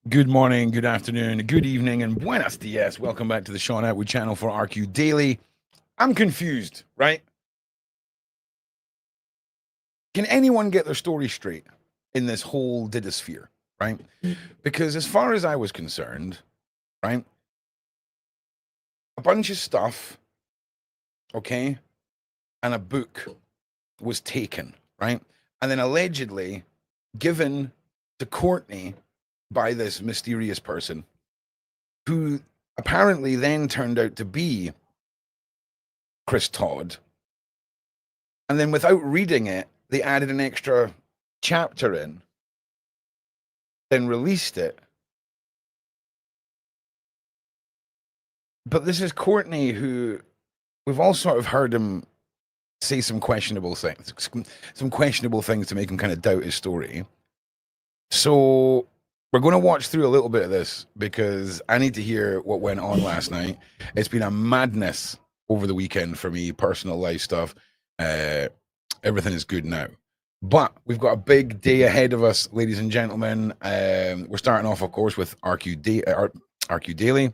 Good morning, good afternoon, good evening, and buenos dias. Welcome back to the Sean Atwood channel for Rqdaily. I'm confused, right? Can anyone get their story straight in this whole Didosphere, right? Because as far as I was concerned, right, a bunch of stuff, okay, and a book was taken, right? And then allegedly given to Courtney by this mysterious person who apparently then turned out to be Chris Todd. And then without reading it, they added an extra chapter in, then released it. But this is Courtney, who we've all sort of heard him say some questionable things to make him kind of doubt his story. So we're going to watch through a little bit of this because I need to hear what went on last night. It's been a madness over the weekend for me, personal life stuff. Everything is good now. But we've got a big day ahead of us, ladies and gentlemen. We're starting off, of course, with Rqdaily.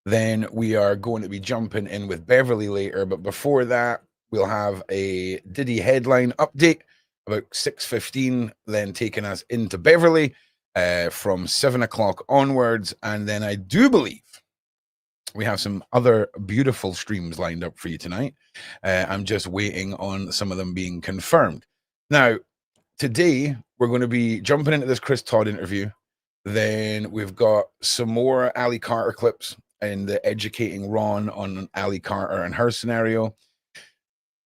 Then we are going to be jumping in with Beverly later. But before that, we'll have a Diddy headline update about 6:15, then taking us into Beverly from 7 o'clock onwards. And then I do believe we have some other beautiful streams lined up for you tonight. I'm just waiting on some of them being confirmed. Now, today, we're going to be jumping into this Chris Todd interview. Then we've got some more Ali Carter clips and the educating Ron on Ali Carter and her scenario.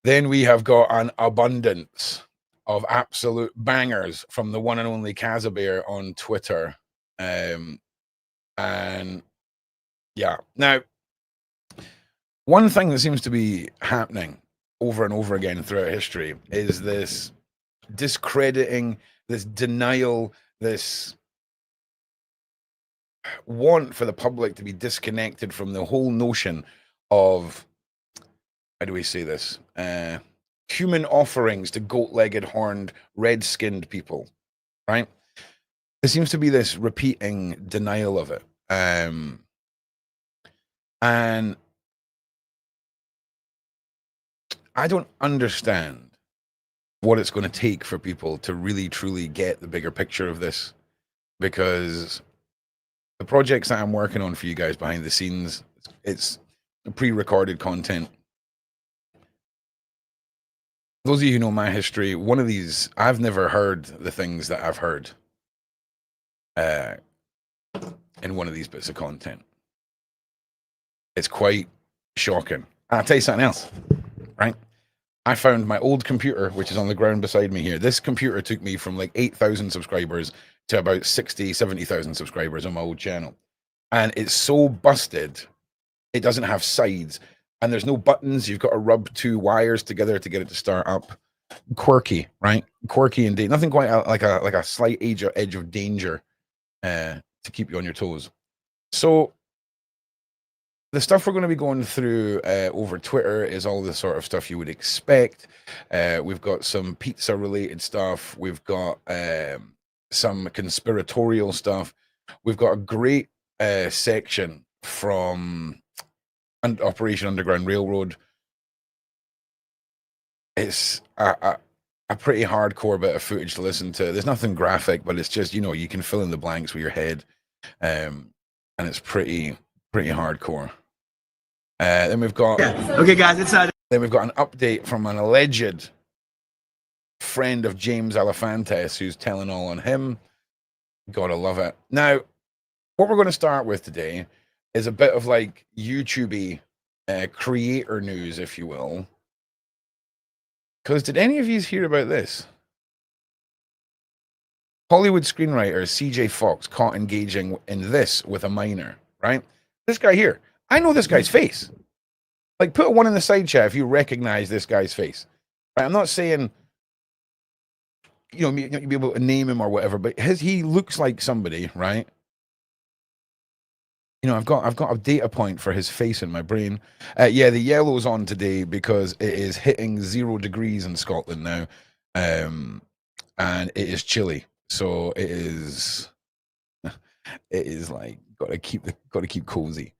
Then we have got an abundance of absolute bangers from the one and only Casabear on Twitter. And yeah, now, one thing that seems to be happening over and over again throughout history is this discrediting, this denial, this want for the public to be disconnected from the whole notion of, how do we say this? Human offerings to goat-legged, horned, red-skinned people, right? There seems to be this repeating denial of it. And I don't understand what it's going to take for people to really, truly get the bigger picture of this, because the projects that I'm working on for you guys behind the scenes, it's pre-recorded content. Those of you who know my history, one of these, I've never heard the things that I've heard in one of these bits of content. It's quite shocking. I'll tell you something else, right? I found my old computer, which is on the ground beside me here. This computer took me from like 8,000 subscribers to about 60, 70,000 subscribers on my old channel. And it's so busted, it doesn't have sides. And there's no buttons. You've got to rub two wires together to get it to start up. Quirky, right? Quirky indeed. Nothing quite like a slight edge of danger to keep you on your toes. So the stuff we're going to be going through over Twitter is all the sort of stuff you would expect. We've got some pizza-related stuff. We've got some conspiratorial stuff. We've got a great section from Operation Underground Railroad. It's a pretty hardcore bit of footage to listen to. There's nothing graphic, but it's just, you can fill in the blanks with your head. And it's pretty hardcore. Then we've got... Okay, guys, inside. Then we've got an update from an alleged friend of James Alefantis who's telling all on him. Gotta love it. Now, what we're going to start with today is a bit of like YouTube-y creator news, if you will. Because did any of you hear about this? Hollywood screenwriter CJ Fox caught engaging in this with a minor, right? This guy here. I know this guy's face. Like, put a one in the side chat if you recognize this guy's face. Right? I'm not saying, you'll be able to name him or whatever, but he looks like somebody, right? I've got a data point for his face in my brain. Yeah, the yellow's on today because it is hitting 0 degrees in Scotland now. And it is chilly. So it is... It is like got to keep cozy.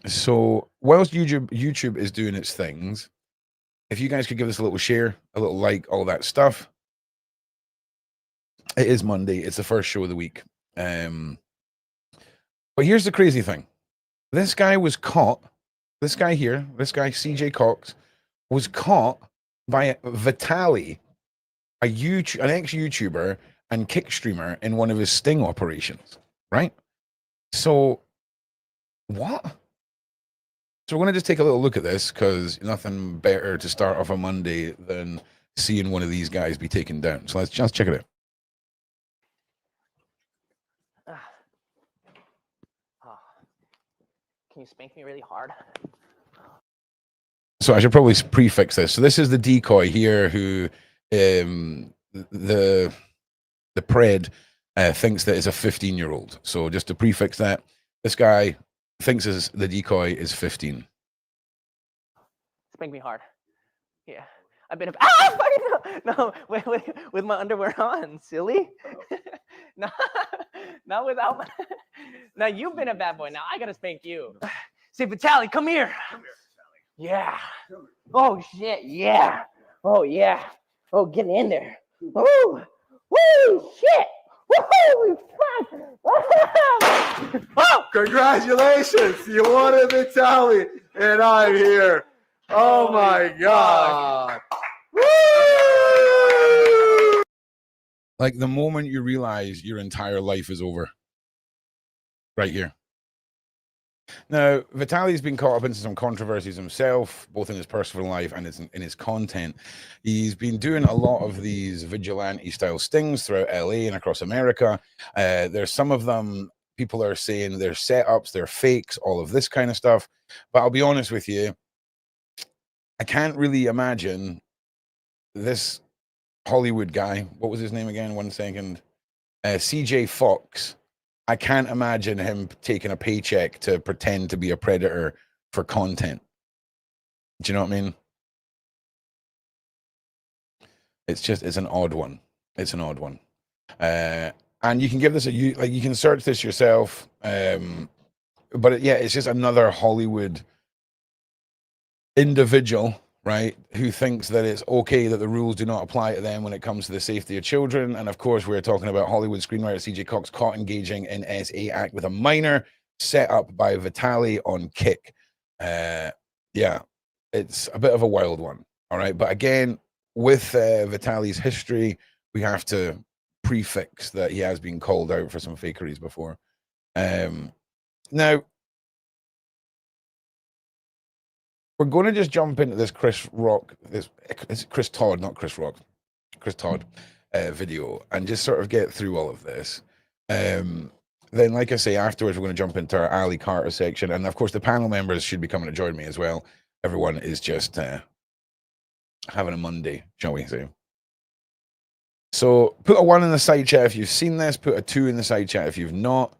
So whilst YouTube is doing its things, if you guys could give us a little share, a little like, all that stuff. It is Monday. It's the first show of the week. But here's the crazy thing. This guy was caught. This guy here, this guy, CJ Cox, was caught by Vitali, an ex-YouTuber and kick streamer in one of his sting operations, right? So, what? So we're going to just take a little look at this because nothing better to start off a Monday than seeing one of these guys be taken down. So let's just check it out. Can you spank me really hard? So I should probably prefix this. So this is the decoy here who the pred thinks that is a 15-year-old. So just to prefix that, this guy thinks the decoy is 15. Spank me hard. Yeah. I've been no, wait, with my underwear on, silly. No, not without my. Now you've been a bad boy. Now I gotta spank you. Say, Vitali, come here. Come here, Vitali. Yeah. Oh shit. Yeah. Oh yeah. Oh, get in there. Oh. Woo! Shit. Woo! Oh! Congratulations! You won it, Vitali, and I'm here. Oh my God! Woo! Like the moment you realize your entire life is over, right here. Now, Vitali's been caught up into some controversies himself, both in his personal life and in his content. He's been doing a lot of these vigilante-style stings throughout LA and across America. There's some of them, people are saying they're setups, they're fakes, all of this kind of stuff. But I'll be honest with you, I can't really imagine this Hollywood guy, what was his name again? 1 second. CJ Fox. I can't imagine him taking a paycheck to pretend to be a predator for content. Do you know what I mean? It's an odd one. It's an odd one. And you can give this you can search this yourself. But it's just another Hollywood individual, right, who thinks that it's okay that the rules do not apply to them when it comes to the safety of children. And of course, we're talking about Hollywood screenwriter CJ Cox caught engaging in SA act with a minor, set up by Vitali on Kick. Yeah, it's a bit of a wild one. All right. But again, with Vitali's history, we have to prefix that he has been called out for some fakeries before. Now, we're going to just jump into this Chris Todd, not Chris Rock, Chris Todd video, and just sort of get through all of this. Then, like I say, afterwards, we're going to jump into our Ali Carter section. And of course, the panel members should be coming to join me as well. Everyone is just having a Monday, shall we say. So put a 1 in the side chat if you've seen this, put a 2 in the side chat if you've not.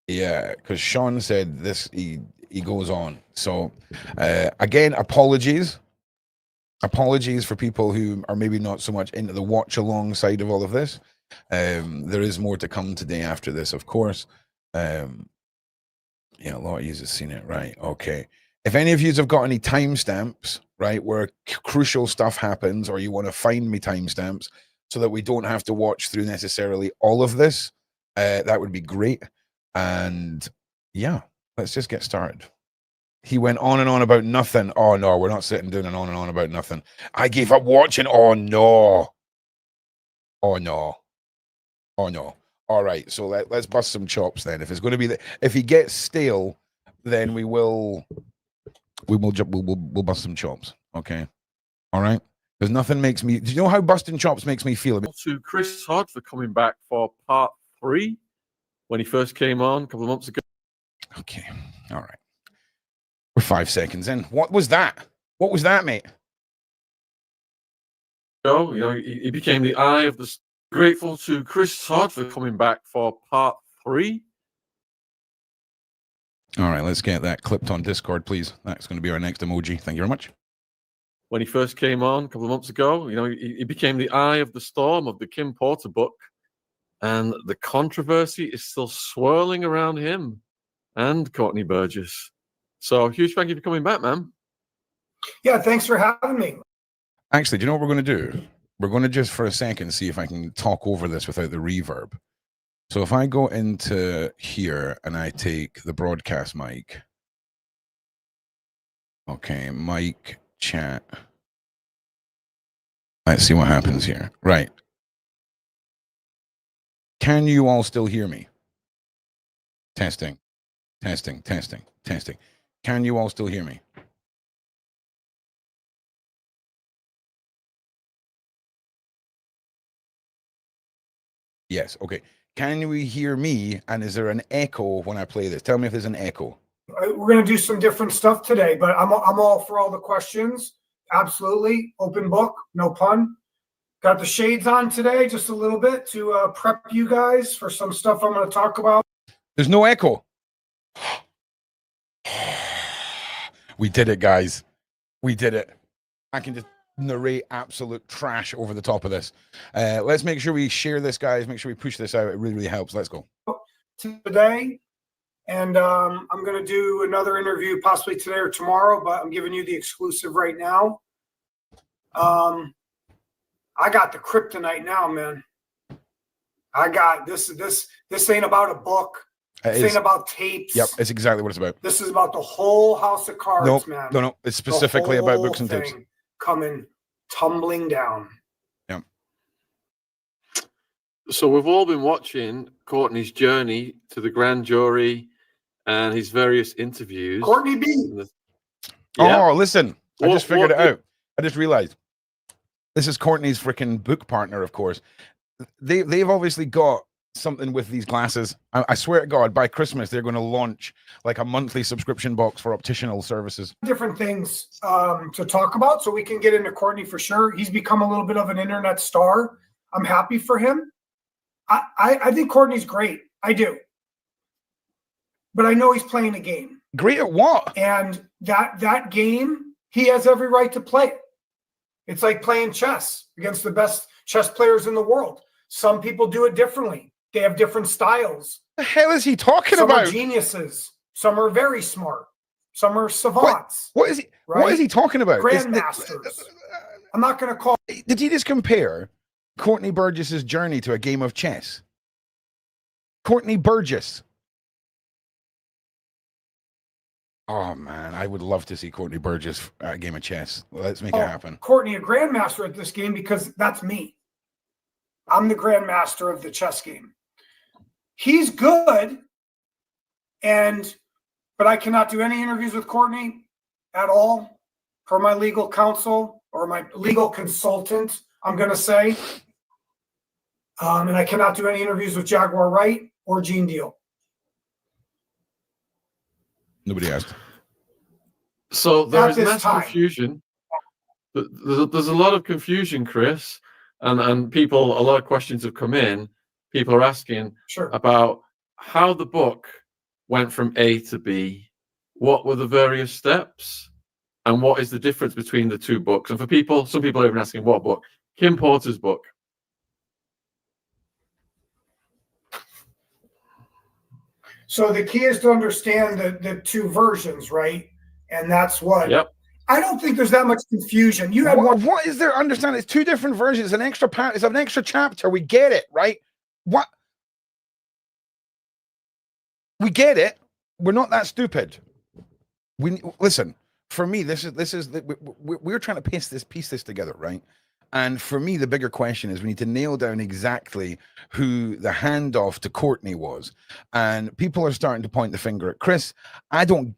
Yeah, because Sean said this, he goes on. So again, apologies for people who are maybe not so much into the watch along side of all of this. There is more to come today after this, of course. Yeah, a lot of you have seen it, right? Okay. If any of you have got any timestamps, right, where crucial stuff happens, or you want to find me timestamps so that we don't have to watch through necessarily all of this, that would be great. And yeah, let's just get started. He went on and on about nothing. Oh no, we're not sitting doing an on and on about nothing. I gave up watching. Oh no. Oh no. Oh no. All right, so let's bust some chops then. If it's going to be if he gets stale, then we'll bust some chops. Okay. All right. Because nothing makes me. Do you know how busting chops makes me feel? To Chris Todd for coming back for part 3 when he first came on a couple of months ago. Okay. All right. We're 5 seconds in. What was that? What was that, mate? So, you know, he became the eye of the. Grateful to Chris Todd for coming back for part 3. All right, let's get that clipped on Discord, please. That's going to be our next emoji. Thank you very much. when he first came on a couple of months ago. You know, he became the eye of the storm of the Kim Porter book, and the controversy is still swirling around him and Courtney Burgess. So huge thank you for coming back, man. Yeah, thanks for having me. Actually, do you know what we're going to do? We're going to just for a second see if I can talk over this without the reverb. So if I go into here and I take the broadcast mic. Okay, mic, chat. Let's see what happens here. Right. Can you all still hear me? Testing, testing, testing, testing. Can you all still hear me? Yes. Okay. Can we hear me? And is there an echo when I play this? Tell me if there's an echo. We're going to do some different stuff today, but I'm all for all the questions. Absolutely. Open book, no pun. Got the shades on today just a little bit to prep you guys for some stuff I'm going to talk about. There's no echo. We did it, guys. We did it. I can just narrate absolute trash over the top of this. Let's make sure we share this, guys. Make sure we push this out. It really, really helps. Let's go. Today, and I'm going to do another interview possibly today or tomorrow, but I'm giving you the exclusive right now. I got the kryptonite now, man. I got this ain't about a book. This ain't about tapes. Yep, it's exactly what it's about. This is about the whole house of cards, man. No. It's specifically about books and tapes. Coming tumbling down. Yeah. So we've all been watching Courtney's journey to the grand jury and his various interviews. Courtney B. Yeah. Oh, listen. I just figured it out. I just realized. This is Courtney's freaking book partner, of course. They've obviously got something with these glasses. I swear to God, by Christmas, they're going to launch like a monthly subscription box for opticianal services. Different things to talk about, so we can get into Courtney for sure. He's become a little bit of an internet star. I'm happy for him. I think Courtney's great. I do. But I know he's playing a game. Great at what? And that game, he has every right to play it. It's like playing chess against the best chess players in the world. Some people do it differently. They have different styles. The hell is he talking about? about? Some are geniuses. Some are very smart. Some are savants. What is he? Right? What is he talking about? Grandmasters. I'm not going to call. Did he just compare Courtney Burgess's journey to a game of chess? Courtney Burgess. Oh man, I would love to see Courtney Burgess at a game of chess. Let's make it happen. Courtney, a grandmaster at this game, because that's me. I'm the grandmaster of the chess game. He's good, but I cannot do any interviews with Courtney at all, per my legal counsel or my legal consultant, I'm going to say. And I cannot do any interviews with Jaguar Wright or Gene Deal. Nobody asked. So there is mass time. confusion. There's a lot of confusion, Chris, and people. A lot of questions have come in. People are asking about how the book went from A to B. What were the various steps, and what is the difference between the two books? And for people, some people are even asking what book? Kim Porter's book. So the key is to understand the two versions, right? And that's what. Yep. I don't think there's that much confusion. You had one. What is there? Understand? It's two different versions. It's an extra part. It's an extra chapter. We get it, right? What? We get it. We're not that stupid. We listen. For me, this is we're trying to piece this together, right? And for me, the bigger question is we need to nail down exactly who the handoff to Courtney was. And people are starting to point the finger at Chris. I'm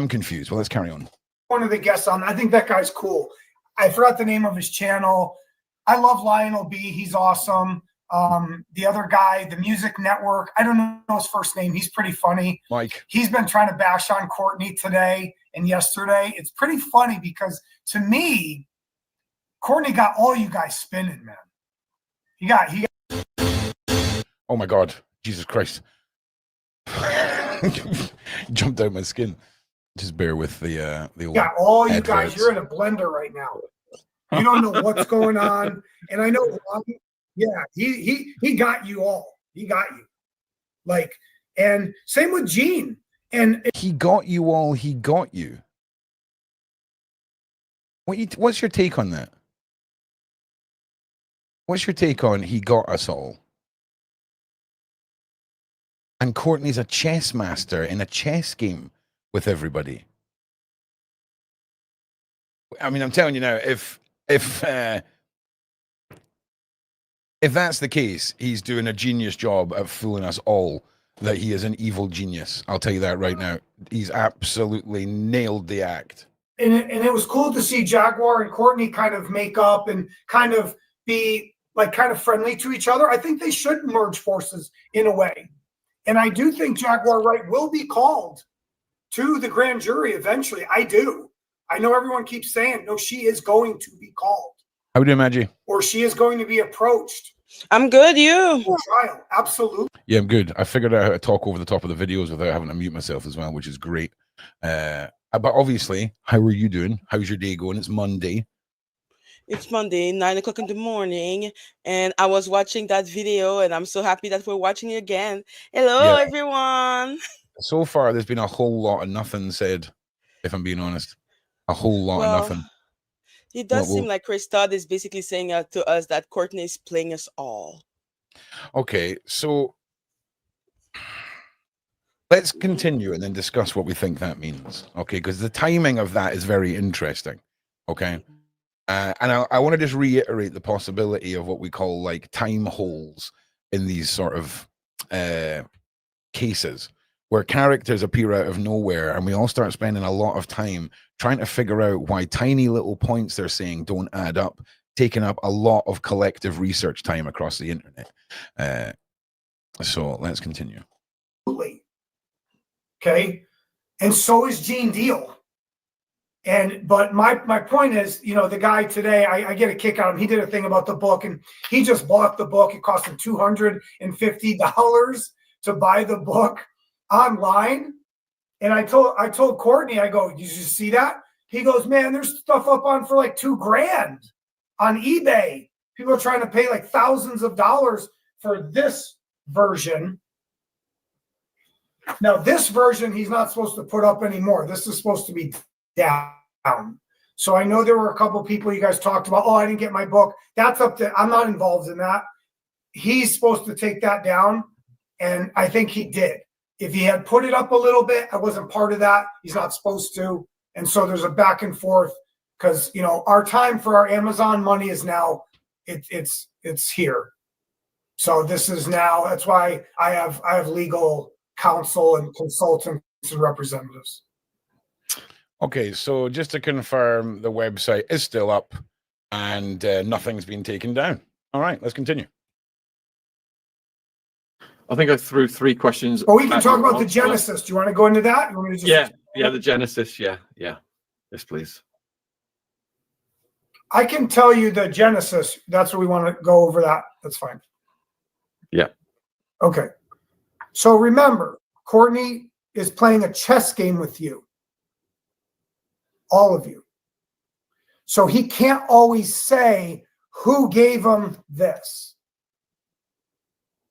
confused. Well, let's carry on. One of the guests on, I think that guy's cool. I forgot the name of his channel. I love Lionel B. He's awesome. The other guy, the Music Network, I don't know his first name. He's pretty funny. Mike. He's been trying to bash on Courtney today and yesterday. It's pretty funny because to me, Courtney got all you guys spinning, man. He got. Oh my God, Jesus Christ! Jumped out my skin. Just bear with the old. Yeah, all you guys, adverts. you're in a blender right now. You don't know what's going on, and I know. Yeah, he got you all. He got you. Like, and same with Gene. And He got you all. He got you. What's your take on that? What's your take on he got us all? And Courtney's a chess master in a chess game with everybody. I mean, I'm telling you now, if that's the case, he's doing a genius job at fooling us all that he is an evil genius. I'll tell you that right now. He's absolutely nailed the act. And it was cool to see Jaguar and Courtney kind of make up and kind of be like kind of friendly to each other. I think they should merge forces in a way. And I do think Jaguar Wright will be called to the grand jury eventually. I do. I know everyone keeps saying, no, she is going to be called. How do you imagine? Or she is going to be approached. I'm good, you? Trial. Absolutely. Yeah, I'm good. I figured out how to talk over the top of the videos without having to mute myself as well, which is great. But obviously, how are you doing? How's your day going? It's Monday. It's Monday, 9 o'clock in the morning, and I was watching that video, and I'm so happy that we're watching it again. Hello, everyone. So far, there's been a whole lot of nothing said, if I'm being honest. A whole lot of nothing. It does seem like Chris Todd is basically saying to us that Courtney is playing us all. Okay, so let's continue and then discuss what we think that means. Okay, because the timing of that is very interesting. Okay. And I want to just reiterate the possibility of what we call like time holes in these sort of cases where characters appear out of nowhere and we all start spending a lot of time trying to figure out why tiny little points they're saying don't add up, taking up a lot of collective research time across the internet. So let's continue. Okay. And so is Gene Deal. But my point is, you know, the guy today, I get a kick out of him. He did a thing about the book and he just bought the book. It cost him $250 to buy the book online. And I told Courtney, I go, did you see that? He goes, man, there's stuff up on for like $2,000 on eBay. People are trying to pay like thousands of dollars for this version. Now, this version, he's not supposed to put up anymore. This is supposed to be down. So I know there were a couple people you guys talked about, oh, I didn't get my book. That's up to, I'm not involved in that. He's supposed to take that down. And I think he did. If he had put it up a little bit, I wasn't part of that. He's not supposed to. And so there's a back and forth because, you know, our time for our Amazon money is now, it's here. So this is now, that's why I have legal counsel and consultants and representatives. Okay, so just to confirm, the website is still up and nothing's been taken down. All right, let's continue. I think I threw 3 questions. Well, we can talk about the genesis. Do you want to go into that? You want me to just... Yeah, the genesis. Yeah. Yes, please. I can tell you the genesis. That's what we want to go over that. That's fine. Yeah. Okay. So remember, Courtney is playing a chess game with you. All of you. So he can't always say who gave him this.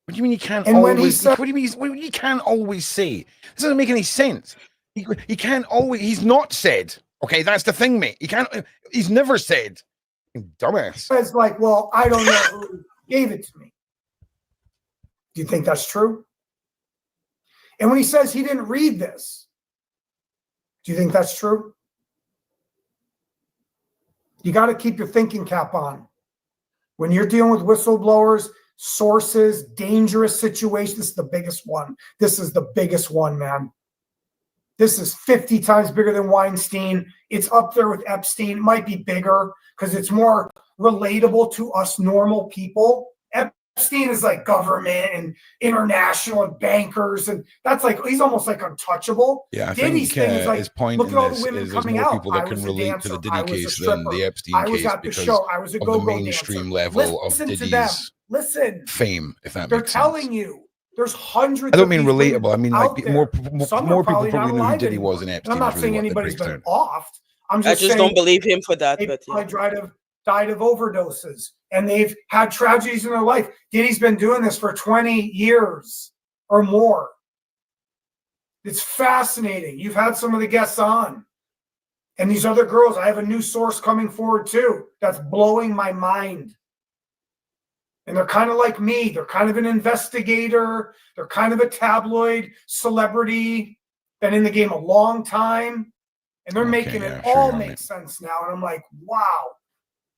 What do you mean he can't and always? When he said, what do you mean he can't always say? This doesn't make any sense. He can't always. He's not said. Okay, that's the thing, mate. He can't. He's never said. Dumbass. Says like, well, I don't know who gave it to me. Do you think that's true? And when he says he didn't read this, do you think that's true? You got to keep your thinking cap on. When you're dealing with whistleblowers, sources, dangerous situations, this is the biggest one. This is the biggest one, man. This is 50 times bigger than Weinstein. It's up there with Epstein. It might be bigger because it's more relatable to us normal people. Epstein is like government and international and bankers, and that's like he's almost like untouchable. Yeah, I Diddy's think thing is like, his point look in at all this the women is there's coming more out. people that I can was a relate dancer. to the I Diddy was a case than stripper. the Epstein I was case at the because show. I was a of the go-go mainstream dancer. level Listen of to them. Diddy's Listen. fame, if that They're makes telling sense. you There's hundreds. I don't of mean these women relatable. I mean out like there. more Some more are people not probably know who alive Diddy was anymore. in And Epstein. I'm not Is really saying what that anybody's breaks been down. offed. I'm I just just saying don't believe him for that. they But yeah. probably died of overdoses, and they've had tragedies in their life. Diddy's been doing this for 20 years or more. It's fascinating. You've had some of the guests on. And these other girls, I have a new source coming forward too that's blowing my mind. And they're kind of like me. They're kind of an investigator. They're kind of a tabloid celebrity. Been in the game a long time. And they're making it all make sense now. And I'm like, wow.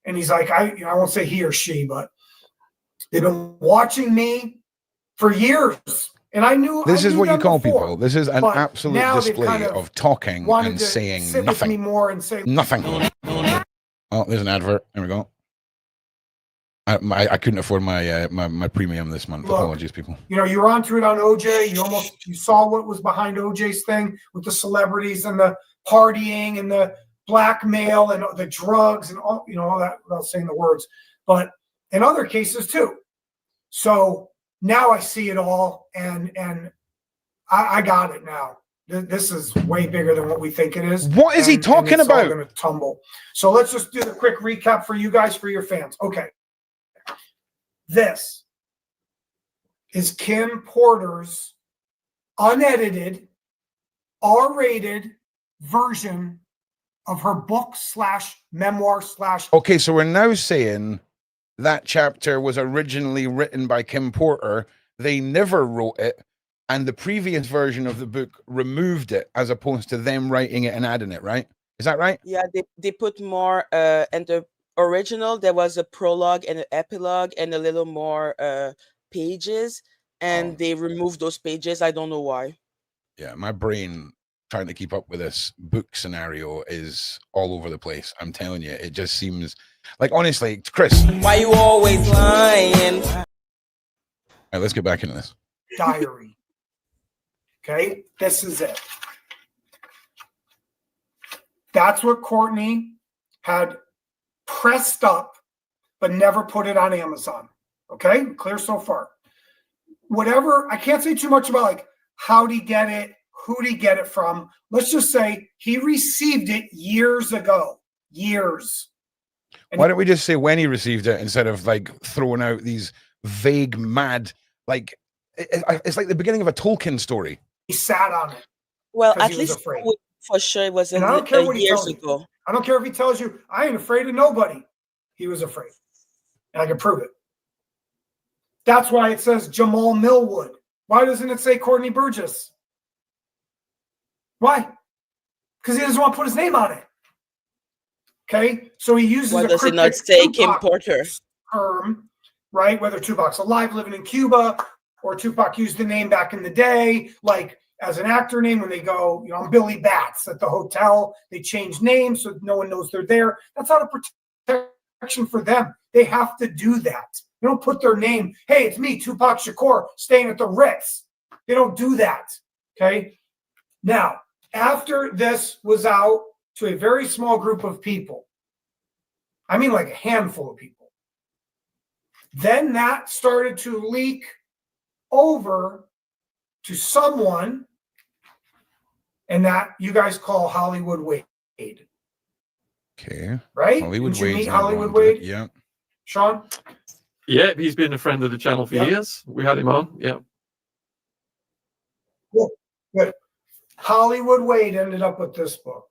And he's like, I won't say he or she, but they've been watching me for years. And I knew this is what you call before, people. This is an absolute display kind of talking and saying sit nothing. with me more and say Nothing. Oh, there's an advert. There we go. I couldn't afford my premium this month. Look, apologies, people. You know, you were onto it on OJ. You saw what was behind OJ's thing with the celebrities and the partying and the blackmail and the drugs and all, all that without saying the words, but in other cases too. So now I see it all, and I got it now. This is way bigger than what we think it is. What is he talking about? It's all going to tumble. So let's just do the quick recap for you guys, for your fans. Okay. This is Kim Porter's unedited, R-rated version of her book / memoir / Okay, so we're now saying that chapter was originally written by Kim Porter. They never wrote it, and the previous version of the book removed it, as opposed to them writing it and adding it, right? Is that right? Yeah, they put more in the original. There was a prologue and an epilogue and a little more pages, and they removed those pages. I don't know why. Yeah, my brain trying to keep up with this book scenario is all over the place. I'm telling you, it just seems like, honestly, Chris. Why you always lying? All right, let's get back into this. Diary. Okay, this is it. That's what Courtney had pressed up, but never put it on Amazon. Okay, clear so far. Whatever, I can't say too much about like how'd he get it, who'd he get it from. Let's just say he received it years ago. Years. And why don't we just say when he received it instead of like throwing out these vague, mad, like it's like the beginning of a Tolkien story. He sat on it. Well, at least for sure it was I don't care what he years tells ago. You. I don't care if he tells you, I ain't afraid of nobody. He was afraid. And I can prove it. That's why it says Jamal Millwood. Why doesn't it say Courtney Burgess? Why? Because he doesn't want to put his name on it. Okay? So he uses Why a does it not say Tupac Kim Porter term, right? Whether Tupac's alive, living in Cuba, or Tupac used the name back in the day, like as an actor name when they go, I'm Billy Bats at the hotel. They change names so no one knows they're there. That's not a protection for them. They have to do that. They don't put their name, hey, it's me, Tupac Shakur, staying at the Ritz. They don't do that, okay? Now, after this was out to a very small group of people, I mean like a handful of people, then that started to leak over to someone, and that you guys call Hollywood Wade. Okay. Right? Hollywood Did you Wade's meet not Hollywood wrong, Wade? yeah. Sean? Yeah, he's been a friend of the channel for years. We had him on. Yeah. Cool. Good. Hollywood Wade ended up with this book.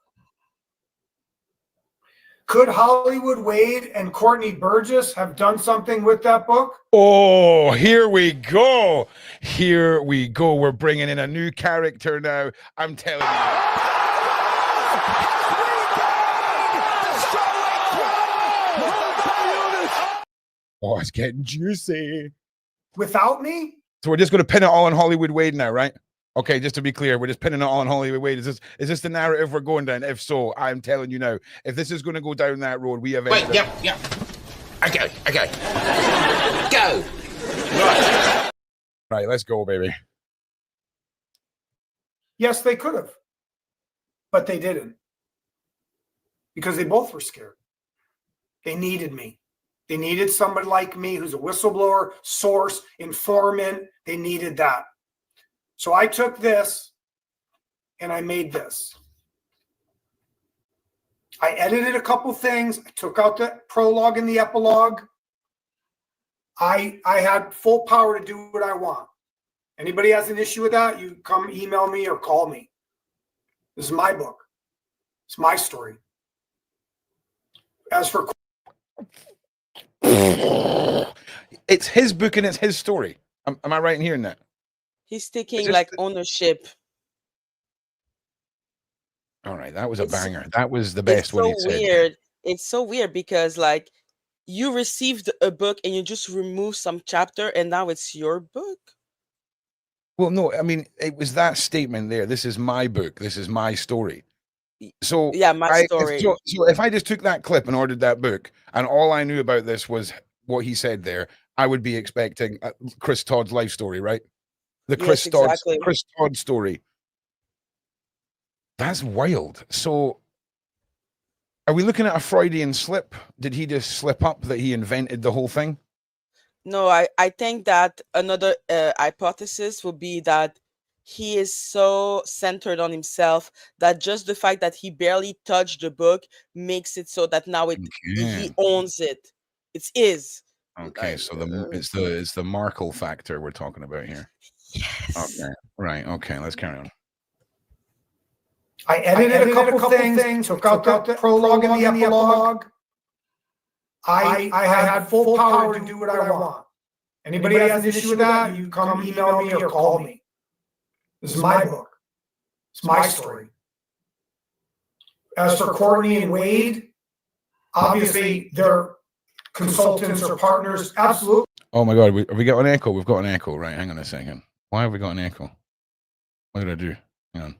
Could Hollywood Wade and Courtney Burgess have done something with that book? Oh, here we go. Here we go. We're bringing in a new character now. I'm telling you. Oh, it's getting juicy. Without me? So we're just going to pin it all on Hollywood Wade now, right? Okay, just to be clear, we're just pinning it all on Hollywood Wade. Is this the narrative we're going down? If so, I'm telling you now, if this is going to go down that road, we have... Wait, yep. Okay. Go. Right, let's go, baby. Yes, they could have. But they didn't. Because they both were scared. They needed me. They needed somebody like me who's a whistleblower, source, informant. They needed that. So I took this and I made this. I edited a couple things. I took out the prologue and the epilogue. I had full power to do what I want. Anybody has an issue with that, you come email me or call me. This is my book. It's my story. As for it's his book and it's his story. Am I right in hearing that? He's taking like ownership. All right, that was a banger. That was the best one he said. Weird. It's so weird because like you received a book and you just remove some chapter and now it's your book. Well, no, I mean, it was that statement there. This is my book. This is my story. So yeah, my story. So if I just took that clip and ordered that book and all I knew about this was what he said there, I would be expecting Chris Todd's life story, right? The Chris Todd story. That's wild. So are we looking at a Freudian slip? Did he just slip up that he invented the whole thing? No, I think that another hypothesis would be that he is so centered on himself that just the fact that he barely touched the book makes it so that now he owns it. It's his. Okay, so it's the Markle factor we're talking about here. Yes. Okay. Right. Okay, let's carry on. I edited a couple things, took out the prologue and the epilogue. I had full power to do what I want. Anybody has an issue with that, you come email me or call me. This is my book. It's my story. As for Courtney and Wade, obviously they're consultants or partners. Absolutely. Oh my God, have we got an echo? We've got an echo, right? Hang on a second. Why have we got an echo? What did I do? Hang on.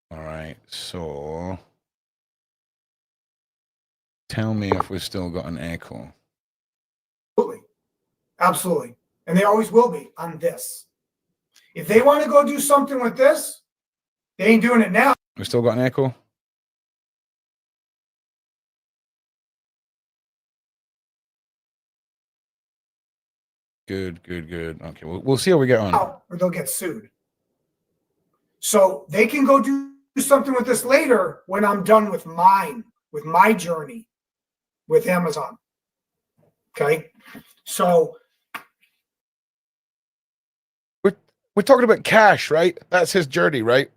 All right, so tell me if we've still got an echo. Absolutely. And they always will be on this. If they want to go do something with this, they ain't doing it now. We still got an echo? Good. Okay, we'll see how we get on. Or they'll get sued. So they can go do something with this later when I'm done with mine, with my journey with Amazon. Okay? So we're talking about cash, right? That's his journey, right?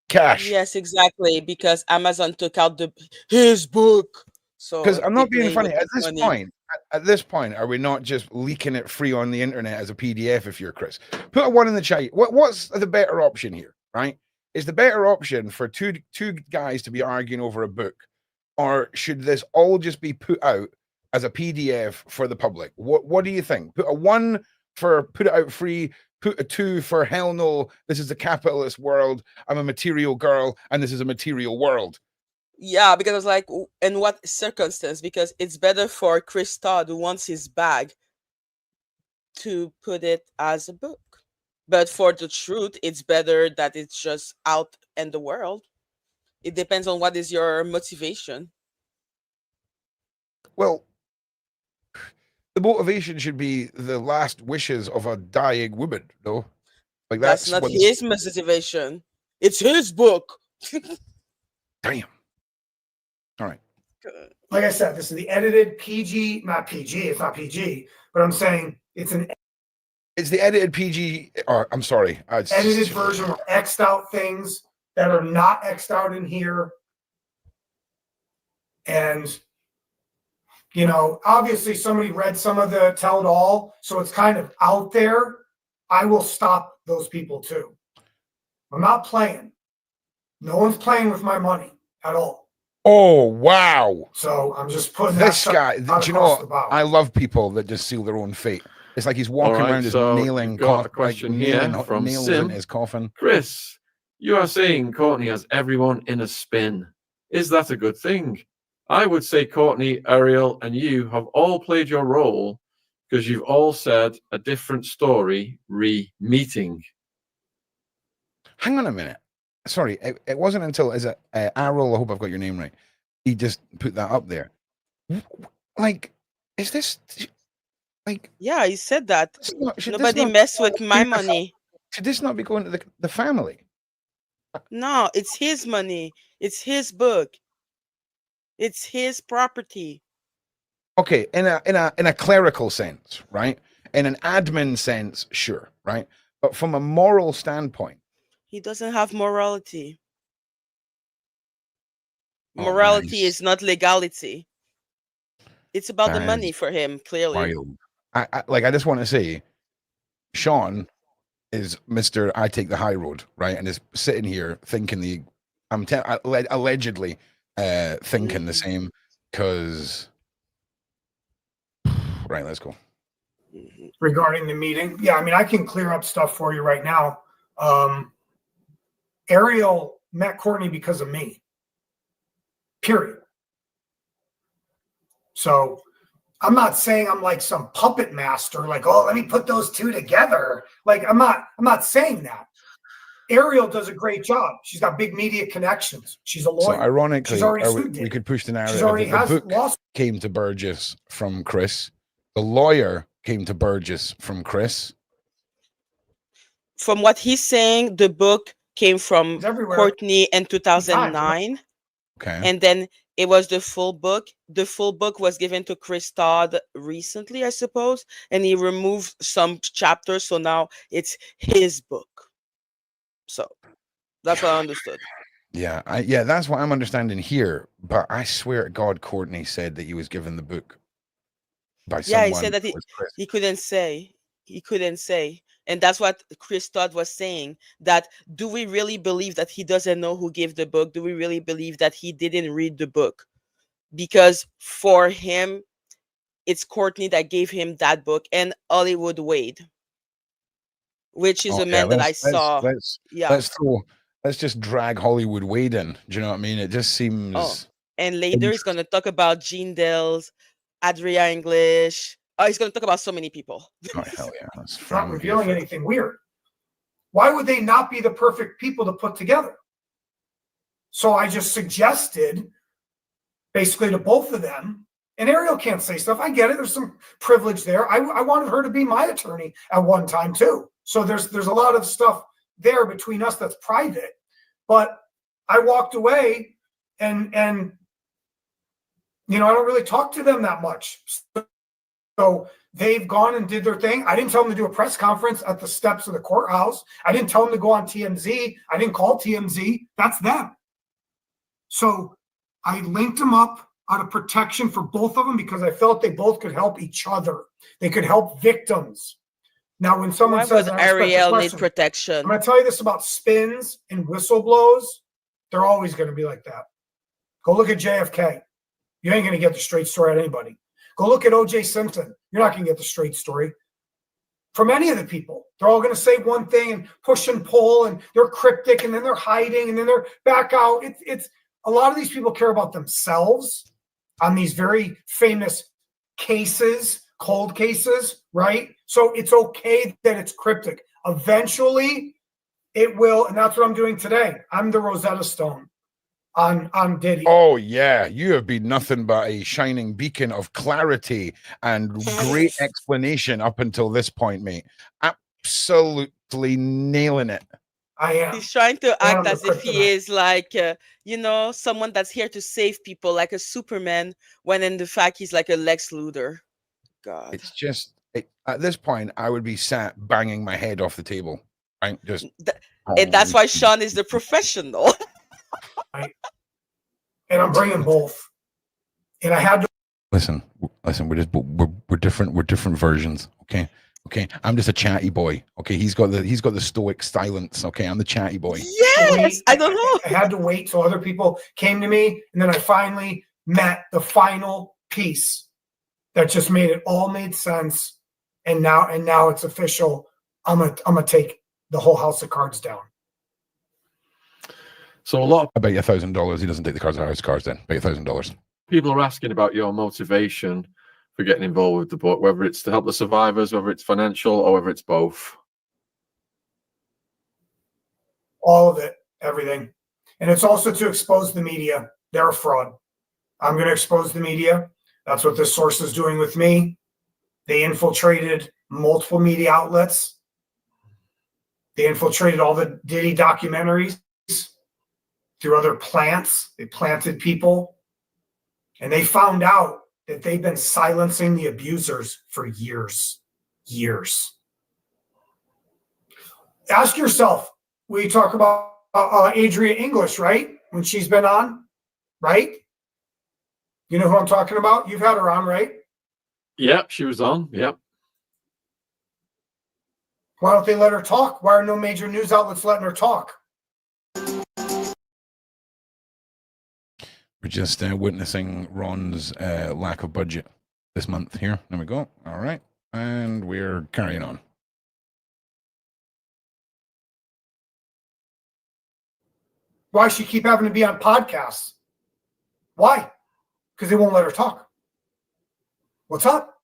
Cash. Yes, exactly. Because Amazon took out his book. So because I'm not being funny at this point, are we not just leaking it free on the internet as a PDF if you're Chris? Put a one in the chat. What's the better option here, right? Is the better option for two guys to be arguing over a book, or should this all just be put out as a PDF for the public? What do you think? Put a 1 for put it out free, put a 2 for hell no, this is a capitalist world, I'm a material girl, and this is a material world. Yeah, because I was like, in what circumstance? Because it's better for Chris Todd, who wants his bag, to put it as a book. But for the truth, it's better that it's just out in the world. It depends on what is your motivation. Well, the motivation should be the last wishes of a dying woman, no? Like that's not his motivation. It's his book. Damn. All right. Like I said, this is the edited PG, not PG, it's not PG, but I'm saying it's the edited PG, or I'm sorry. Edited version of X'd out things that are not X'd out in here. And, you know, obviously somebody read some of the tell it all, so it's kind of out there. I will stop those people too. I'm not playing. No one's playing with my money at all. Oh, wow. So I'm just putting this guy. Do you know what? I love people that just seal their own fate. It's like he's walking around just nailing got a question here from Sim. In his coffin. Chris, you are saying Courtney has everyone in a spin. Is that a good thing? I would say Courtney, Ariel, and you have all played your role because you've all said a different story re-meeting. Hang on a minute. Sorry, it wasn't until Ariel, I hope I've got your name right. he just put that up there. Like, is this like? Yeah, he said that. Should this Nobody not mess with my be- money. Should this not be going to the family? No, it's his money. It's his book. It's his property. Okay, in a clerical sense, right? In an admin sense, sure, right? But from a moral standpoint, He doesn't have morality. Oh, Morality nice. is not legality. It's about the That money is for him, clearly. wild. I just want to say, Sean is Mr. I take the high road, right? And is sitting here thinking allegedly thinking the same, because right, let's go. Regarding the meeting, yeah, I mean, I can clear up stuff for you right now. Ariel met Courtney because of me. Period. So I'm not saying I'm like some puppet master, like, oh, let me put those two together. Like, I'm not saying that. Ariel does a great job. She's got big media connections. She's a lawyer. So ironically, She's already sued we Diddy. could push the She's narrative already that has the book lost. came to Burgess from Chris. The lawyer came to Burgess from Chris. From what he's saying, the book came from It's everywhere. Courtney in 2009. Okay. And then it was the full book. The full book was given to Chris Todd recently, I suppose, and he removed some chapters. So now it's his book. So that's what I understood. Yeah, that's what I'm understanding here. But I swear to God, Courtney said that he was given the book by someone. Yeah, he said that was Chris. he couldn't say. He couldn't say. And that's what Chris Todd was saying, that do we really believe that he doesn't know who gave the book? Do we really believe that he didn't read the book? Because for him, it's Courtney that gave him that book, and Hollywood Wade, which is a man that I saw. Let's just drag Hollywood Wade in. Do you know what I mean? It just seems. Oh, and later he's going to talk about Gene Dales, Adria English. Oh, he's going to talk about so many people. Oh, hell yeah. It's not revealing anything weird. Why would they not be the perfect people to put together? So I just suggested basically to both of them, and Ariel can't say stuff. I get it. There's some privilege there. I wanted her to be my attorney at one time too. So there's a lot of stuff there between us that's private. But I walked away and you know, I don't really talk to them that much. So they've gone and did their thing. I didn't tell them to do a press conference at the steps of the courthouse. I didn't tell them to go on TMZ. I didn't call TMZ. That's them. So I linked them up out of protection for both of them because I felt they both could help each other. They could help victims. Now, when someone Why says would Ariel need I'm protection? going to tell you this about spins and whistleblows. They're always going to be like that. Go look at JFK. You ain't going to get the straight story at anybody. Go look at O.J. Simpson. You're not going to get the straight story from any of the people. They're all going to say one thing and push and pull, and they're cryptic, and then they're hiding, and then they're back out. It's a lot of these people care about themselves on these very famous cases, cold cases, right? So it's okay that it's cryptic. Eventually, it will, and that's what I'm doing today. I'm the Rosetta Stone on Diddy. Oh yeah, you have been nothing but a shining beacon of clarity and great explanation up until this point, mate. Absolutely nailing it. I am. He's trying to I am act the as if he kryptonite. is like, you know, someone that's here to save people, like a Superman, when in the fact he's like a Lex Luthor. God. It's just at this point, I would be sat banging my head off the table. Right? Just And that's why Sean is the professional. And I'm bringing both. And I had to listen. We're different. We're different versions. Okay. I'm just a chatty boy. Okay. He's got the stoic silence. Okay. I'm the chatty boy. Yes. I don't know. I had to wait till other people came to me, and then I finally met the final piece that just made sense. And now it's official. I'm gonna take the whole house of cards down. So I bet you $1,000 he doesn't take the cards out of his cards then. Bet you $1,000. people are asking about your motivation for getting involved with the book, whether it's to help the survivors, whether it's financial, or whether it's both. All of it, everything. And it's also to expose the media. They're a fraud. I'm going to expose the media. That's what this source is doing with me. They infiltrated multiple media outlets. They infiltrated all the Diddy documentaries through other plants. They planted people. And they found out that they've been silencing the abusers for years. Years. Ask yourself, we talk about Adria English, right? When she's been on, right? You know who I'm talking about? You've had her on, right? Yep, she was on. Yep. Why don't they let her talk? Why are no major news outlets letting her talk? We're just witnessing Ron's lack of budget this month here. There we go. All right. And we're carrying on. Why she keep having to be on podcasts? Why? Because they won't let her talk. What's up?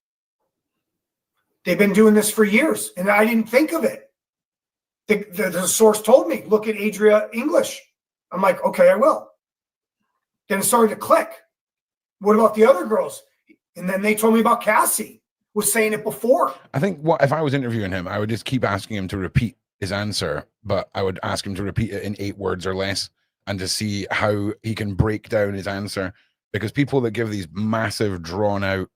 They've been doing this for years, and I didn't think of it. The source told me, look at Adria English. I'm like, okay, I will. Then it started to click. What about the other girls? And then they told me about Cassie, was saying it before. I think if I was interviewing him, I would just keep asking him to repeat his answer, but I would ask him to repeat it in 8 words or less and to see how he can break down his answer. Because people that give these massive, drawn out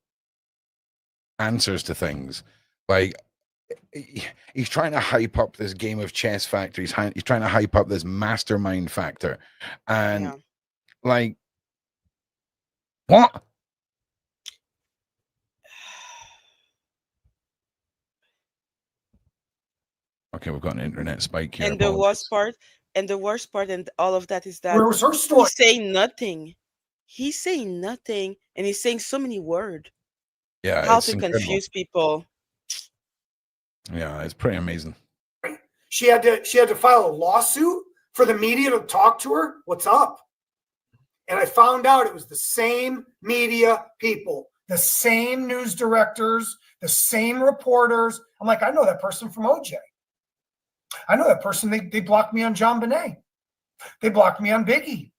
answers to things, like he's trying to hype up this game of chess factor. He's trying to hype up this mastermind factor. And like, what? Okay, we've got an internet spike here. And the worst part, and all of that is that Where was her story? he's saying nothing. He's saying nothing, and he's saying so many words. Yeah, How it's to incredible. confuse people. Yeah, it's pretty amazing. She had to file a lawsuit for the media to talk to her. What's up? And I found out it was the same media people, the same news directors, the same reporters. I'm like, I know that person from OJ. I know that person. They blocked me on John Bonet. They blocked me on Biggie.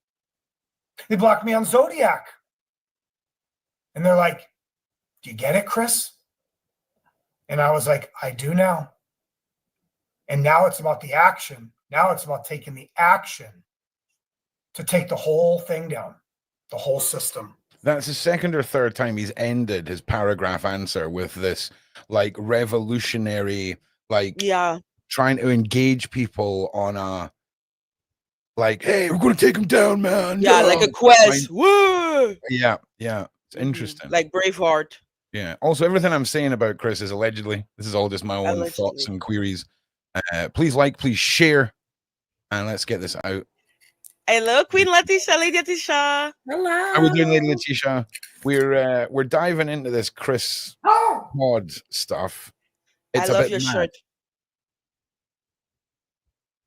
They blocked me on Zodiac. And they're like, do you get it, Chris? And I was like, I do now. And now it's about the action. Now it's about taking the action to take the whole thing down, the whole system. That's the second or third time he's ended his paragraph answer with this like revolutionary, like trying to engage people on a like, hey, we're going to take him down, man. Yeah, like a quest. Woo! Yeah. It's interesting. Like Braveheart. Yeah. Also, everything I'm saying about Chris is allegedly. This is all just my own thoughts and queries. Please like, please share, and let's get this out. Hello, Queen Letitia, Lady Letitia. Hello. How are we doing, Lady Letitia? We're diving into this Chris Todd stuff. It's I love a bit your mad. shirt.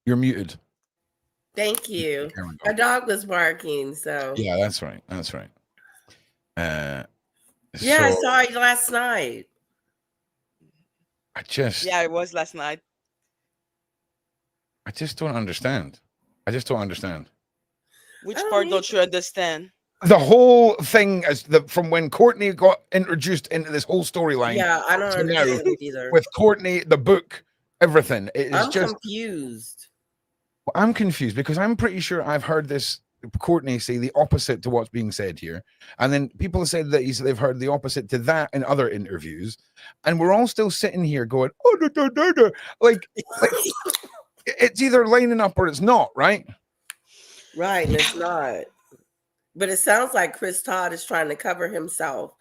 You're muted. Thank you. Our dog was barking, so Yeah, that's right. That's right. Yeah, I saw you last night. Yeah, it was last night. I just don't understand. Which part don't you understand? The whole thing from when Courtney got introduced into this whole storyline. Yeah, I don't understand it either. With Courtney, the book, everything. I'm confused. I'm confused because I'm pretty sure I've heard this Courtney say the opposite to what's being said here. And then people said that they've heard the opposite to that in other interviews. And we're all still sitting here going, oh, like it's either lining up or it's not, right? Right, and it's not. But it sounds like Chris Todd is trying to cover himself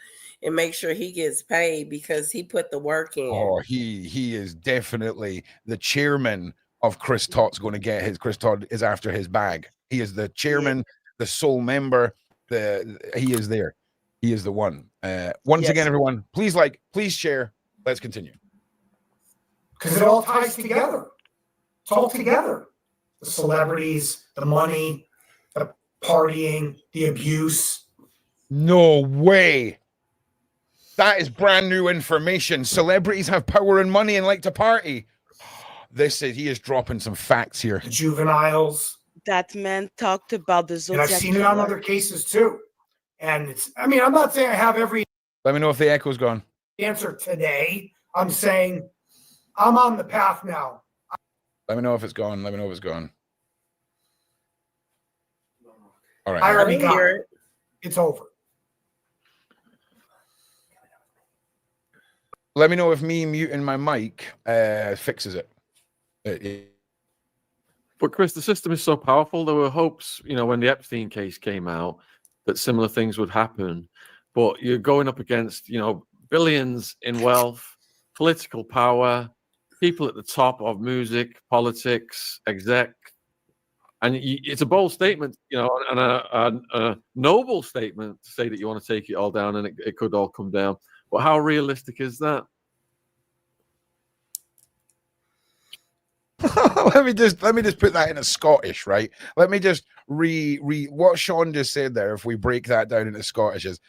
and make sure he gets paid because he put the work in. Oh, he is definitely the chairman of Chris Todd's going to get his. Chris Todd is after his bag. He is the chairman, the sole member. He is there. He is the one. Once again, everyone, please like, please share. Let's continue. Because it all ties together. It's all together. The celebrities, the money, the partying, the abuse. No way. That is brand new information. Celebrities have power and money and like to party. He is dropping some facts here. The juveniles. That man talked about the Zodiac. And I've seen it on other cases too. And I mean, I'm not saying I have every Let me know if the echo's gone. answer today. I'm saying I'm on the path now. Let me know if it's gone. Let me know if it's gone. All right. I already I got hear it. It's over. Let me know if me muting my mic fixes it. But Chris, the system is so powerful. There were hopes, when the Epstein case came out, that similar things would happen. But you're going up against, billions in wealth, political power, people at the top of music, politics, exec. And it's a bold statement, and a noble statement to say that you want to take it all down, and it could all come down. But how realistic is that? let me just put that in a Scottish, right? Let me just what Sean just said there. If we break that down into Scottish, is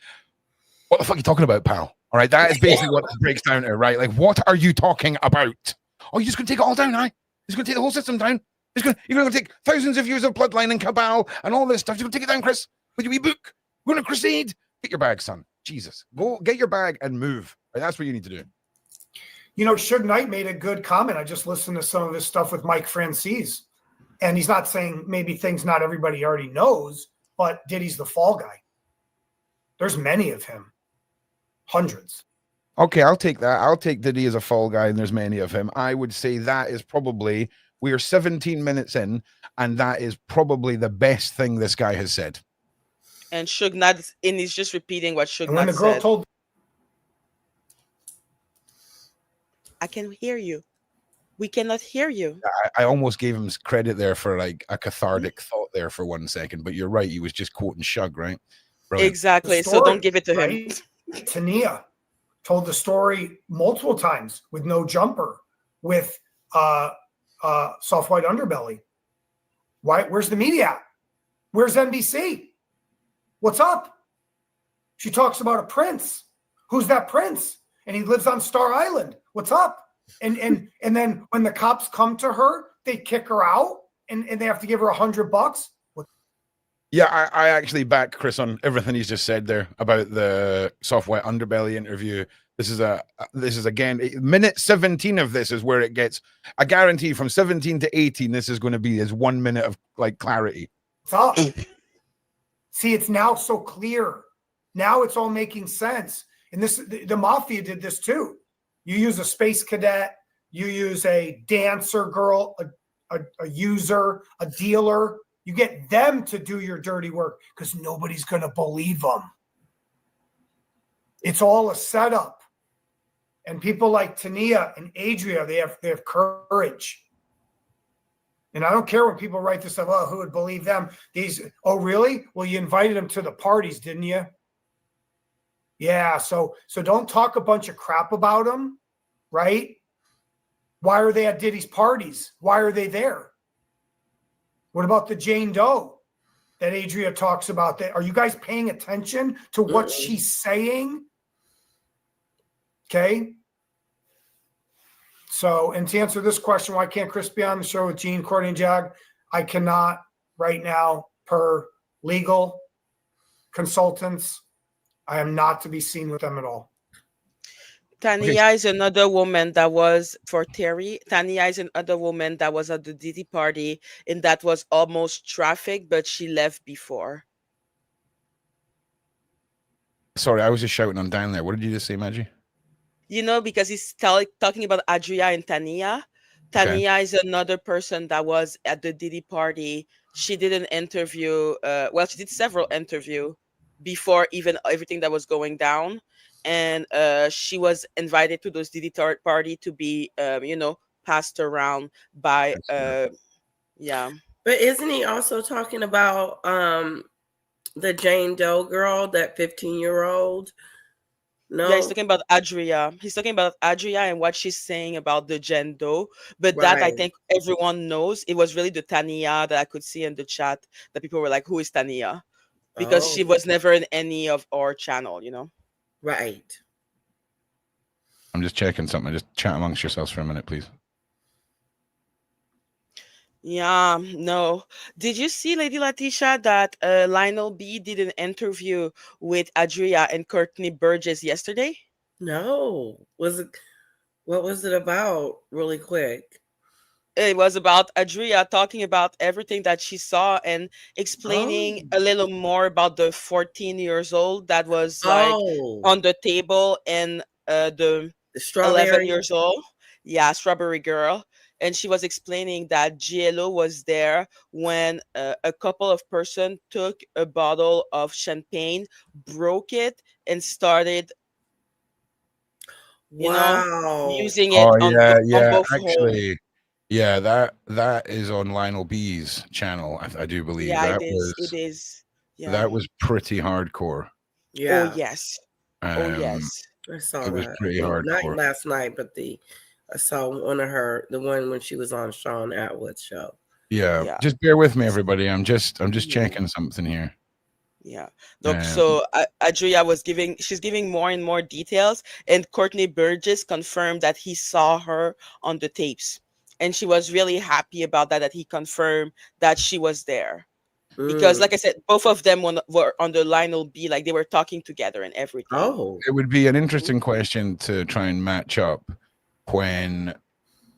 what the fuck are you talking about, pal? All right, that is basically what it breaks down to, right? Like, what are you talking about? Oh, you're just gonna take it all down, right? You're just gonna take the whole system down. You're gonna take thousands of years of bloodline and cabal and all this stuff. You're gonna take it down, Chris, with your wee book. We're gonna crusade. Get your bag, son. Jesus, go get your bag and move. Right? That's what you need to do. Suge Knight made a good comment. I just listened to some of his stuff with Mike Francis, and he's not saying maybe things not everybody already knows, but Diddy's the fall guy. There's many of him, hundreds. Okay, I'll take that. I'll take Diddy as a fall guy, and there's many of him. I would say that is probably, we are 17 minutes in, and that is probably the best thing this guy has said. And Suge Knight, and he's just repeating what Suge And when Knight the girl said. told, I can hear you. We cannot hear you. I almost gave him credit there for like a cathartic thought there for 1 second, but you're right. He was just quoting Shug, right? Brilliant. Exactly. story, So don't give it to him. right? Tania told the story multiple times with No Jumper, with soft white underbelly. Why? Where's the media at? Where's NBC? What's up? She talks about a prince. Who's that prince? And he lives on Star Island. What's up? And then when the cops come to her, they kick her out and they have to give her $100. Yeah, I actually back Chris on everything he's just said there about the soft white underbelly interview. This is again, minute 17 of this is where it gets, I guarantee from 17 to 18, this is going to be his 1 minute of like clarity. What's up? See, it's now so clear. Now it's all making sense. And the mafia did this too. You use a space cadet, you use a dancer girl, a user, a dealer. You get them to do your dirty work because nobody's going to believe them. It's all a setup. And people like Tania and Adria, they have courage. And I don't care when people write this stuff, oh, who would believe them? Oh, really? Well, you invited them to the parties, didn't you? Yeah, so don't talk a bunch of crap about them, right? Why are they at Diddy's parties? Why are they there? What about the Jane Doe that Adria talks about? Are you guys paying attention to what she's saying? Okay. So, and to answer this question, why can't Chris be on the show with Gene, Courtney, and Jag? I cannot right now per legal consultants. I am not to be seen with them at all. Tania is another woman that was for Terry. Tania is another woman that was at the Diddy party, and that was almost trafficked, but she left before. Sorry, I was just shouting on down there. What did you just say, Maggie? Because he's talking about Adria and Tania. Tania is another person that was at the Diddy party. She did an interview. She did several interviews before even everything that was going down. And she was invited to those Diddy party to be, passed around by, yeah. But isn't he also talking about the Jane Doe girl, that 15-year-old? No, yeah, he's talking about Adria. He's talking about Adria and what she's saying about the Jane Doe. But that I think everyone knows. It was really the Tania that I could see in the chat that people were like, "Who is Tania?" Because she was never in any of our channel, Right. I'm just checking something. Just chat amongst yourselves for a minute, please. Yeah, no. Did you see, Lady Letitia, that Lionel B did an interview with Adria and Courtney Burgess yesterday? No. What was it about? Really quick. It was about Adria talking about everything that she saw and Oh. explaining a little more about the 14 years old that was like Oh. on the table, and the The 11 strawberry. years old. Yeah, Strawberry Girl. And she was explaining that GLO was there when a couple of person took a bottle of champagne, broke it, and started, Wow. using it Oh on yeah, on yeah. both holes. Actually, yeah. That is on Lionel B's channel. I do believe Yeah, it is. It is. Yeah. that was pretty hardcore. Oh Yeah. yes. Oh Um, yes. I saw it was that. I pretty think not hardcore. last night, but I saw the one when she was on Sean Atwood's show. Yeah, Yeah. just bear with me, everybody. I'm just Mhm. checking something here. Yeah. Look, Um, so Adria she's giving more and more details, and Courtney Burgess confirmed that he saw her on the tapes, and she was really happy about that he confirmed that she was there. Because, Mm. like I said, both of them were on the Lionel B, like they were talking together and everything. Oh. It would be an interesting question to try and match up when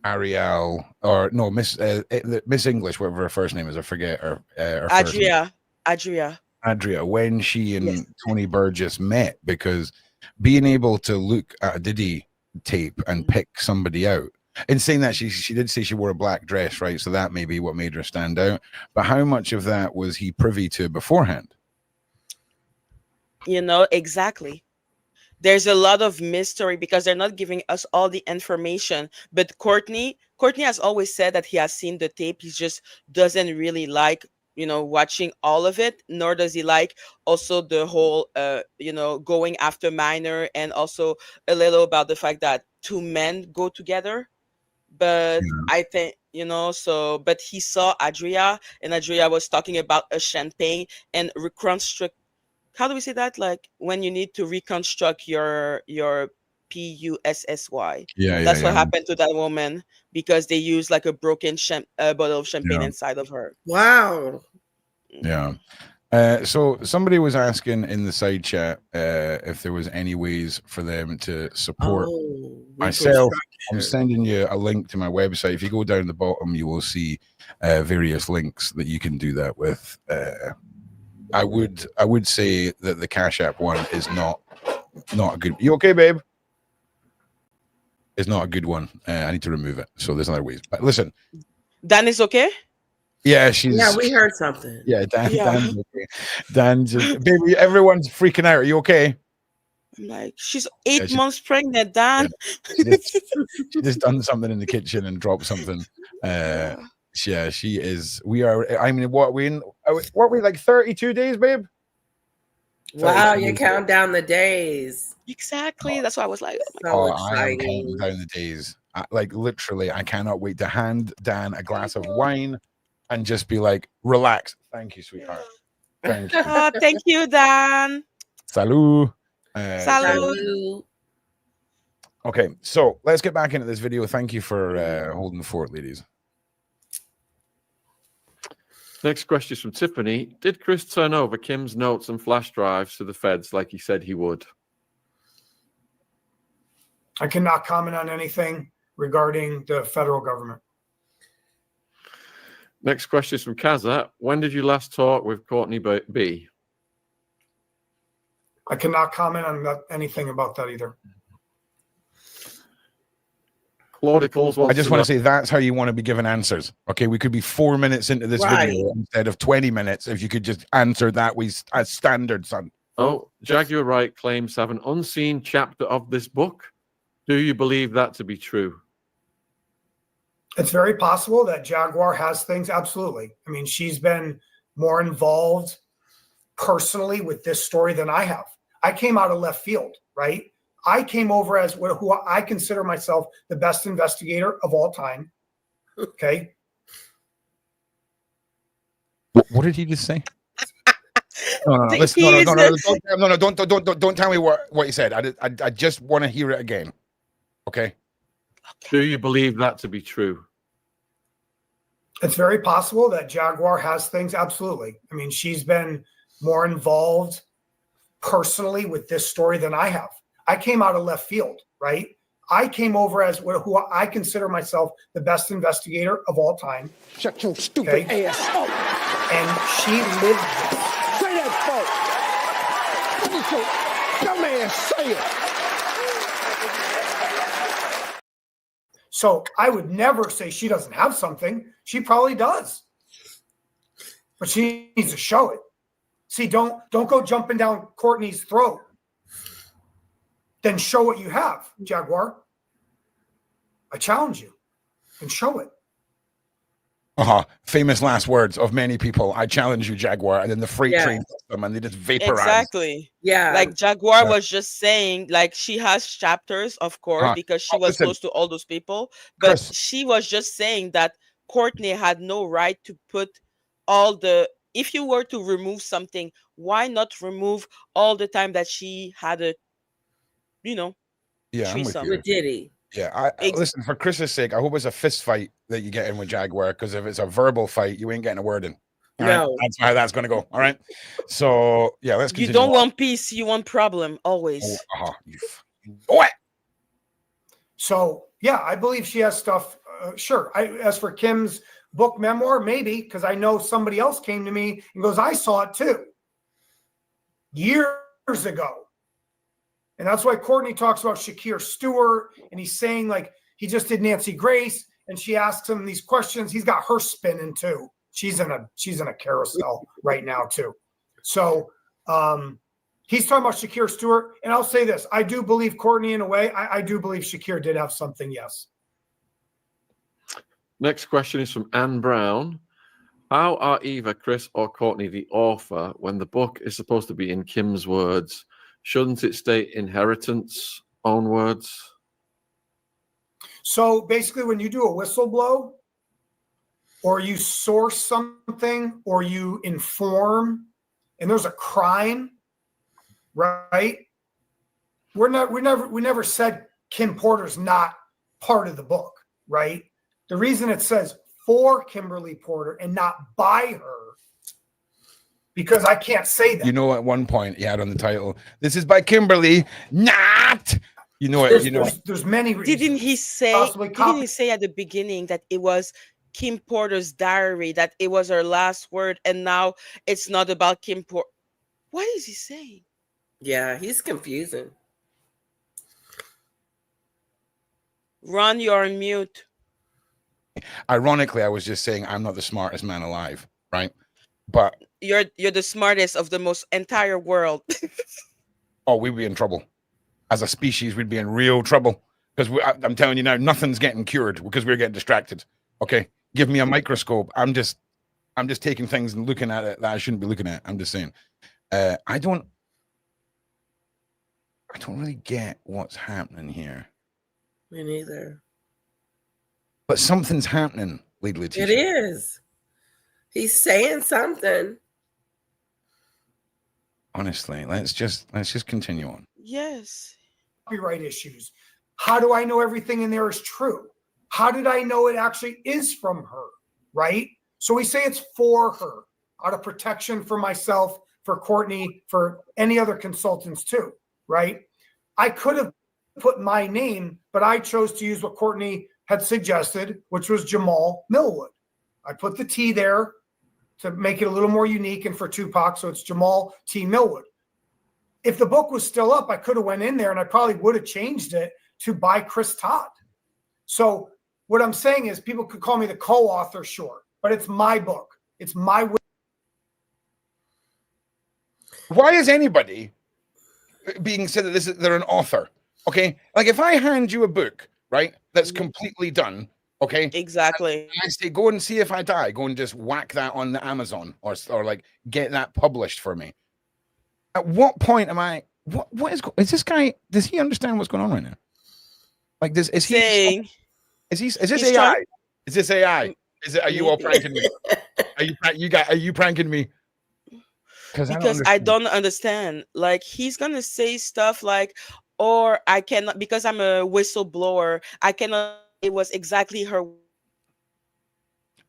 Ariel, or no, Miss English, whatever her first name is, I forget her first name. Adria. When she and Yes. Tony Burgess met, because being able to look at a Diddy tape and pick somebody out, in saying that she did say she wore a black dress, right? So that may be what made her stand out. But how much of that was he privy to beforehand? Exactly. There's a lot of mystery because they're not giving us all the information. But Courtney has always said that he has seen the tape. He just doesn't really like, watching all of it, nor does he like also the whole, going after minor, and also a little about the fact that two men go together. But I think, but he saw Adria, and Adria was talking about a champagne and reconstruct. How do we say that? Like when you need to reconstruct your PUSSY. Yeah, That's what yeah, happened to that woman because they used like a broken bottle of champagne yeah, inside of her. Wow. yeah. So somebody was asking in the side chat if there was any ways for them to support myself. I'm sending you a link to my website. If you go down the bottom, you will see various links that you can do that with. I would say that the Cash App one is not a good. You okay, babe? It's not a good one. I need to remove it. So there's other ways. But listen, Dan is okay. yeah, we heard something. Yeah, Yeah. Dan's okay. Dan just, baby, everyone's freaking out. Are you okay? I'm like, she's 8 months pregnant, Dan. She just done something in the kitchen and dropped something. Yeah, she is. We are. I mean, what are we like 32 days, babe? Wow, you count down the days. Exactly. That's why I was like, so I am counting down the days. Like literally, I cannot wait to hand Dan a glass of wine and just be like, relax. Thank you, sweetheart. Thank you. Oh, thank you, Dan. Salut. Salut. Okay, so let's get back into this video. Thank you for holding the fort, ladies. Next question is from Tiffany. Did Chris turn over Kim's notes and flash drives to the feds like he said he would? I cannot comment on anything regarding the federal government. Next question is from Kaza. When did you last talk with Courtney B? I cannot comment on anything about that either. I just want to say that's how you want to be given answers. Okay, we could be 4 minutes into this video instead of 20 minutes if you could just answer that as standard, son. Oh, Jaguar Wright claims to have an unseen chapter of this book. Do you believe that to be true? It's very possible that Jaguar has things. Absolutely. I mean, she's been more involved personally with this story than I have. I came out of left field, right? I came over as who I consider myself the best investigator of all time. Okay. What did he just say? No, listen, no, don't tell me what he said. I just want to hear it again. Okay. Do you believe that to be true? It's very possible that Jaguar has things. Absolutely. I mean, she's been more involved personally with this story than I have. I came out of left field, right? I came over as who I consider myself the best investigator of all time. Shut your stupid ass up. And she lived this. Say that, folks. What is your dumb ass say it? So I would never say she doesn't have something. She probably does. But she needs to show it. See, don't go jumping down Courtney's throat. Then show what you have, Jaguar. I challenge you. And show it. Famous last words of many people. I challenge you, Jaguar. And then the freight train hits them and they just vaporize. Exactly. Yeah. Like Jaguar was just saying, like she has chapters, of course, because she was listen, close to all those people. But Chris. she was just saying that Courtney had no right to put all the, if you were to remove something, why not remove all the time that she had a, I'm with you. With Diddy. Yeah, listen, for Chris's sake, I hope it's a fist fight that you get in with Jaguar, because if it's a verbal fight, you ain't getting a word in. All right? That's how that's going to go. All right. So, yeah, let's continue. You don't want peace, you want problem, always. What? So, yeah, I believe she has stuff. Sure. As for Kim's book memoir, maybe, because I know somebody else came to me and goes, I saw it too. Years ago. And that's why Courtney talks about Shakir Stewart, and he's saying, like, he just did Nancy Grace, and she asked him these questions. He's got her spinning too. She's in a carousel right now too. So he's talking about Shakir Stewart, and I'll say this: I do believe Courtney in a way. I do believe Shakir did have something. Yes. Next question is from Anne Brown. How are either Chris or Courtney the author when the book is supposed to be in Kim's words? Shouldn't it state inheritance, own words? So basically, when you do a whistleblow, or you source something, or you inform, and there's a crime, right? We never said Kim Porter's not part of the book, right? The reason it says for Kimberly Porter and not by her, because I can't say that. You know, at one point he had on the title, "This is by Kimberly, not." You know it. There's many reasons. Didn't he say at the beginning that it was Kim Porter's diary, that it was her last word, and now it's not about Kim Porter? What is he saying? Yeah, he's confusing. Ron, you're on mute. Ironically, I was just saying I'm not the smartest man alive, right? But you're the smartest of the most entire world. Oh, we'd be in trouble. As a species, we'd be in real trouble. Because I'm telling you now, nothing's getting cured because we're getting distracted. Okay? Give me a microscope. I'm just taking things and looking at it that I shouldn't be looking at. I'm just saying. I don't really get what's happening here. Me neither. But something's happening, Lady Letitia. It is. He's saying something. Honestly, let's just continue on. Yes. Copyright issues. How do I know everything in there is true? How did I know it actually is from her? Right? So we say it's for her, out of protection for myself, for Courtney, for any other consultants too. Right? I could have put my name, but I chose to use what Courtney had suggested, which was Jamal Millwood. I put the T there to make it a little more unique, and for Tupac, so it's Jamal T. Millwood. If the book was still up, I could have went in there and I probably would have changed it to by Chris Todd. So what I'm saying is people could call me the co-author, sure, but it's my book. It's my. Why is anybody being said that they're an author? Okay, like if I hand you a book, right, that's completely done. Okay. Exactly. And I say, go and see if I die. Go and just whack that on the Amazon or like get that published for me. At what point am I? What is this guy? Does he understand what's going on right now? Like this? Is he? Is this AI? Is this AI? Are you all pranking me? Are you pranking me? Because I don't understand. Like he's gonna say stuff like, or I cannot because I'm a whistleblower. I cannot. It was exactly her.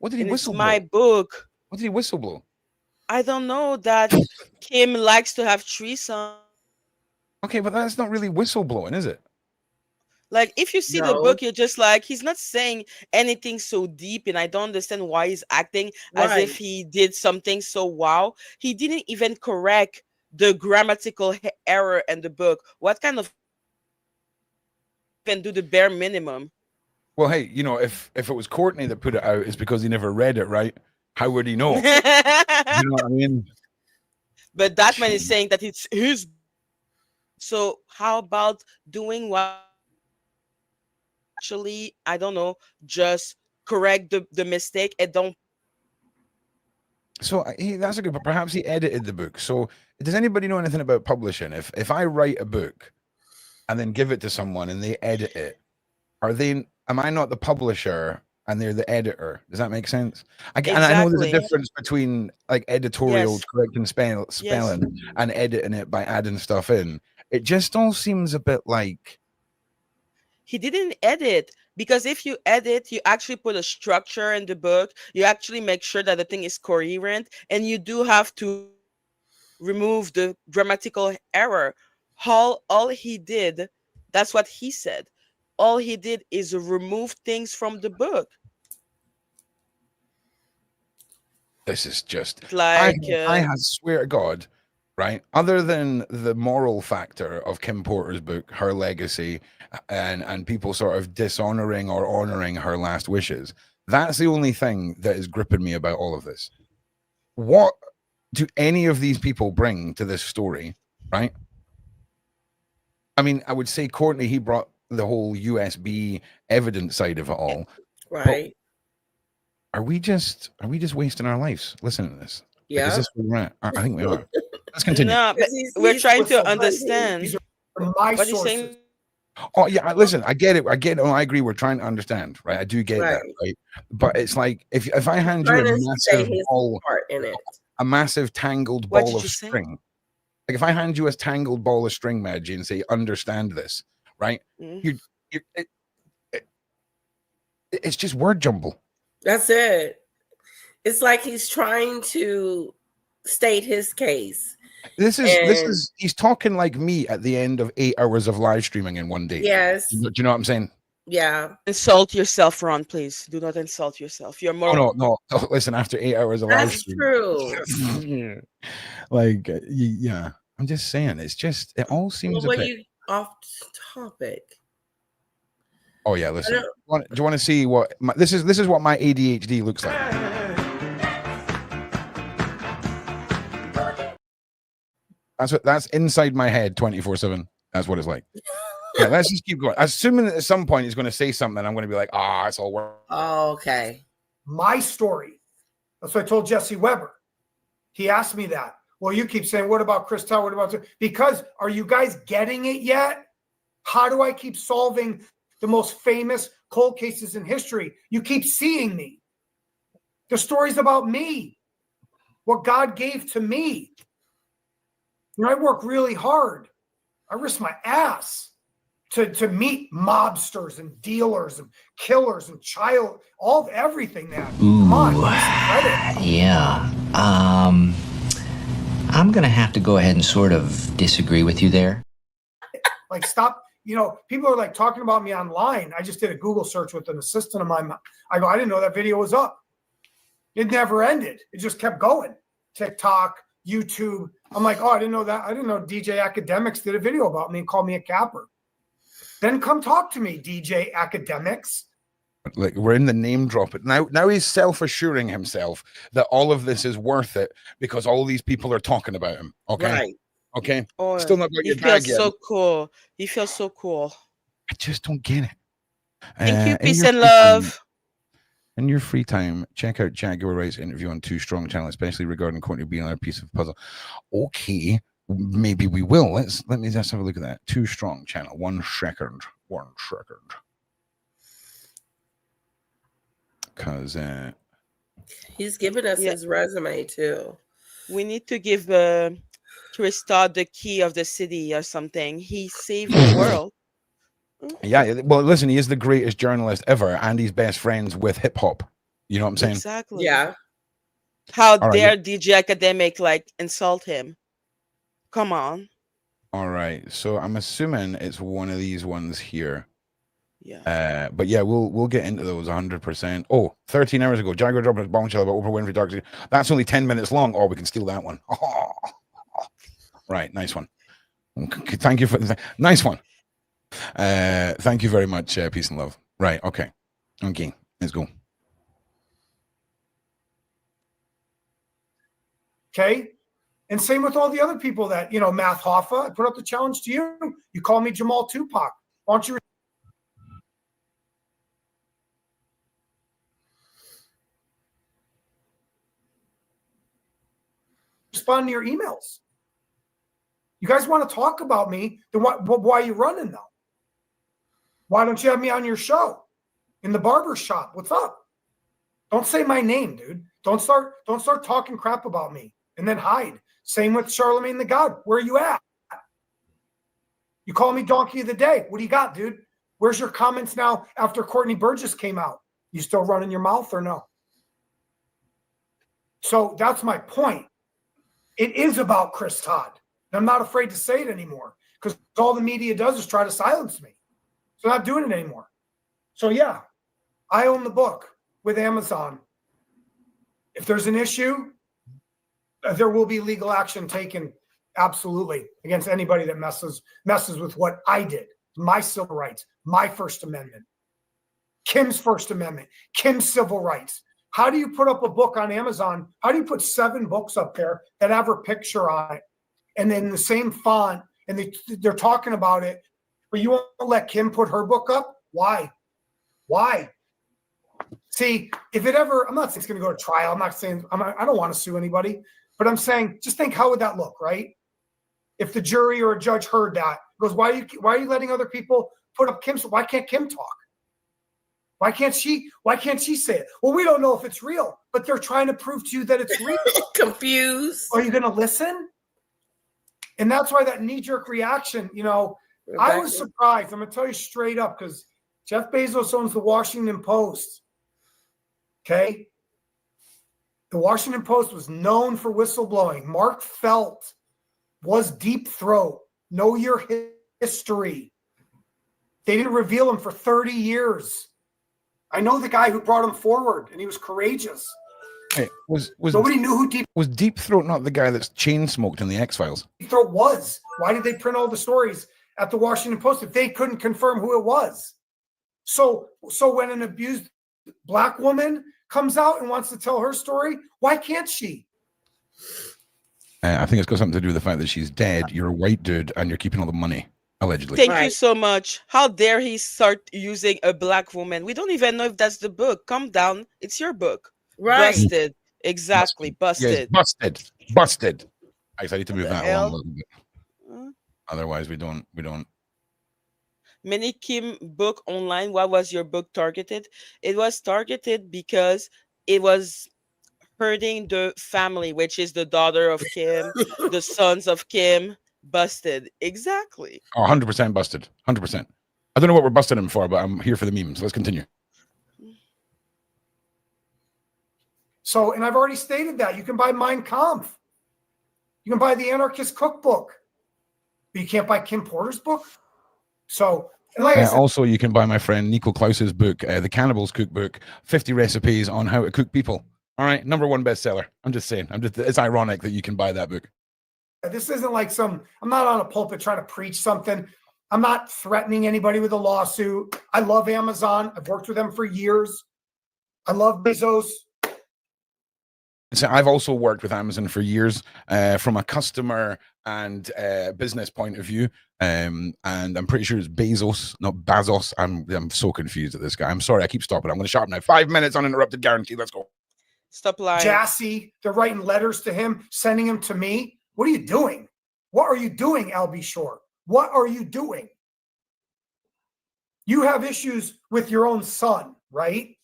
What did he And it's whistle my blow? book. What did he whistle blow? I don't know that Kim likes to have threesome. Okay, but that's not really whistleblowing, is it? Like, if you see the No. book, you're just like, he's not saying anything so deep, and I don't understand why he's acting as if Right. he did something so wow. He didn't even correct the grammatical error in the book. What kind of even do the bare minimum? Well, hey, you know, if it was Courtney that put it out, it's because he never read it, right? How would he know? You know what I mean? But that man is saying that it's his. So how about doing what actually, I don't know, just correct the mistake and don't. So that's a good, but perhaps he edited the book. So does anybody know anything about publishing? If I write a book and then give it to someone and they edit it, am I not the publisher and they're the editor? Does that make sense? And I know there's a Exactly. difference between like editorial Yes. correcting spelling and editing it by adding stuff in. It just all seems a bit like He didn't edit, because if you edit, you actually put a structure in the book. You actually make sure that the thing is coherent, and you do have to remove the grammatical error. All he did, that's what he said. All he did is remove things from the book. this is just Like, I swear to God, right? Other than the moral factor of Kim Porter's book, her legacy, and people sort of dishonoring or honoring her last wishes, that's the only thing that is gripping me about all of this. What do any of these people bring to this story, right? I mean, I would say Courtney, he brought the whole USB evidence side of it all. Right. Are we just wasting our lives listening to this? Like, Yeah. is this where we're at? I think we are. Let's continue. no, but we're trying to understand. These are my What he's sources. saying. Oh yeah, listen, I get it. Oh, I agree. We're trying to understand, right? I do get that, Right. right? But it's like if I hand you Trying a to say massive his ball, part in it. a massive tangled What ball did of you say? string, like if I hand you a tangled ball of string, Maggie, and say, "Understand this," right? Mhm. It's just word jumble. That's it. It's like he's trying to state his case. This is he's talking like me at the end of 8 hours of live streaming in one day. Yes. Do you know what I'm saying? Yeah. Insult yourself, Ron, please. Do not insult yourself. You're more. Oh no. Listen, after 8 hours of live That's streaming, true. like yeah, I'm just saying, it's just it all seems Well, a bit. you off topic. Oh yeah, listen. Do you want to see what this is? What my ADHD looks like. That's inside my head 24/7. That's what it's like. Yeah, let's just keep going. Assuming that at some point he's going to say something, I'm going to be like, it's all work. Oh, okay. My story. That's what I told Jesse Weber. He asked me that. Well, you keep saying, what about Chris Todd? What about because are you guys getting it yet? How do I keep solving the most famous cold cases in history? You keep seeing me. The story's about me. What God gave to me. You know, I work really hard. I risk my ass to meet mobsters and dealers and killers and everything, man. Come on, Yeah. I'm gonna have to go ahead and sort of disagree with you there. Like, stop. You know, people are like talking about me online. I just did a Google search with an assistant of mine. I go, I didn't know that video was up. It never ended. It just kept going. TikTok, YouTube. I'm like, I didn't know that. I didn't know DJ Academics did a video about me and called me a capper. Then come talk to me, DJ Academics. Like, we're in the name drop it now. He's self-assuring himself that all of this is worth it because all these people are talking about him. Okay, Right. Okay. Oh, Still not got he your bag feels yet. so cool. He feels so cool. I just don't get it. Thank you, in peace your and free love. time- In your free time, check out Jaguar Wright's interview on Too Strong channel, especially regarding Courtney being another piece of puzzle. Okay, maybe we will. Let me just have a look at that. Too Strong channel. 1 second. 1 second. Because He's giving us his resume too. We need to give Chris Todd the key of the city or something. He saved the world. yeah, well, listen, he is the greatest journalist ever, and he's best friends with hip hop. You know what I'm saying? Exactly. Yeah. How All right. dare DJ Academic like insult him? Come on. All right. So I'm assuming it's one of these ones here. Yeah. But yeah, we'll get into those 100%. Oh, 13 hours ago, Jaguar dropped his bombshell about Oprah Winfrey Dark. That's only 10 minutes long. Oh, we can steal that one. Oh. Right, nice one. Okay, thank you for nice one. Thank you very much. Peace and love. Right, okay, let's go. Okay. And same with all the other people that, Math Hoffa, I put up the challenge to you. You call me Jamal Tupac. Why don't you respond to your emails? You guys want to talk about me, then why are you running though? Why don't you have me on your show in the barber shop? What's up? Don't say my name, dude. Don't start talking crap about me and then hide. Same with Charlemagne the God. Where are you at? You call me Donkey of the Day. What do you got, dude? Where's your comments now after Courtney Burgess came out? You still running your mouth or no? So that's my point. It is about Chris Todd. And I'm not afraid to say it anymore because all the media does is try to silence me. So I'm not doing it anymore. So yeah, I own the book with Amazon. If there's an issue, there will be legal action taken, absolutely, against anybody that messes with what I did, my civil rights, my First Amendment, Kim's First Amendment, Kim's civil rights. How do you put up a book on Amazon? How do you put 7 books up there that have her picture on it and then the same font and they're talking about it, but you won't let Kim put her book up? Why? See, if it ever, I'm not saying it's going to go to trial. I'm not saying, I don't want to sue anybody, but I'm saying, just think, how would that look, right? If the jury or a judge heard that, goes, why are you letting other people put up Kim's? Why can't Kim talk? Why can't she say it? Well, we don't know if it's real, but they're trying to prove to you that it's real. Confused. Are you going to listen? And that's why that knee-jerk reaction, I was surprised. I'm going to tell you straight up, because Jeff Bezos owns the Washington Post. Okay? The Washington Post was known for whistleblowing. Mark Felt was Deep Throat. Know your history. They didn't reveal him for 30 years. I know the guy who brought him forward, and he was courageous. Hey, nobody knew who Deep Throat not the guy that's chain smoked in the X-Files? Deep Throat was. Why did they print all the stories at the Washington Post if they couldn't confirm who it was? So when an abused Black woman comes out and wants to tell her story, why can't she? I think it's got something to do with the fact that she's dead. You're a white dude and you're keeping all the money, allegedly. Thank you so much. How dare he start using a Black woman? We don't even know if that's the book. Calm down. It's your book. Right. Busted. Exactly. Busted. Yes, busted. I need to move that along a hell? little bit. Otherwise, we don't. Many Kim book online. Why was your book targeted? It was targeted because it was hurting the family, which is the daughter of Kim, the sons of Kim. Busted. Exactly. Oh, 100% busted. 100%. I don't know what we're busting him for, but I'm here for the memes. Let's continue. So, and I've already stated that. You can buy Mein Kampf. You can buy the Anarchist Cookbook. But you can't buy Kim Porter's book. So, and like I said, also, you can buy my friend Nico Klaus's book, The Cannibal's Cookbook, 50 recipes on how to cook people. All right, #1 bestseller. I'm just saying. It's ironic that you can buy that book. This isn't like I'm not on a pulpit trying to preach something. I'm not threatening anybody with a lawsuit. I love Amazon. I've worked with them for years. I love Bezos. So I've also worked with Amazon for years from a customer and business point of view. And I'm pretty sure it's Bezos, not Bazos. I'm so confused at this guy. I'm sorry. I keep stopping. I'm going to shop now. 5 minutes uninterrupted guarantee. Let's go. Stop lying. Jassy, they're writing letters to him, sending them to me. What are you doing? What are you doing, LB Shore? What are you doing? You have issues with your own son, right?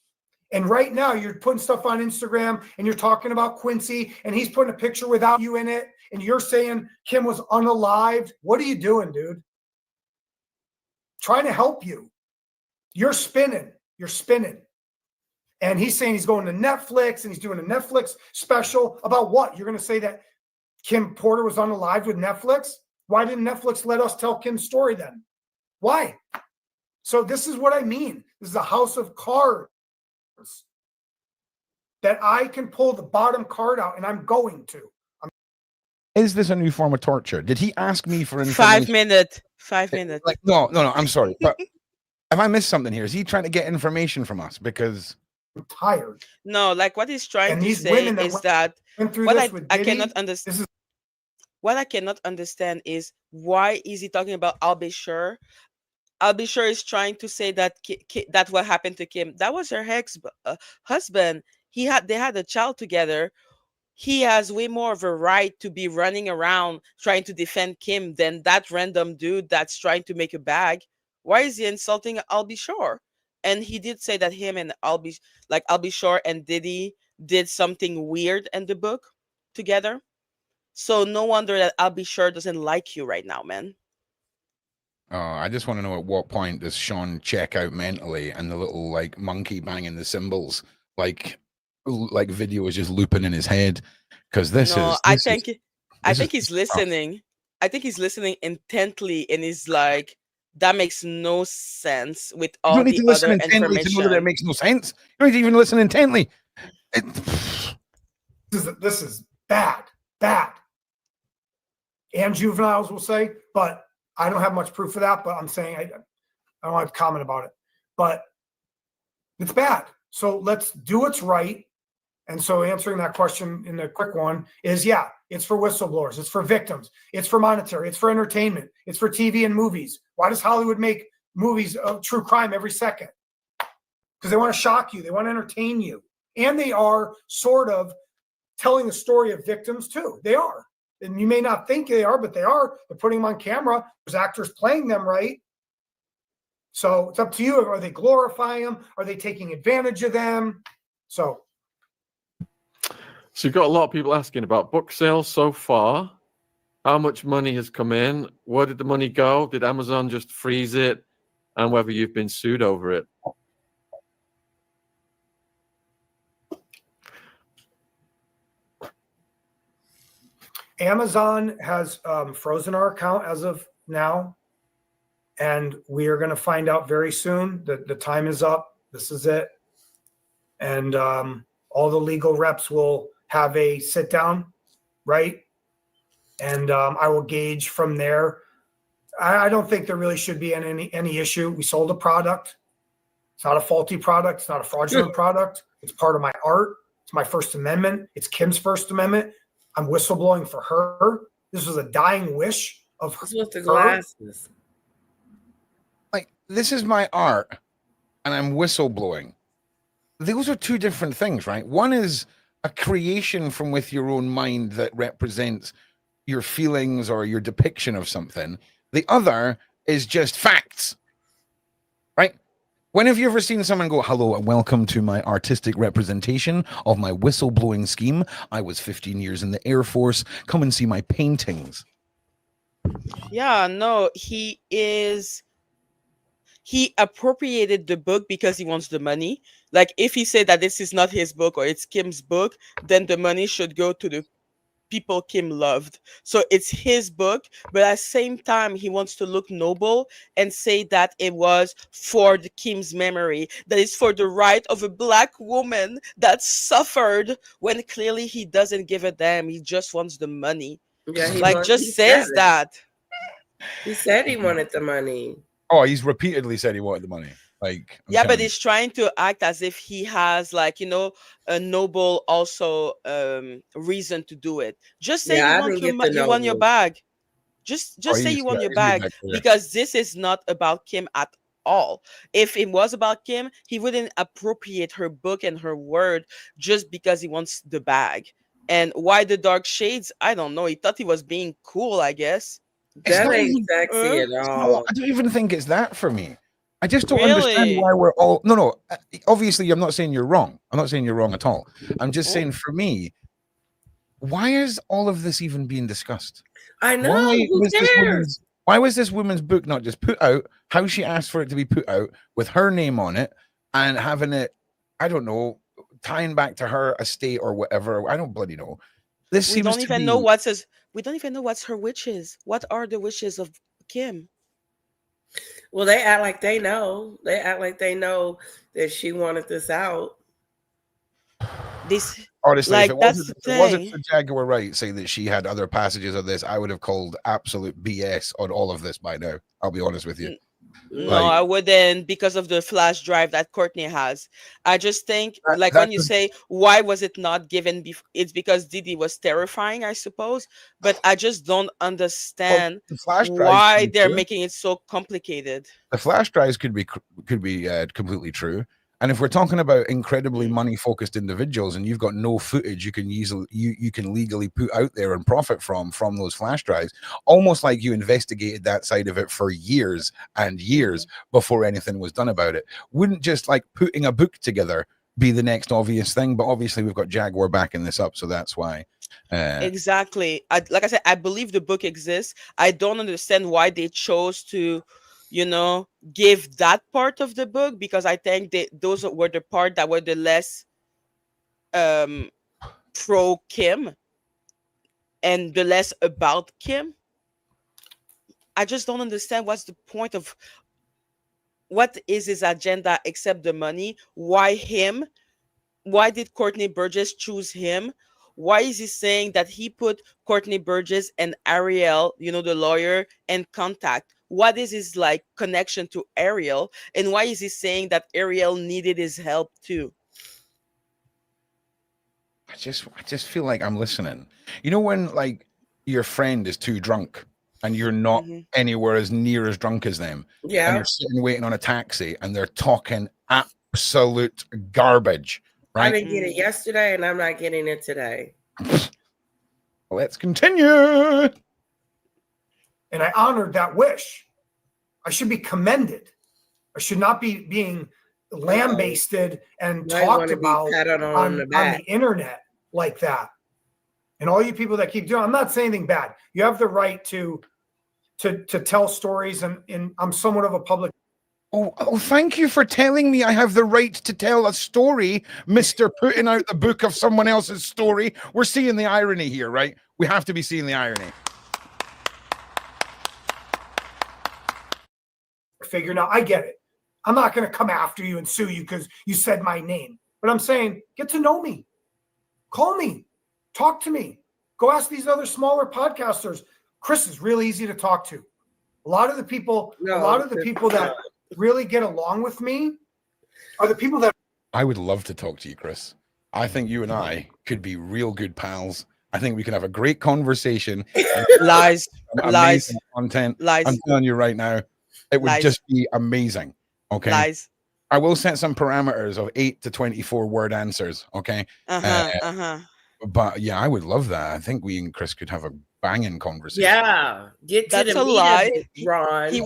And right now you're putting stuff on Instagram and you're talking about Quincy and he's putting a picture without you in it. And you're saying Kim was unalived. What are you doing, dude? Trying to help you. You're spinning. You're spinning. And he's saying he's going to Netflix and he's doing a Netflix special about what? You're going to say that Kim Porter was unalived with Netflix? Why didn't Netflix let us tell Kim's story then? Why? So this is what I mean. This is a house of cards that I can pull the bottom card out, and I'm going to. Is this a new form of torture? Did he ask me for information? 5 minutes. 5 minutes. Like, no, I'm sorry. But have I missed something here? Is he trying to get information from us? Because I'm tired. No, like what he's trying And to these say women that is that went through what this I, with I Diddy, cannot understand. this is What I cannot understand is why is he talking about I'll be sure? I'll be sure is trying to say that that what happened to Kim. That was her husband. They had a child together. He has way more of a right to be running around trying to defend Kim than that random dude that's trying to make a bag. Why is he insulting I'll be sure? And he did say that him and I'll be sure and Diddy did something weird in the book together. So no wonder that I'll be sure doesn't like you right now, man. I just want to know at what point does Sean check out mentally and the little like monkey banging the cymbals like video is just looping in his head? Because I think he's listening. I think he's listening intently and he's like, that makes no sense with all you don't need the to listen other intently information. to know that it makes no sense. You don't need to even listen intently. This is bad. And juveniles will say, but I don't have much proof of that, but I'm saying I don't want to comment about it. But it's bad. So let's do what's right. And so answering that question in a quick one is, yeah, it's for whistleblowers. It's for victims. It's for monetary. It's for entertainment. It's for TV and movies. Why does Hollywood make movies of true crime every second? Because they want to shock you. They want to entertain you. And they are sort of telling the story of victims too. They are. And you may not think they are, but they are. They're putting them on camera. There's actors playing them, right? So it's up to you. Are they glorifying them? Are they taking advantage of them? So you've got a lot of people asking about book sales so far. How much money has come in? Where did the money go? Did Amazon just freeze it? And whether you've been sued over it. Amazon has frozen our account as of now. And we are going to find out very soon that the time is up. This is it. And all the legal reps will have a sit down, right? And I will gauge from there. I don't think there really should be any issue. We sold a product. It's not a faulty product. It's not a fraudulent product. It's part of my art. It's my First Amendment. It's Kim's First Amendment. I'm whistleblowing for her. This was a dying wish of her. With the glasses. Like, this is my art, and I'm whistleblowing. Those are two different things, right? One is a creation from with your own mind that represents your feelings or your depiction of something. The other is just facts, right? When have you ever seen someone go, hello and welcome to my artistic representation of my whistleblowing scheme? I was 15 years in the Air Force. Come and see my paintings. Yeah, no, he appropriated the book because he wants the money. Like if he said that this is not his book or it's Kim's book, then the money should go to the people Kim loved. So it's his book, but at the same time, he wants to look noble and say that it was for the Kim's memory, that it's for the right of a Black woman that suffered, when clearly he doesn't give a damn. He just wants the money. Yeah, he says that. He said he wanted the money. Oh, he's repeatedly said he wanted the money. Like, yeah, but he's trying to act as if he has, like, you know, a noble also reason to do it. Just say you want your bag. Just say you want your bag, because this is not about Kim at all. If it was about Kim, he wouldn't appropriate her book and her word just because he wants the bag. And why the dark shades? I don't know. He thought he was being cool, I guess. That ain't sexy at all. I don't even think it's that for me. I just don't understand why we're all no. Obviously, I'm not saying you're wrong. I'm not saying you're wrong at all. I'm just saying, for me, why is all of this even being discussed? I know. Why was this woman's book not just put out? How she asked for it to be put out with her name on it, and having it I don't know, tying back to her estate or whatever. I don't bloody know. This We seems don't to even be, know what's his. We don't even know what's her wishes. What are the wishes of Kim? Well, they act like they know. They act like they know that she wanted this out. This, honestly, like, if that's the it wasn't thing. for Jaguar Wright saying that she had other passages of this, I would have called absolute BS on all of this by now. I'll be honest with you. No, Like, I wouldn't, because of the flash drive that Courtney has. I just think, like, when you say why was it not given, it's because Diddy was terrifying, I suppose. But I just don't understand the flash drives why could be they're true. making it so complicated. The flash drives could be completely true. And if we're talking about incredibly money focused individuals, and you've got no footage you can easily you can legally put out there and profit from those flash drives, almost like you investigated that side of it for years and years before anything was done about it. Wouldn't just like putting a book together be the next obvious thing? But obviously we've got Jaguar backing this up, so that's why. Exactly. Like I said, I believe the book exists. I don't understand why they chose to, give that part of the book, because I think those were the part that were the less pro Kim and the less about Kim. I just don't understand what's the point of, what is his agenda except the money? Why him? Why did Courtney Burgess choose him? Why is he saying that he put Courtney Burgess and Ariel, the lawyer, in contact? What is his connection to Ariel? And why is he saying that Ariel needed his help too? I just feel like I'm listening. You know when like your friend is too drunk and you're not anywhere as near as drunk as them, and you're sitting waiting on a taxi and they're talking absolute garbage, right? I didn't get it yesterday, and I'm not getting it today. Let's continue. And I honored that wish. I should be commended. I should not be being lambasted and talked about on the internet like that. And all you people that keep doing, I'm not saying anything bad. You have the right to tell stories, and I'm somewhat of a public. Oh, thank you for telling me I have the right to tell a story, Mr. Putting out the book of someone else's story. We're seeing the irony here, right? We have to be seeing the irony. Figure. Now, I get it. I'm not going to come after you and sue you because you said my name. But I'm saying, get to know me. Call me. Talk to me. Go ask these other smaller podcasters. Chris is really easy to talk to. A lot of the people that really get along with me are the people that I would love to talk to you, Chris. I think you and I could be real good pals. I think we can have a great conversation. Lies. Content. Lies. I'm telling you right now, it would just be amazing. Okay. Lies. I will set some parameters of 8 to 24 word answers. Okay. But yeah, I would love that. I think we and Chris could have a banging conversation. Yeah, get to That's the a lie. Ron. He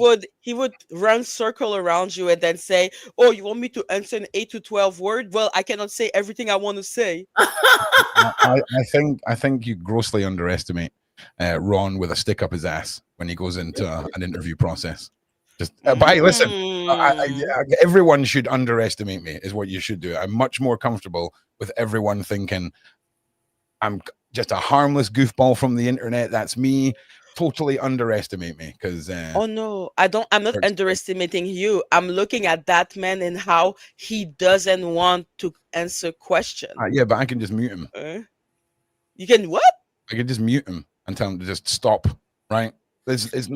would run circle around you and then say, "Oh, you want me to answer in 8 to 12 word? Well, I cannot say everything I want to say." I think you grossly underestimate Ron with a stick up his ass when he goes into an interview process. Just but listen, everyone should underestimate me is what you should do. I'm much more comfortable with everyone thinking I'm just a harmless goofball from the internet. That's me. Totally underestimate me because oh no, I'm not underestimating you. I'm looking at that man and how he doesn't want to answer questions. Yeah, but I can just mute him. You can what? I can just mute him and tell him to just stop, right? It's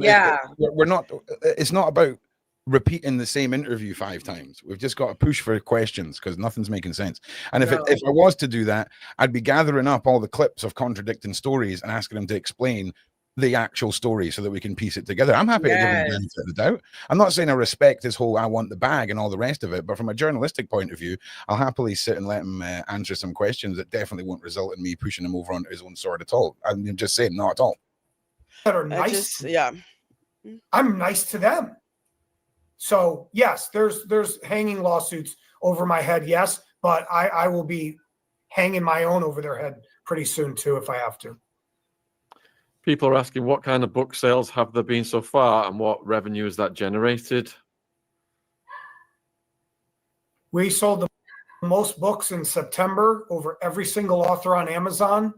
not about repeating the same interview 5 times. We've just got to push for questions because nothing's making sense. And if I was to do that, I'd be gathering up all the clips of contradicting stories and asking them to explain the actual story so that we can piece it together. I'm happy to give him the benefit of the doubt. I'm not saying I respect his whole I want the bag and all the rest of it, but from a journalistic point of view, I'll happily sit and let him answer some questions that definitely won't result in me pushing him over onto his own sword at all. I'm just saying, not at all. That are nice. I'm nice to them. So yes, there's hanging lawsuits over my head. Yes, but I will be hanging my own over their head pretty soon too if I have to. People are asking what kind of book sales have there been so far and what revenue has that generated? We sold them. most books in September over every single author on Amazon.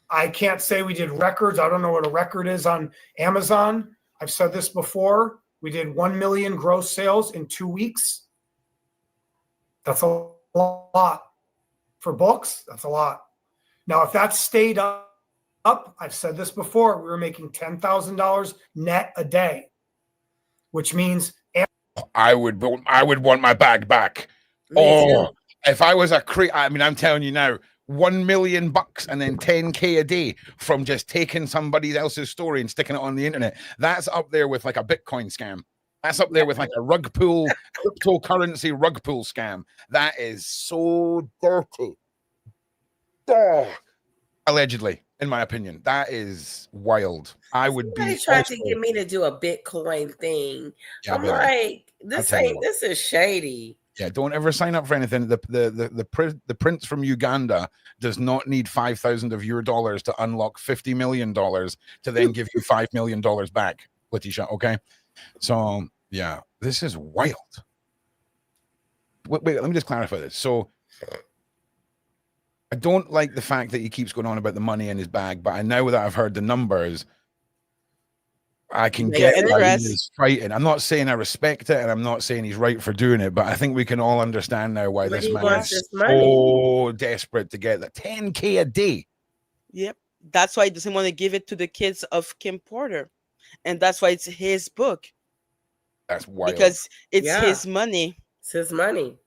I can't say we did records. I don't know what a record is on Amazon. I've said this before. We did 1 million gross sales in 2 weeks. That's a lot for books. That's a lot. Now, if that stayed up, I've said this before, we were making $10,000 net a day, which means I would want my bag back. Me If I was I'm telling you now, $1 million and then 10K a day from just taking somebody else's story and sticking it on the internet. That's up there with like a Bitcoin scam. That's up there with like a rug pool, cryptocurrency rug pool scam. That is so dirty. Allegedly, in my opinion, that is wild. I would Somebody be. tried to get me to do a Bitcoin thing. Yeah, I'm Billy, like, this is shady. Yeah, don't ever sign up for anything. The prince from Uganda does not need 5,000 of your dollars to unlock $50 million to then give you $5 million back, Letitia. Okay, so yeah, this is wild. Wait, let me just clarify this. So I don't like the fact that he keeps going on about the money in his bag, but now that I've heard the numbers, I can get why he is fighting. I'm not saying I respect it, and I'm not saying he's right for doing it, but I think we can all understand now why this man is so desperate to get that 10K a day. Yep. That's why he doesn't want to give it to the kids of Kim Porter. And that's why it's his book. That's wild. Because it's his money. It's his money.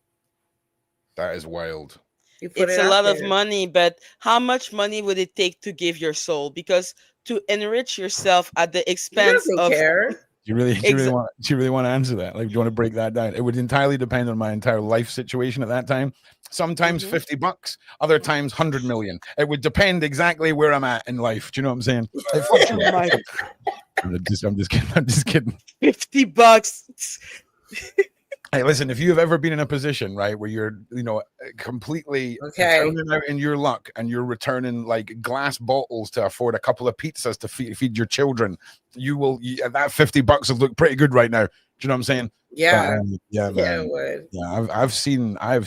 That is wild. It's a lot of money, but how much money would it take to give your soul? Because to enrich yourself at the expense of care. Do you really want to answer that? Like, do you want to break that down? It would entirely depend on my entire life situation at that time. Sometimes $50, other times 100 million. It would depend exactly where I'm at in life. Do you know what I'm saying? I'm just kidding. $50. Hey, listen, if you have ever been in a position, right, where you're, completely out in your luck and you're returning like glass bottles to afford a couple of pizzas to feed your children, that $50 would look pretty good right now. Do you know what I'm saying? Yeah. It would. Yeah, I've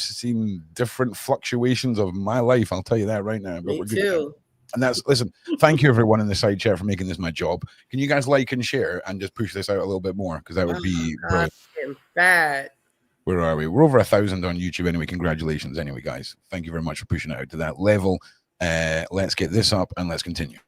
seen different fluctuations of my life. I'll tell you that right now. But Me too. And listen, thank you everyone in the side chat for making this my job. Can you guys like and share and just push this out a little bit more? Because that would be brilliant. Where are we? We're over 1,000 on YouTube anyway. Congratulations anyway, guys. Thank you very much for pushing it out to that level. Let's get this up and let's continue.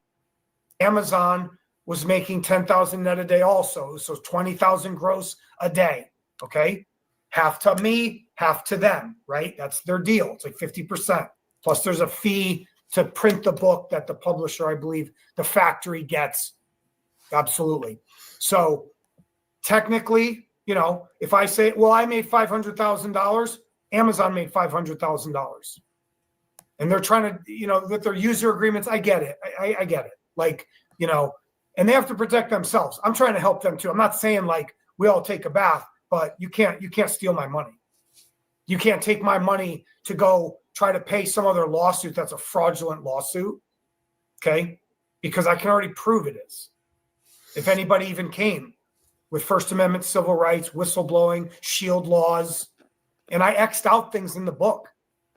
Amazon was making 10,000 net a day also. So 20,000 gross a day. Okay. Half to me, half to them, right? That's their deal. It's like 50%. Plus there's a fee to print the book that the publisher, I believe, the factory gets. Absolutely. So technically, if I say, well, I made $500,000, Amazon made $500,000. And they're trying to, with their user agreements, I get it. I get it. Like, and they have to protect themselves. I'm trying to help them too. I'm not saying like we all take a bath, but you can't steal my money. You can't take my money to go try to pay some other lawsuit that's a fraudulent lawsuit. Okay? Because I can already prove it is. If anybody even came with First Amendment civil rights, whistleblowing, shield laws, and I X'd out things in the book.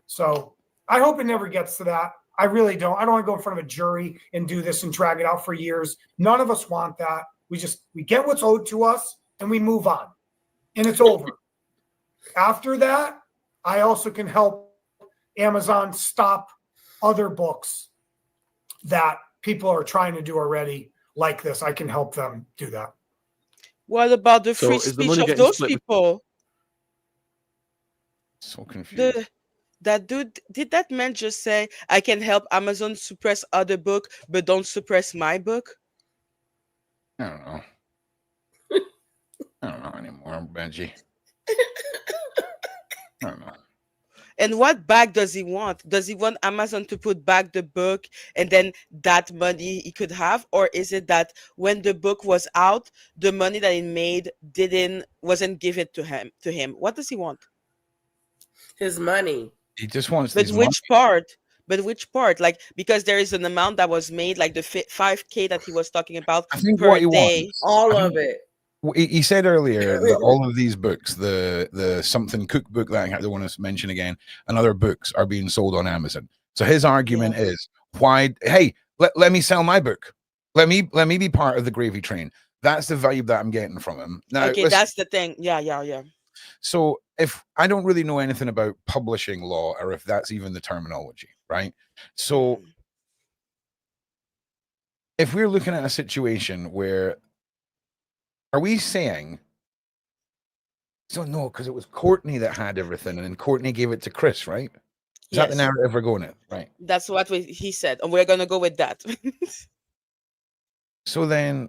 So I hope it never gets to that. I really don't. I don't want to go in front of a jury and do this and drag it out for years. None of us want that. We get what's owed to us and we move on. And it's over. After that, I also can help Amazon stop other books that people are trying to do already like this. I can help them do that. What about the free speech of those people? So confused. That dude, did that man just say, I can help Amazon suppress other book, but don't suppress my book? I don't know. I don't know anymore, Benji. I don't know. And what back does he want? Does he want Amazon to put back the book and then that money he could have? Or is it that when the book was out, the money that he made wasn't given to him? What does he want? His money. He just wants But which part? But which part? Like, because there is an amount that was made, like the $5K that he was talking about I think per what he day. wants, All of it. He said earlier that all of these books, the something cookbook that I don't want to mention again, and other books are being sold on Amazon. So his argument is, why? Hey, let me sell my book. Let me be part of the gravy train. That's the vibe that I'm getting from him. Now, Okay, listen, that's the thing. Yeah. so if I don't really know anything about publishing law, or if that's even the terminology, right? So if we're looking at a situation where, are we saying, so no, because it was Courtney that had everything, and then Courtney gave it to Chris, right? Is that the Yes. narrative we're going at? Right. That's what he said, and we're gonna go with that. So then,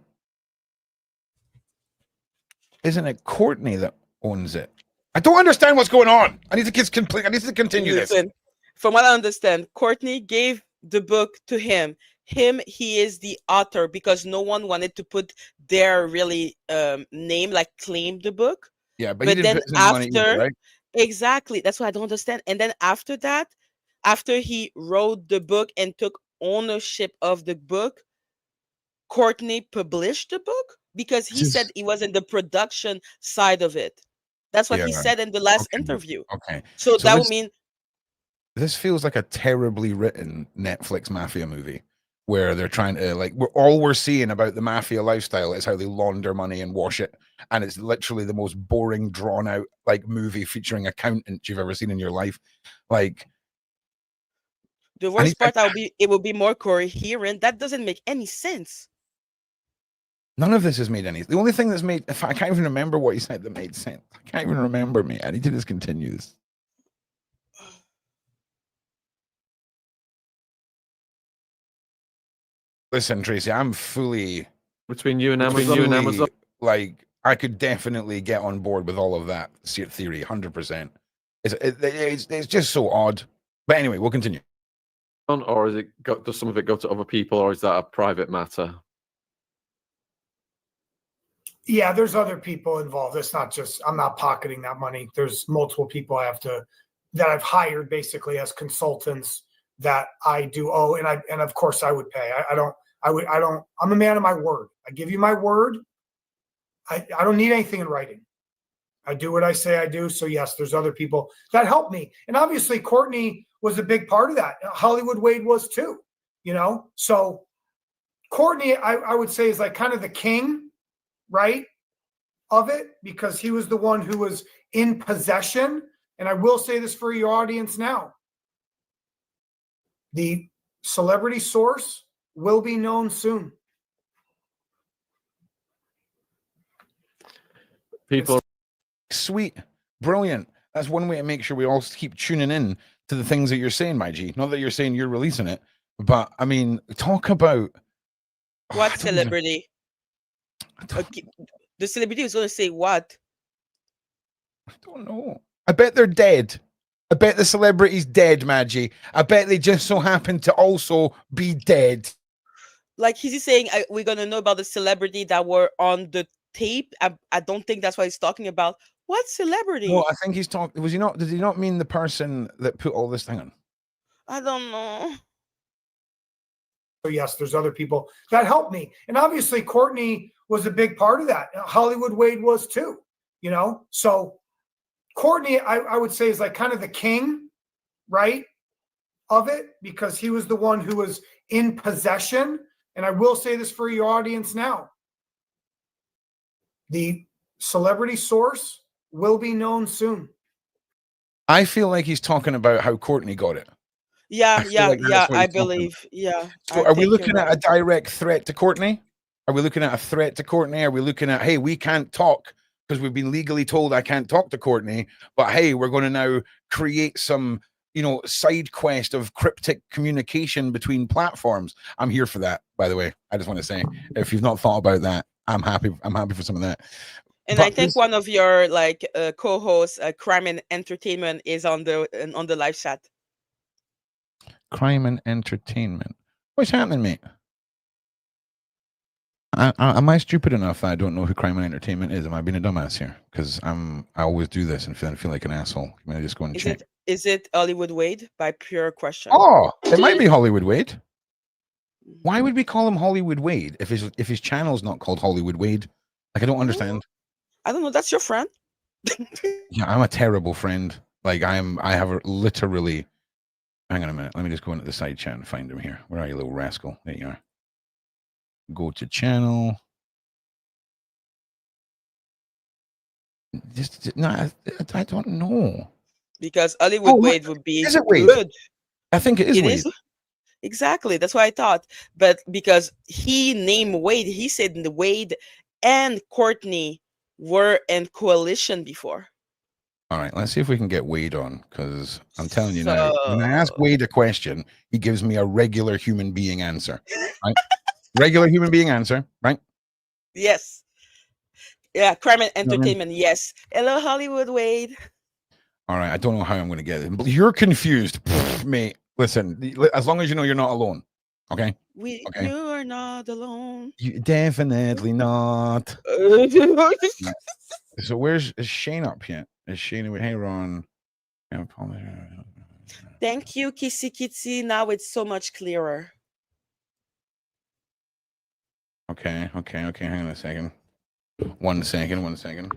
isn't it Courtney that owns it? I don't understand what's going on. I need to continue this. Listen, from what I understand, Courtney gave the book to him. He is the author because no one wanted to put their really name, like claim the book. Yeah, but he didn't then put his own money after, either, right? exactly, that's what I don't understand. And then after that, after he wrote the book and took ownership of the book, Courtney published the book because he said he was in the production side of it. That's what he said in the last interview. Okay. So that would mean this feels like a terribly written Netflix mafia movie where they're trying to, like, all we're seeing about the mafia lifestyle is how they launder money and wash it, and it's literally the most boring, drawn out like movie featuring accountants you've ever seen in your life. Like, the worst part, it will be more coherent. That doesn't make any sense. None of this has made any. The only thing that's made, I can't even remember what he said that made sense. I can't even remember, me. I need to just continue this. Listen, Tracy, I'm fully between you and Amazon. Like, I could definitely get on board with all of that theory, 100%. It's just so odd. But anyway, we'll continue. Or does some of it go to other people, or is that a private matter? Yeah, there's other people involved. It's not just, I'm not pocketing that money. There's multiple people that I've hired basically as consultants that I do owe, and of course I would pay. I'm a man of my word. I give you my word. I don't need anything in writing. I do what I say I do. So yes, there's other people that help me. And obviously Courtney was a big part of that. Hollywood Wade was too, So Courtney, I would say, is like kind of the king, right, of it, because he was the one who was in possession. And I will say this for your audience now. The celebrity source will be known soon. People, sweet, brilliant. That's one way to make sure we all keep tuning in to the things that you're saying, my G. Not that you're saying you're releasing it, but I mean, talk about what celebrity? Okay. The celebrity is going to say what? I don't know. I bet they're dead. I bet the celebrity's dead, Maggie. I bet they just so happen to also be dead. Like, is he saying we're going to know about the celebrity that were on the tape? I don't think that's what he's talking about. What celebrity? Well, I think he's talking. Was he not? Did he not mean the person that put all this thing on? I don't know. So yes, there's other people that help me. And obviously Courtney was a big part of that. Hollywood Wade was too, So Courtney, I would say, is like kind of the king, right, of it, because he was the one who was in possession. And I will say this for your audience now. The celebrity source will be known soon. I feel like he's talking about how Courtney got it. Yeah, I believe. Yeah. So are we looking at a direct threat to Courtney? Are we looking at a threat to Courtney? Are we looking at, hey, we can't talk because we've been legally told I can't talk to Courtney, but hey, we're going to now create some, side quest of cryptic communication between platforms. I'm here for that, by the way. I just want to say, if you've not thought about that, I'm happy for some of that. And I think one of your co-hosts, Crime and Entertainment, is on the live chat. Crime and Entertainment. What's happening, mate? Am I stupid enough that I don't know who Crime and Entertainment is? Am I being a dumbass here? Because I always do this and feel like an asshole. Can I just go and check? Is it Hollywood Wade by pure question? Oh, it might be Hollywood Wade. Why would we call him Hollywood Wade if his channel's not called Hollywood Wade? Like, I don't understand. I don't know. That's your friend. Yeah, I'm a terrible friend. Like, I have literally. Hang on a minute. Let me just go into the side chat and find him here. Where are you, little rascal? There you are. Go to channel. Just no, I don't know. Because Hollywood Wade would be Is it Wade? good. I think it is Wade. Exactly. That's what I thought. But because he named Wade, he said the Wade and Courtney were in coalition before. All right, let's see if we can get Wade on, because I'm telling you now, when I ask Wade a question, he gives me a regular human being answer. Right? Regular human being answer, right? Yes. Yeah, crime and entertainment. Yes. Hello, Hollywood Wade. All right, I don't know how I'm going to get it. But you're confused, mate. Listen, as long as you know you're not alone, okay? You are not alone. You definitely not. So is Shane up yet? Is Shane? Hey, Ron. Thank you, Kissy Kitsy. Now it's so much clearer. Okay. Hang on a second. One second.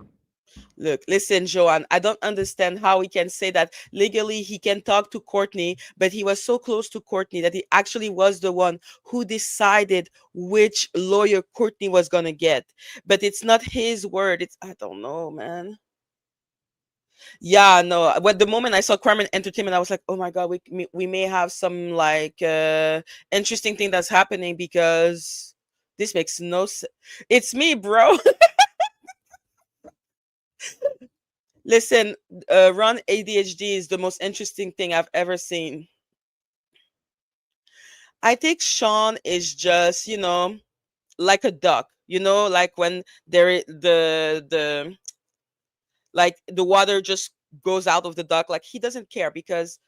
Look, listen, Joanne, I don't understand how he can say that legally he can talk to Courtney, but he was so close to Courtney that he actually was the one who decided which lawyer Courtney was going to get. But it's not his word. I don't know, man. Yeah, no. But the moment I saw crime and entertainment, I was like, oh my God, we may have some like interesting thing that's happening, because this makes no sense. It's me, bro. Listen, Ron ADHD is the most interesting thing I've ever seen. I think Sean is just, like a duck, like when the water just goes out of the duck, like he doesn't care, because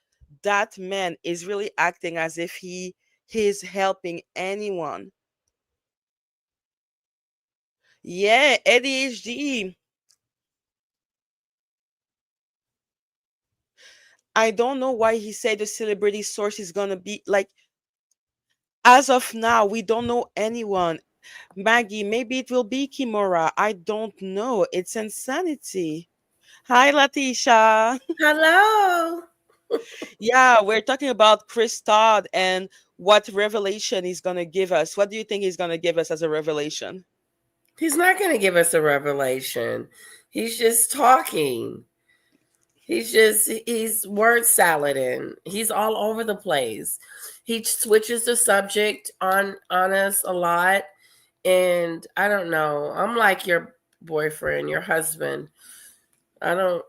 that man is really acting as if he's helping anyone. Yeah, ADHD. I don't know why he said the celebrity source is gonna be like. As of now, we don't know anyone. Maggie, maybe it will be Kimura. I don't know. It's insanity. Hi, Latisha. Hello. Yeah, we're talking about Chris Todd and what revelation he's gonna give us. What do you think he's gonna give us as a revelation? He's not gonna give us a revelation. He's just talking. He's word salad, and he's all over the place. He switches the subject on us a lot, and I don't know. I'm like your boyfriend, your husband. I don't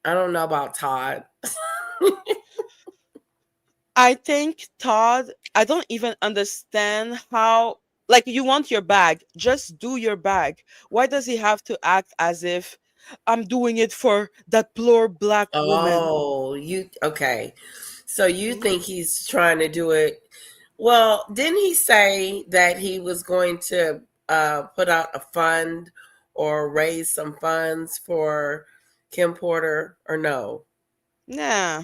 know about Todd. I think Todd, I don't even understand how, like, you want your bag, just do your bag. Why does he have to act as if I'm doing it for that poor black woman? Oh, okay. So you think he's trying to do it? Well, didn't he say that he was going to put out a fund or raise some funds for Kim Porter, or no? Nah.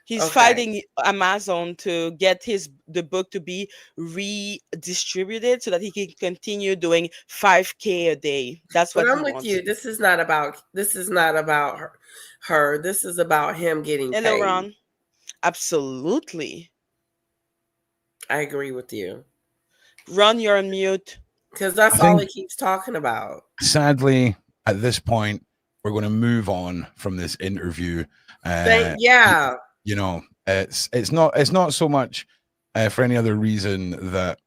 He's fighting Amazon to get the book to be redistributed so that he can continue doing 5K a day. That's what I'm he with wants. you. This is not about her. This is about him getting paid. Hello, Ron. Absolutely. I agree with you. Ron, you're on mute. Because that's all he keeps talking about. Sadly, at this point, we're going to move on from this interview. Yeah. It's not so much for any other reason that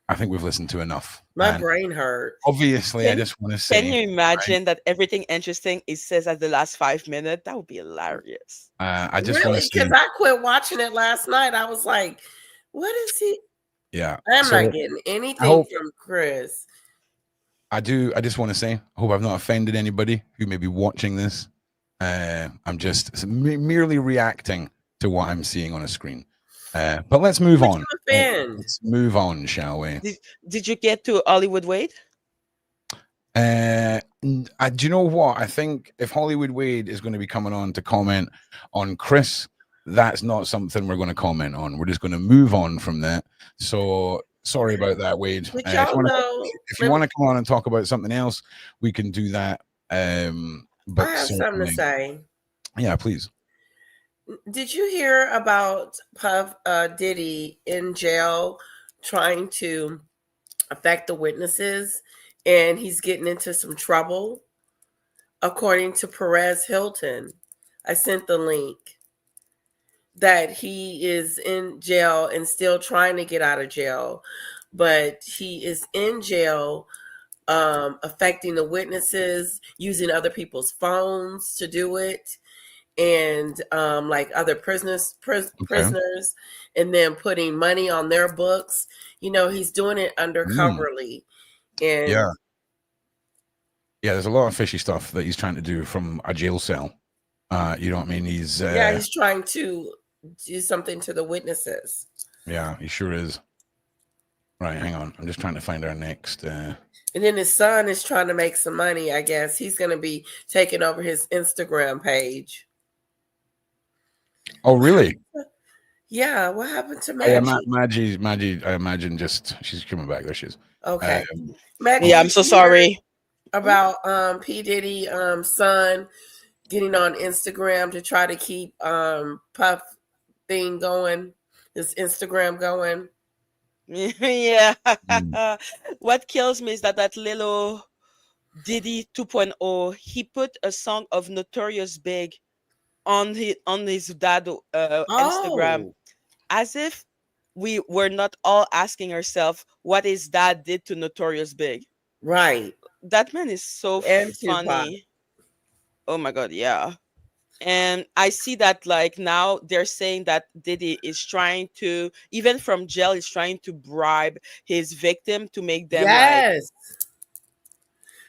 I think we've listened to enough. My brain hurt. Obviously, I just want to say. Can you imagine that everything interesting it says at the last 5 minutes? That would be hilarious. I just want to say, because I quit watching it last night. I was like, "What is he?" Yeah, I'm not getting anything from Chris. I just want to say, I hope I've not offended anybody who may be watching this. I'm just merely reacting to what I'm seeing on a screen. But let's move on. Let's move on, shall we? Did you get to Hollywood Wade? Do you know what? I think if Hollywood Wade is going to be coming on to comment on Chris, that's not something we're going to comment on. We're just going to move on from that. So sorry about that, Wade. But If y'all you know, want to come on and talk about something else, we can do that. I But have something to say. Yeah, please. Did you hear about Diddy in jail trying to affect the witnesses, and he's getting into some trouble? According to Perez Hilton, I sent the link, that he is in jail and still trying to get out of jail, but he is in jail affecting the witnesses, using other people's phones to do it, and like other prisoners, and then putting money on their books. You know, he's doing it undercoverly. And yeah, there's a lot of fishy stuff that he's trying to do from a jail cell. You know what I mean? He's he's trying to do something to the witnesses. Yeah, he sure is. Right, hang on. I'm just trying to find our next. And then his son is trying to make some money, I guess. He's going to be taking over his Instagram page. Oh, really? Yeah, what happened to Maggie? Maggie, I imagine she's coming back. There she is. Okay. Maggie, yeah, I'm so sorry. About P. Diddy son getting on Instagram to try to keep Puff thing going, his Instagram going. Yeah. What kills me is that little Diddy 2.0, he put a song of Notorious Big on his dad Instagram, as if we were not all asking ourselves what his dad did to Notorious Big. Right. That man is so funny. Tupac. Oh my God, yeah. And I see that like now they're saying that Diddy is trying to, even from jail, is trying to bribe his victim to make them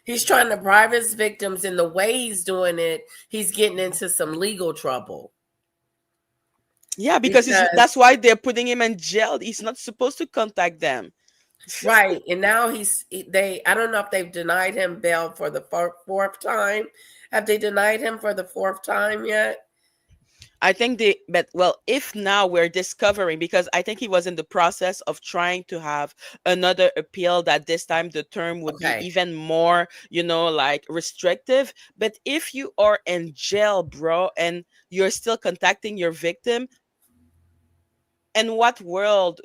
he's trying to bribe his victims, and the way he's doing it, he's getting into some legal trouble. Yeah, because that's why they're putting him in jail. He's not supposed to contact them. Right. And now I don't know if they've denied him bail for the fourth time. Have they denied him for the fourth time yet? I think if now we're discovering, because I think he was in the process of trying to have another appeal, that this time the term would be even more, like restrictive. But if you are in jail, bro, and you're still contacting your victim, in what world?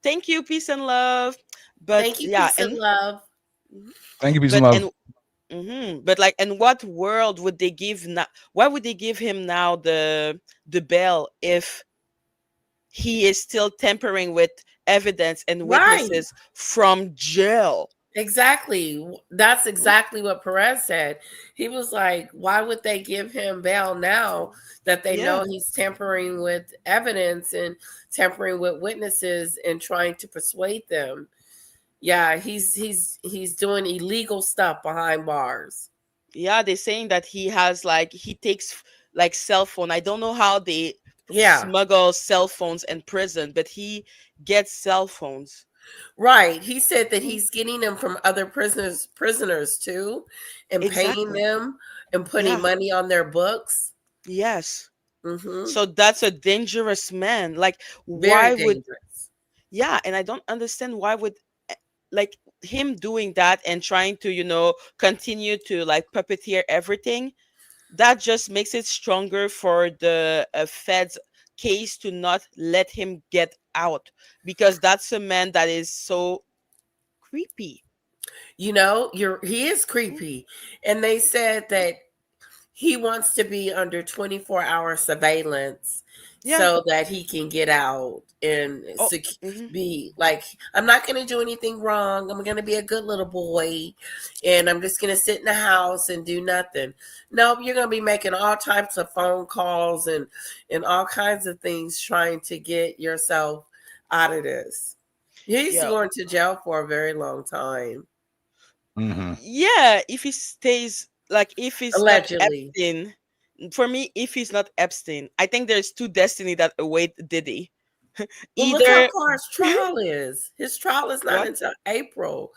Thank you, peace and love. But thank you, peace and love. Thank you, peace and love. But like, in what world would they give now? Why would they give him now the bail if he is still tampering with evidence and witnesses from jail? Exactly. That's exactly what Perez said. He was like, why would they give him bail now that they know he's tampering with evidence and tampering with witnesses and trying to persuade them? Yeah, he's doing illegal stuff behind bars. Yeah, they're saying that he takes cell phone. I don't know how they smuggle cell phones in prison, but he gets cell phones. Right. He said that he's getting them from other prisoners too, and paying them and putting money on their books. Yes. Mm-hmm. So that's a dangerous man. Like, Very dangerous. And I don't understand why would like him doing that and trying to, continue to like puppeteer everything. That just makes it stronger for the feds case to not let him get out, because that's a man that is so creepy. He is creepy. And they said that he wants to be under 24-hour surveillance so that he can get out and be like, I'm not going to do anything wrong. I'm going to be a good little boy, and I'm just going to sit in the house and do nothing. No, you're going to be making all types of phone calls and all kinds of things trying to get yourself out of this. He's going to jail for a very long time. Mm-hmm. Yeah, if he stays, like, if he's allegedly not Epstein. For me, if he's not Epstein, I think there's two destiny that await Diddy. Look how far his trial is. His trial is not until April.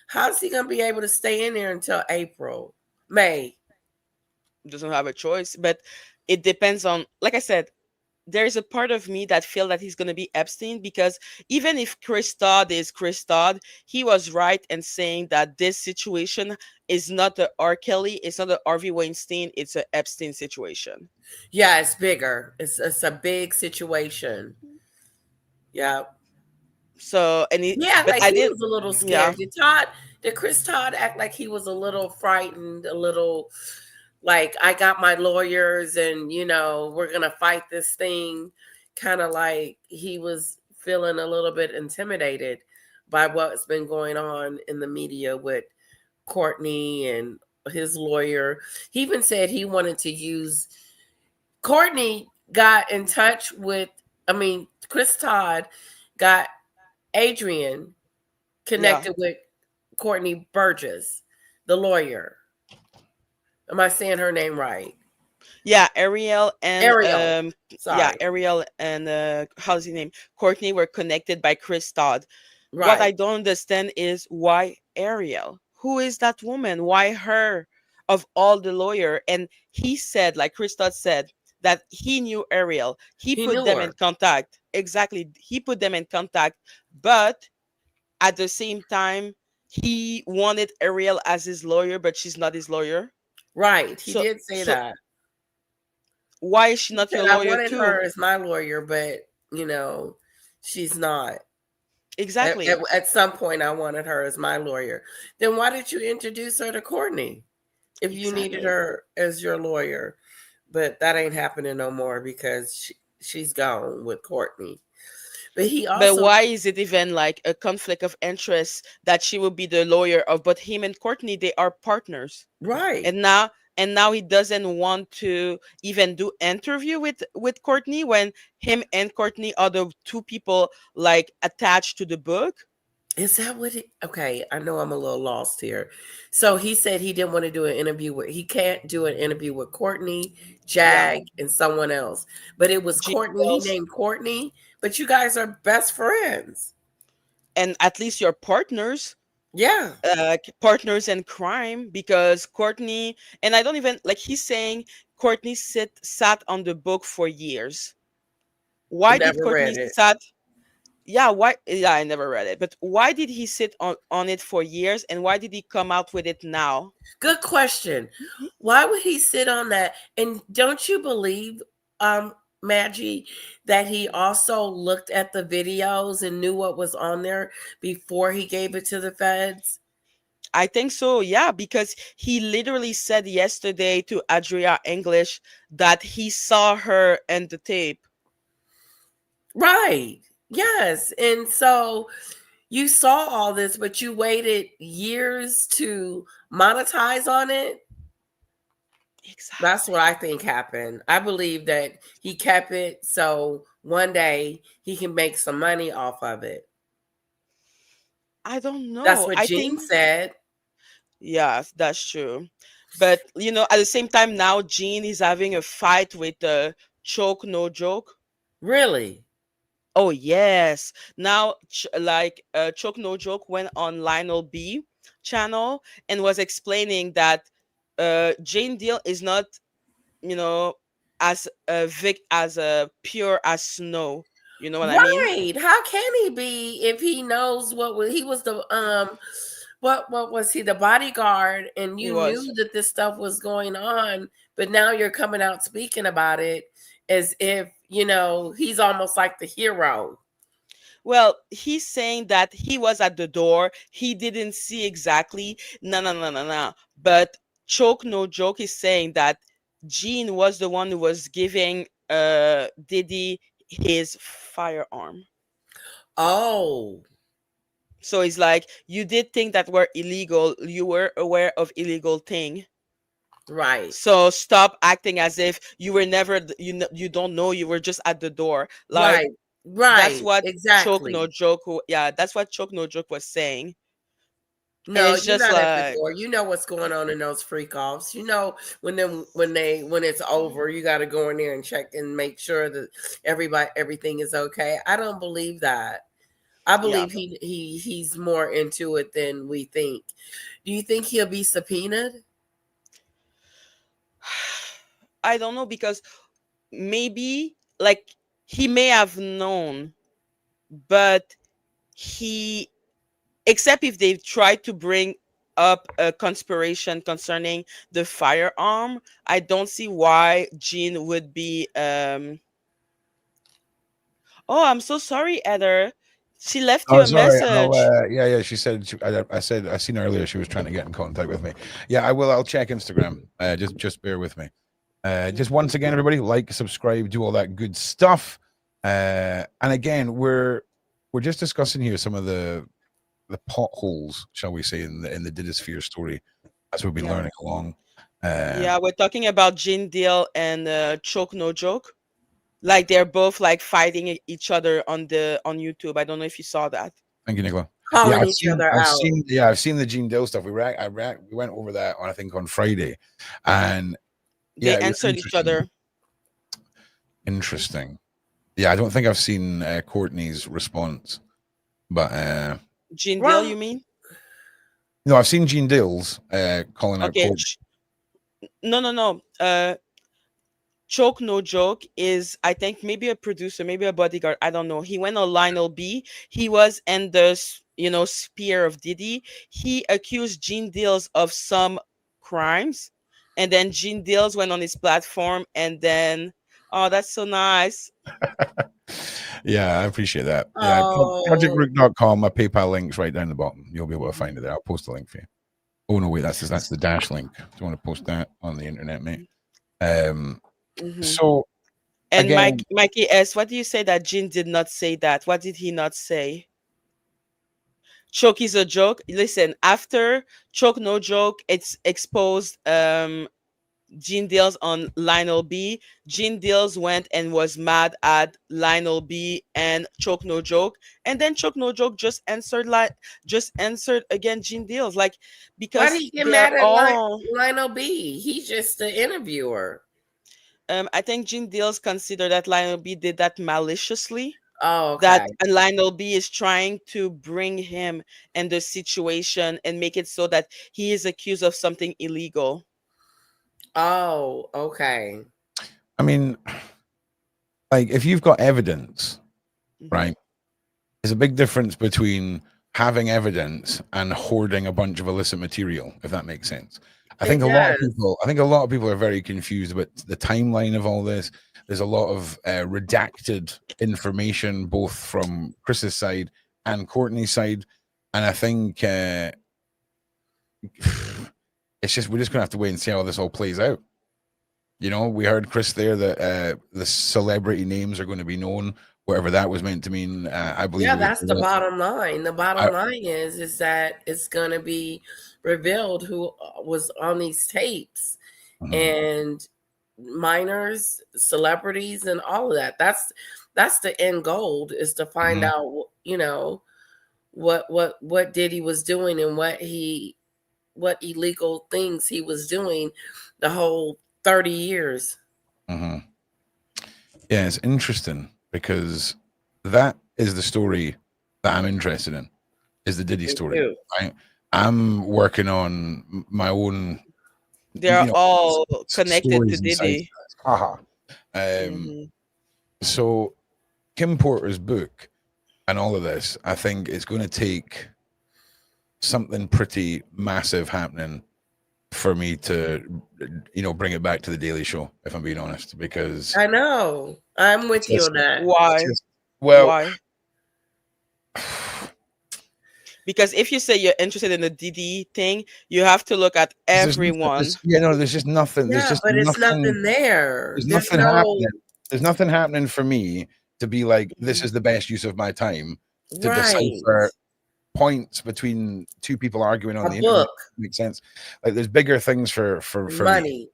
How's he going to be able to stay in there until May? Doesn't have a choice, but it depends on, like I said, there's a part of me that feel that he's going to be Epstein, because even if Chris Todd is Chris Todd, he was right in saying that this situation is not a R. Kelly, it's not a Harvey Weinstein, it's a Epstein situation. Yeah, it's bigger. It's a big situation. Yeah. So, and Yeah, but like I he did, was a little yeah. scared. Did Chris Todd act like he was a little frightened, a little like, I got my lawyers and, we're going to fight this thing? Kind of like he was feeling a little bit intimidated by what's been going on in the media with Courtney and his lawyer. He even said he wanted to use, Courtney got in touch with, Chris Todd got Adrian connected with Courtney Burgess, the lawyer. Am I saying her name right? Yeah, Ariel and Sorry. Ariel and how's his name? Courtney were connected by Chris Todd. Right. What I don't understand is why Ariel? Who is that woman? Why her of all the lawyer? And he said, like Chris Todd said, that he knew Ariel. He put knew them her. in contact. Exactly. He put them in contact. But at the same time, he wanted Ariel as his lawyer, but she's not his lawyer. Right. He did say that. Why is she not your lawyer I wanted too? her as my lawyer, but she's not. Exactly. At some point, I wanted her as my lawyer. Then why did you introduce her to Courtney if you needed her as your lawyer? But that ain't happening no more because she's gone with Courtney. But but why is it even like a conflict of interest that she will be the lawyer of? But him and Courtney, they are partners, right? And now he doesn't want to even do interview with Courtney when him and Courtney are the two people like attached to the book. Is that what okay, I know I'm a little lost here. So he said he didn't want to do an interview he can't do an interview with Courtney, Jag, and someone else. But it was Courtney, he named Courtney, but you guys are best friends. And at least you're partners. Yeah. Partners in crime, because Courtney, and I don't even like, he's saying Courtney sat on the book for years. Why did Courtney sat? Yeah, why? Yeah, I never read it, but why did he sit on it for years, and why did he come out with it now? Good question. Why would he sit on that? And don't you believe, Maggie, that he also looked at the videos and knew what was on there before he gave it to the feds? I think so, yeah, because he literally said yesterday to Adria English that he saw her in the tape. Right. Yes. And so you saw all this, but you waited years to monetize on it. Exactly. That's what I think happened. I believe that he kept it so one day he can make some money off of it. I don't know. That's what Gene said. Yeah, that's true. But at the same time, now Gene is having a fight with Choke No Joke. Really? Oh yes. Now Choke No Joke went on Lionel B channel and was explaining that Jane Deal is not, as pure as snow. You know what I mean? Right. How can he be if he knows he was the what was he, the bodyguard, and you knew that this stuff was going on, but now you're coming out speaking about it as if, he's almost like the hero. Well, he's saying that he was at the door. He didn't see exactly. No. But Choke No Joke is saying that Gene was the one who was giving Diddy his firearm. Oh. So it's like, you did think that were illegal. You were aware of illegal thing. Right. So stop acting as if you were never, you don't know, you were just at the door. Like, right. That's what exactly. Choke No Joke. That's what Choke No Joke was saying. No, you're just not at the door. You know what's going on in those freak offs. You know when it's over, you got to go in there and check and make sure that everything is okay. I don't believe that. I believe he's more into it than we think. Do you think he'll be subpoenaed? I don't know, because maybe like he may have known, but he, except if they tried to bring up a conspiration concerning the firearm, I don't see why Jean would be oh, I'm so sorry, Heather. She left you Oh, a sorry. message. Yeah. She said. I said I seen earlier. She was trying to get in contact with me. Yeah, I will. I'll check Instagram. Just bear with me. Just once again, everybody, like, subscribe, do all that good stuff. And again, we're just discussing here some of the potholes, shall we say, in the Didisphere story as we've been Yeah. learning along. Yeah, we're talking about Jean Deal and Choke No Joke. Like they're both like fighting each other on YouTube. I don't know if you saw that. Thank you, Nicola. Calling Yeah, each other out. I've seen the Gene Dill stuff. We went over that on, I think, on Friday, and They yeah, it was answered each other. Interesting. Yeah, I don't think I've seen Courtney's response, but Jean Deal, you mean? no, I've seen Gene Dill's calling out Okay. Courtney. No. Choke No Joke is, I think, maybe a producer, maybe a bodyguard. I don't know. He went on Lionel B. He was in the spear of Diddy. He accused Gene Deals of some crimes, and then Gene Deals went on his platform, and then, oh, that's so nice. Yeah, I appreciate that. Yeah, projectrook.com. My PayPal link's right down the bottom. You'll be able to find it there. I'll post the link for you. Oh no, wait, that's the dash link. Do you want to post that on the internet, mate? So, and again, Mikey S, what do you say that Jean did not say that? What did he not say? Choke is a joke. Listen, after Choke No Joke, it's exposed Gene Deals on Lionel B. Gene Deals went and was mad at Lionel B and Choke No Joke, and then Choke No Joke just answered again Gene Deals, like, because why did he get mad at Lionel B? He's just the interviewer. I think Gene Deals consider that Lionel B did that maliciously. Oh, okay. That Lionel B is trying to bring him in the situation and make it so that he is accused of something illegal. Oh, okay. I mean, like, if you've got evidence, right? There's a big difference between having evidence and hoarding a bunch of illicit material, if that makes sense. I think a lot of people are very confused about the timeline of all this. There's a lot of redacted information, both from Chris's side and Courtney's side, and I think it's just, we're just gonna have to wait and see how this all plays out. You know, we heard Chris there that the celebrity names are going to be known, whatever that was meant to mean. I believe. Yeah, that's the bottom line. The bottom line is that it's going to be revealed who was on these tapes, and minors, celebrities, and all of that. That's the end goal, is to find out, what Diddy was doing and what illegal things he was doing the whole 30 years. Yeah, it's interesting because that is the story that I'm interested in, is the Diddy story. Right? I'm working on my own. They're all connected to Diddy. So Kim Porter's book and all of this, I think it's going to take something pretty massive happening for me to, bring it back to the Daily Show, if I'm being honest, because I know I'm with you on that. Why? Why? Because if you say you're interested in the Diddy thing, you have to look at everyone. There's just nothing. Yeah, but it's nothing there. There's nothing happening. There's nothing happening for me to be like, this is the best use of my time to decipher points between two people arguing on the internet. Makes sense. Like, there's bigger things for money. Me.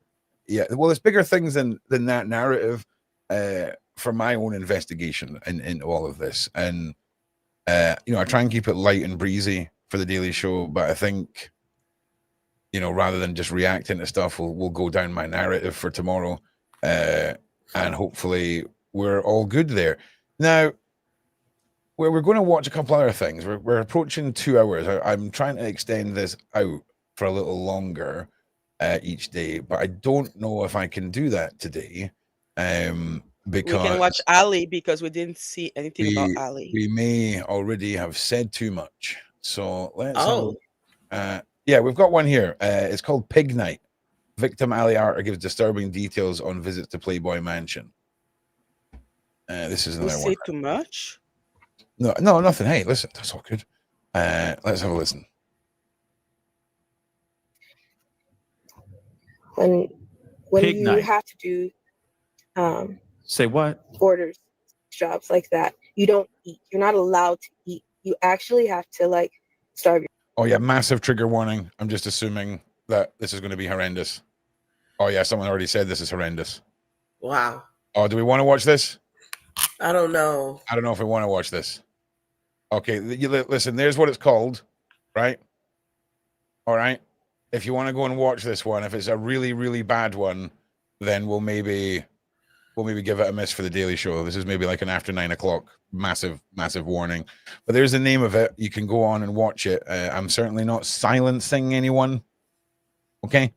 Yeah, well, there's bigger things than that narrative for my own investigation into all of this. And I try and keep it light and breezy for the Daily Show, but I think, rather than just reacting to stuff, we'll go down my narrative for tomorrow, and hopefully we're all good there. Now, we're going to watch a couple other things. We're approaching 2 hours. I'm trying to extend this out for a little longer each day, but I don't know if I can do that today. because We can watch Ali because we didn't see anything about Ali. we may already have said too much. So let's have a Oh, look. Yeah, we've got one here. It's called Pig Night. Victim Ali Arter gives disturbing details on visits to Playboy Mansion. This is We another one. say too much. No, nothing. Hey, listen, that's all good. Let's have a listen. When Pig you night. have to do Say what? orders, jobs like that, you don't eat. You're not allowed to eat. You actually have to like starve your Oh yeah, massive trigger warning. I'm just assuming that this is going to be horrendous. Oh yeah, someone already said this is horrendous. wow. Oh, do we want to watch this? I don't know. I don't know if we want to watch this. Okay, listen, there's what it's called, right? All right. If you want to go and watch this one, if it's a really, really bad one, then we'll maybe give it a miss for the Daily Show. This is maybe like an after 9 o'clock massive warning. But there's the name of it. You can go on and watch it. I'm certainly not silencing anyone. Okay.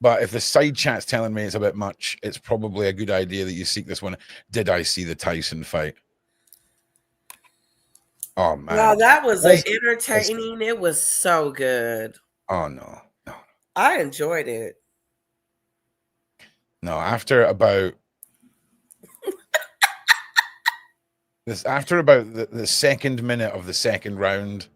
But if the side chat's telling me it's a bit much, it's probably a good idea that you seek this one. Did I see the Tyson fight? Oh man. Wow, that was entertaining. It was so good. Oh no. I enjoyed it. No, after about the second minute of the second round,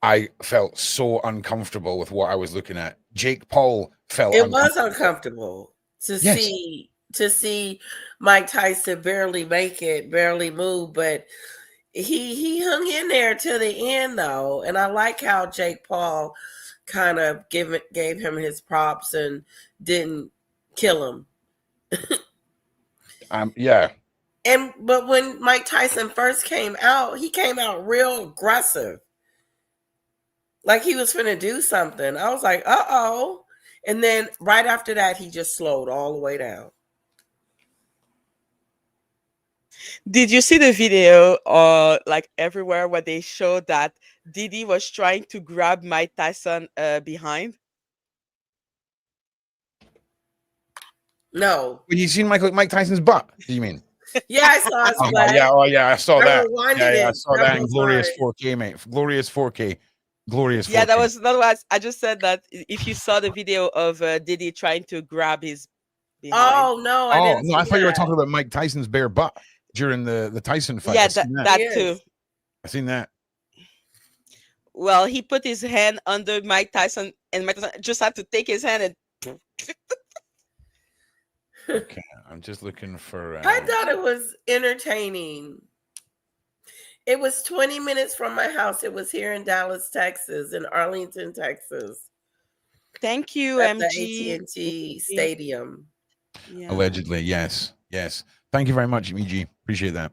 I felt so uncomfortable with what I was looking at. Jake Paul felt It was uncomfortable to Yes. see Mike Tyson barely make it, barely move, but he hung in there to the end though. And I like how Jake Paul kind of gave him his props and didn't kill him. Yeah. But when Mike Tyson first came out, he came out real aggressive. Like he was finna do something. I was like, uh-oh. And then right after that, he just slowed all the way down. Did you see the video like everywhere where they showed that Diddy was trying to grab Mike Tyson behind? No. When you seen Mike Tyson's butt, do you mean? Yeah, I saw his butt. I saw that. rewinded I it saw that in several glorious times. 4K, mate. Glorious 4K. Glorious 4K. Yeah, that was otherwise. I just said that if you saw the video of Diddy trying to grab his behind. Oh no, I didn't see I thought you were that. talking about Mike Tyson's bare butt during the Tyson fight. Yeah, I've seen that too. I've seen that. Well, he put his hand under Mike Tyson, and Mike Tyson just had to take his hand and. Okay, I'm just looking for. I thought it was entertaining. It was 20 minutes from my house. It was here in Dallas, Texas, in Arlington, Texas. Thank you, at MG. the AT&T Stadium. Yeah. Allegedly, yes. Thank you very much, EG. Appreciate that.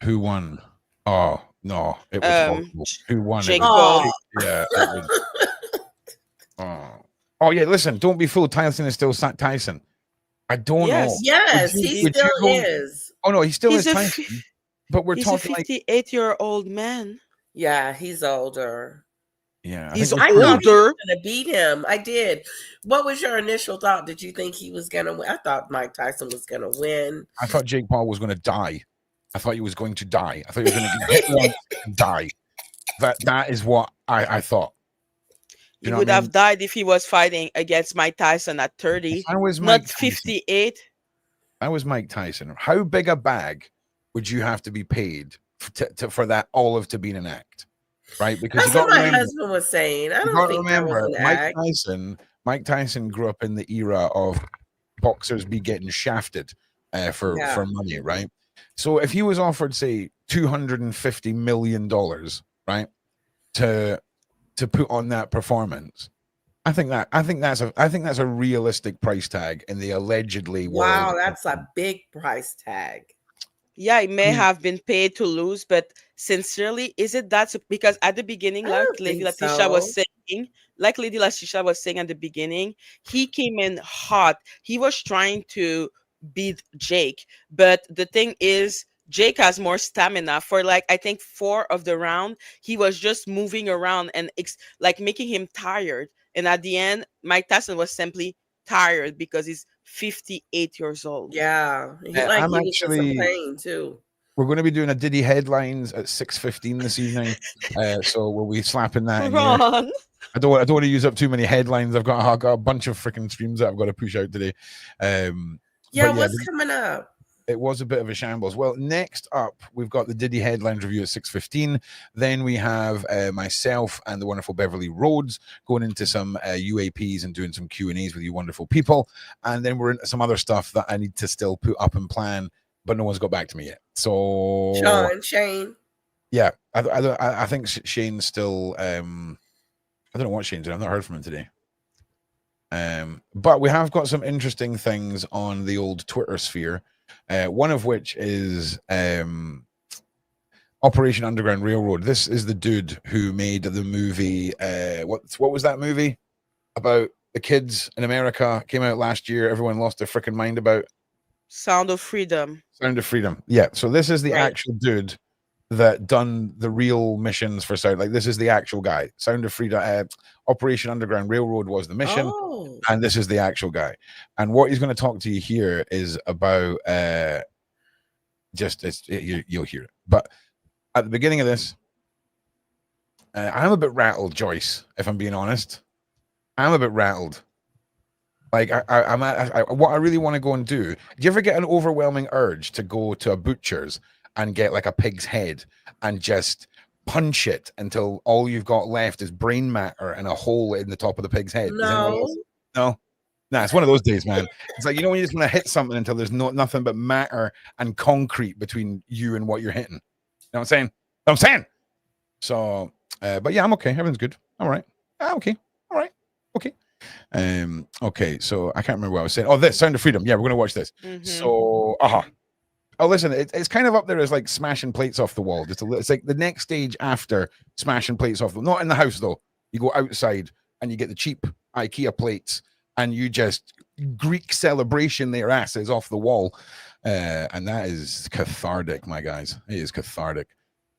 Who won? Oh no, it was horrible. Who won? Jake Paul. Paul. Yeah. It was, oh yeah. Listen, don't be fooled. Tyson is still Tyson. I don't know. Yes, he still is. Oh no, he still He's is a Tyson. But we're He's talking a like 58-year-old man. Yeah, he's older. yeah. He's I thought he was older. gonna beat him. I did. What was your initial thought? Did you think he was gonna win? I thought Mike Tyson was gonna win. I thought Jake Paul was going to die. I thought he was going to die. I thought he was going to get hit once and die. That is what I thought. He would have died if he was fighting against Mike Tyson at 30, I was Mike not Tyson. 58. That was Mike Tyson. How big a bag would you have to be paid for that olive to be an act? Right? Because That's you what got to my remember, husband was saying. I you don't got to think that remember was an act. Mike Tyson grew up in the era of boxers be getting shafted for money, right? So if he was offered, say, $250 million, right, to put on that performance, I think that's a realistic price tag in the allegedly Wow, world. that's a big price tag. Yeah, it may have been paid to lose, but sincerely, is it that? Because at the beginning, I like don't Lady think Letitia was so. saying, at the beginning, he came in hot. He was trying to beat Jake, but the thing is, Jake has more stamina. For like I think 4 of the round, he was just moving around and like making him tired. And at the end, Mike Tyson was simply tired because his 58 years old. Yeah, he like I'm he was in some actually. pain too. We're going to be doing a Diddy headlines at 6:15 this evening, so we'll be slapping that in there. Ron. I don't want to use up too many headlines. I've got a bunch of freaking streams that I've got to push out today. Yeah, what's coming up? It was a bit of a shambles. Well, next up, we've got the Diddy headlines review at 6:15. Then we have myself and the wonderful Beverly Rhodes going into some UAPs and doing some Q&As with you wonderful people. And then we're into some other stuff that I need to still put up and plan, but no one's got back to me yet. So Shane. Yeah, I think Shane's still. I don't know what Shane's doing. I've not heard from him today. But we have got some interesting things on the old Twitter sphere. One of which is Operation Underground Railroad. This is the dude who made the movie. What was that movie about the kids in America? Came out last year. Everyone lost their freaking mind about. Sound of Freedom. Sound of Freedom. Yeah. So this is the actual dude that done the real missions for Sound. Like this is the actual guy. Sound of Freedom. Operation Underground Railroad was the mission, and this is the actual guy. And what he's going to talk to you here is about. You'll hear it. But at the beginning of this, I'm a bit rattled, Joyce. If I'm being honest, I'm a bit rattled. Like what I really want to go and do. Do you ever get an overwhelming urge to go to a butcher's and get like a pig's head and just punch it until all you've got left is brain matter and a hole in the top of the pig's head? No. Nah, it's one of those days, man. It's like, you know, when you just want to hit something until there's nothing but matter and concrete between you and what you're hitting. You know what I'm saying? So, but yeah, I'm okay. Everything's good. All right. Okay. All right. Okay. Okay. So I can't remember what I was saying. Oh, this Sound of Freedom. Yeah, we're going to watch this. So, oh, listen, it's kind of up there as like smashing plates off the wall. It's like the next stage after smashing plates off the wall. Not in the house though. You go outside and you get the cheap IKEA plates and you just Greek celebration their asses off the wall. And that is cathartic, my guys. It is cathartic.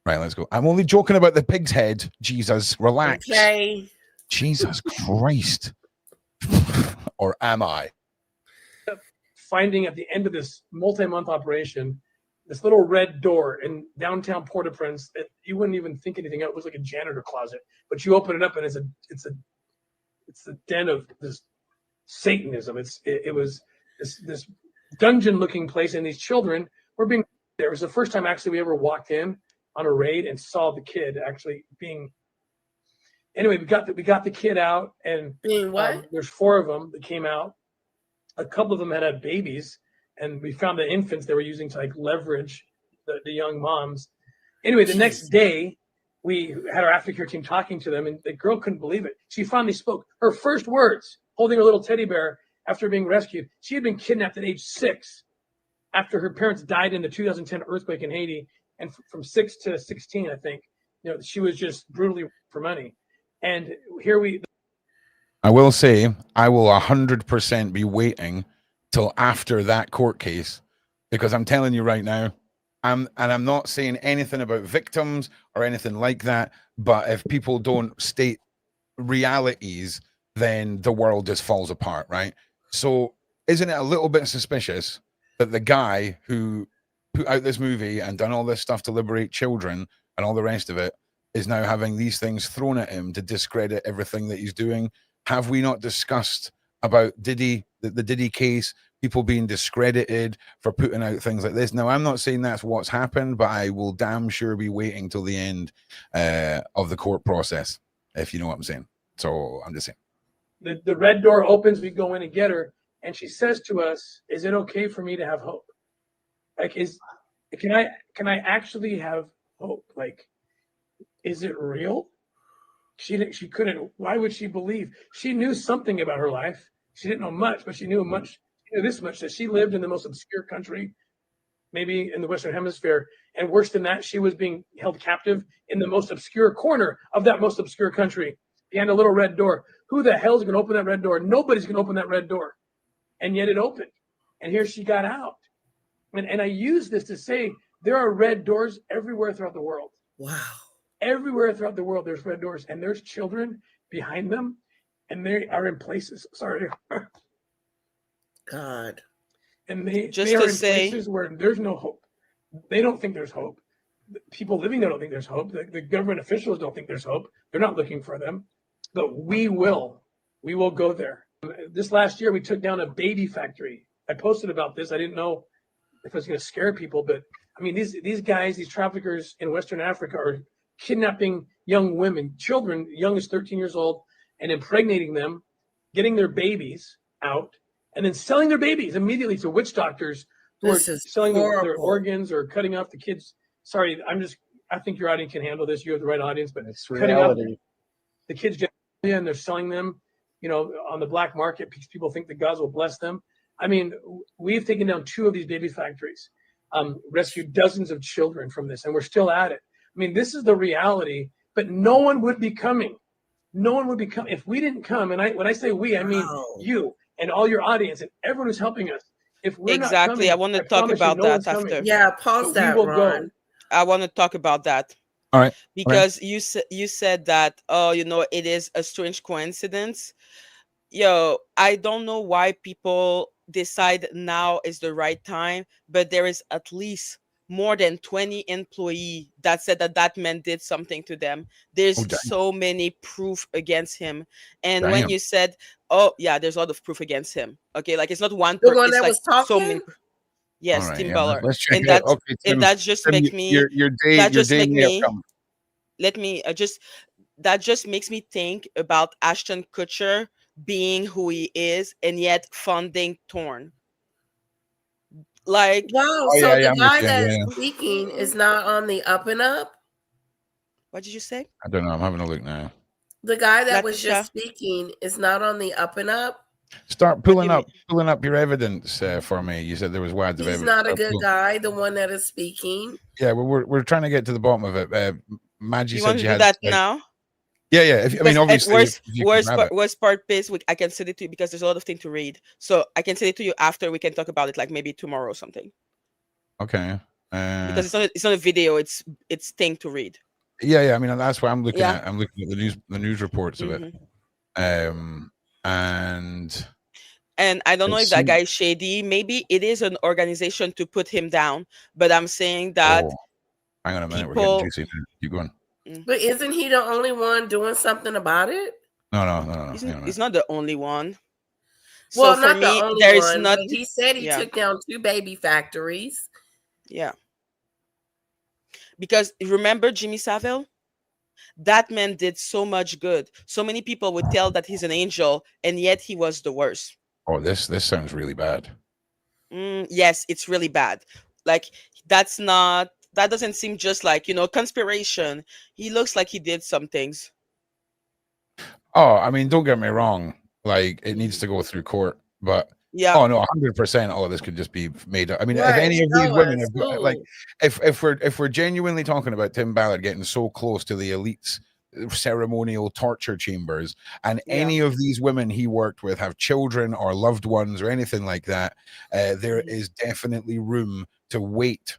Right, let's go. I'm only joking about the pig's head. Jesus, relax. Okay. Jesus Christ. Or am I? Finding at the end of this multi-month operation, this little red door in downtown Port-au-Prince that you wouldn't even think anything of. It was like a janitor closet, but you open it up and it's the den of this Satanism. It was this dungeon-looking place, and these children were being there. It was the first time actually we ever walked in on a raid and saw the kid actually being. Anyway, we got the kid out, and being what? There's 4 of them that came out. A couple of them had babies, and we found the infants they were using to like leverage the young moms. Anyway, the next day we had our aftercare team talking to them, and the girl couldn't believe it. She finally spoke. Her first words, holding her little teddy bear after being rescued. She had been kidnapped at age 6 after her parents died in the 2010 earthquake in Haiti, and from 6 to 16, I think, she was just brutally for money. And here I will say, I will 100% be waiting till after that court case, because I'm telling you right now, I'm not saying anything about victims or anything like that, but if people don't state realities, then the world just falls apart, right? So isn't it a little bit suspicious that the guy who put out this movie and done all this stuff to liberate children and all the rest of it is now having these things thrown at him to discredit everything that he's doing? Have we not discussed about Diddy, the Diddy case, people being discredited for putting out things like this? Now, I'm not saying that's what's happened, but I will damn sure be waiting till the end of the court process, if you know what I'm saying. So I'm just saying. The red door opens, we go in and get her, and she says to us, "Is it okay for me to have hope? Like, can I actually have hope? Like, is it real?" She couldn't. Why would she believe? She knew something about her life. She didn't know much, but she knew much. She knew this much, that she lived in the most obscure country, maybe in the Western Hemisphere. And worse than that, she was being held captive in the most obscure corner of that most obscure country, behind a little red door. Who the hell is going to open that red door? Nobody's going to open that red door. And yet it opened. And here she got out. And I use this to say there are red doors everywhere throughout the world. Wow. Everywhere throughout the world, there's red doors, and there's children behind them, and they are in places. Sorry. God. And they Just are to in say, places where there's no hope. They don't think there's hope. The people living there don't think there's hope. The government officials don't think there's hope. They're not looking for them. But we will go there. This last year, we took down a baby factory. I posted about this. I didn't know if it was going to scare people, but I mean, these guys, these traffickers in Western Africa are kidnapping young women, children, young as 13 years old, and impregnating them, getting their babies out, and then selling their babies immediately to witch doctors who This are is selling their horrible. organs or cutting off the kids. Sorry, I think your audience can handle this. You have the right audience, but It's cutting off reality. the kids' genitalia and they're selling them, on the black market because people think the gods will bless them. I mean, we've taken down 2 of these baby factories, rescued dozens of children from this, and we're still at it. I mean, this is the reality, but no one would be coming. No one would be coming if we didn't come. And when I say we, I mean you and all your audience and everyone who's helping us. If we're not exactly. coming, I want to talk promise you, about no that one's coming. after. Yeah, pause But that, we will go. Ron. I want to talk about that. All right. Because you said that, it is a strange coincidence. I don't know why people decide now is the right time, but there is at least more than 20 employees that said that man did something to them. There's so many proof against him. And when you said, oh yeah, there's a lot of proof against him. Okay, like it's not one The person, one it's that like was talking? so many. Yes, All right, Tim yeah, Ballard. let's check And it out. that Okay, Tim, and that just Tim, make me your day may have come. let me that just makes me think about Ashton Kutcher being who he is and yet funding Torn. Like, wow, Oh, so yeah, the yeah, I'm with guy you, that is yeah. speaking is not on the up and up. what did you say? I don't know. I'm having a look now. The guy that was Latisha? just speaking is not on the up and up. Start pulling up your evidence for me. You said there was wads of He's evidence. not a Start good pulling- guy, the one that is speaking. Yeah, we're trying to get to the bottom of it. Maggie You said want to she do had. that now? Yeah, yeah. I mean, obviously, if you can grab it. worst part is I can send it to you because there's a lot of things to read. So I can send it to you after we can talk about it, like maybe tomorrow or something. Okay. Because it's not a video, it's thing to read. Yeah, yeah. I mean, that's why I'm looking Yeah. at. I'm looking at the news reports of it. And I don't know if that guy is shady. Maybe it is an organization to put him down. But I'm saying that. Oh, hang on a minute. We're getting juicy now. Keep going. But isn't he the only one doing something about it? No. He's not the only one. Well, so for not me, the only there's one, not. but he said he took down 2 baby factories. Yeah. Because remember Jimmy Savile? That man did so much good. So many people would tell that he's an angel, and yet he was the worst. Oh, this sounds really bad. Yes, it's really bad. Like that doesn't seem just like, conspiration. He looks like he did some things. Oh, I mean, don't get me wrong. Like, it needs to go through court, but yeah. Oh no, 100%. All of this could just be made up. I mean, if any of these women have got, like, if we're genuinely talking about Tim Ballard getting so close to the elite's ceremonial torture chambers, and any of these women he worked with have children or loved ones or anything like that, there is definitely room to wait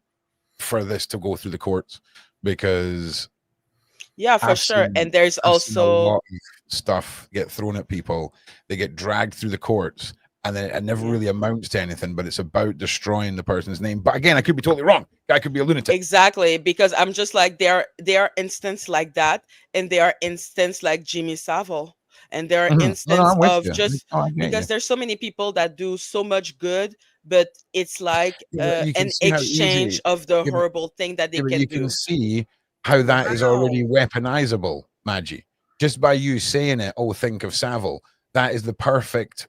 for this to go through the courts, because for sure. And there's also a lot of stuff get thrown at people. They get dragged through the courts, and then it never really amounts to anything, but it's about destroying the person's name. But again, I could be totally wrong. I could be a lunatic. Exactly, because I'm just like, there are instances like that, and there are instances like Jimmy Savile, and there are instances of just because there's so many people that do so much good, but it's like an exchange of the horrible thing that they can do. You can see how that is already weaponizable, Maggie. Just by you saying it, oh, think of Savile. That is the perfect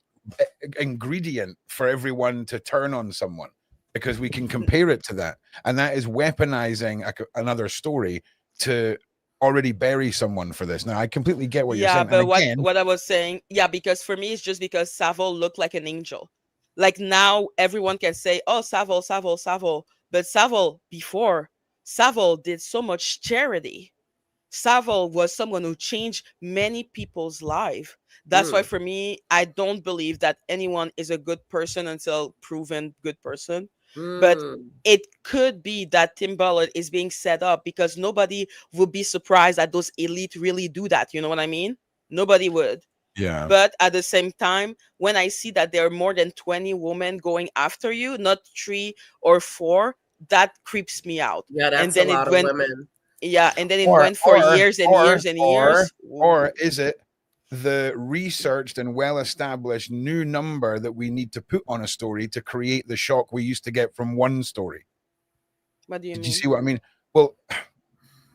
ingredient for everyone to turn on someone, because we can compare it to that, and that is weaponizing another story to already bury someone for this. Now, I completely get what you're saying. But what I was saying, because for me, it's just because Savile looked like an angel. Like now, everyone can say, "Oh, Savile," but Savile did so much charity. Savile was someone who changed many people's lives. That's why for me, I don't believe that anyone is a good person until proven good person. But it could be that Tim Ballard is being set up, because nobody would be surprised that those elite really do that. You know what I mean? Nobody would. Yeah. But at the same time, when I see that there are more than 20 women going after you, not 3 or 4, that creeps me out. Yeah, And that's a then it lot of went, women. yeah, and then it Or went for years and years and years. or is it the researched and well-established new number that we need to put on a story to create the shock we used to get from one story? What do you Did mean? you see what I mean? Well,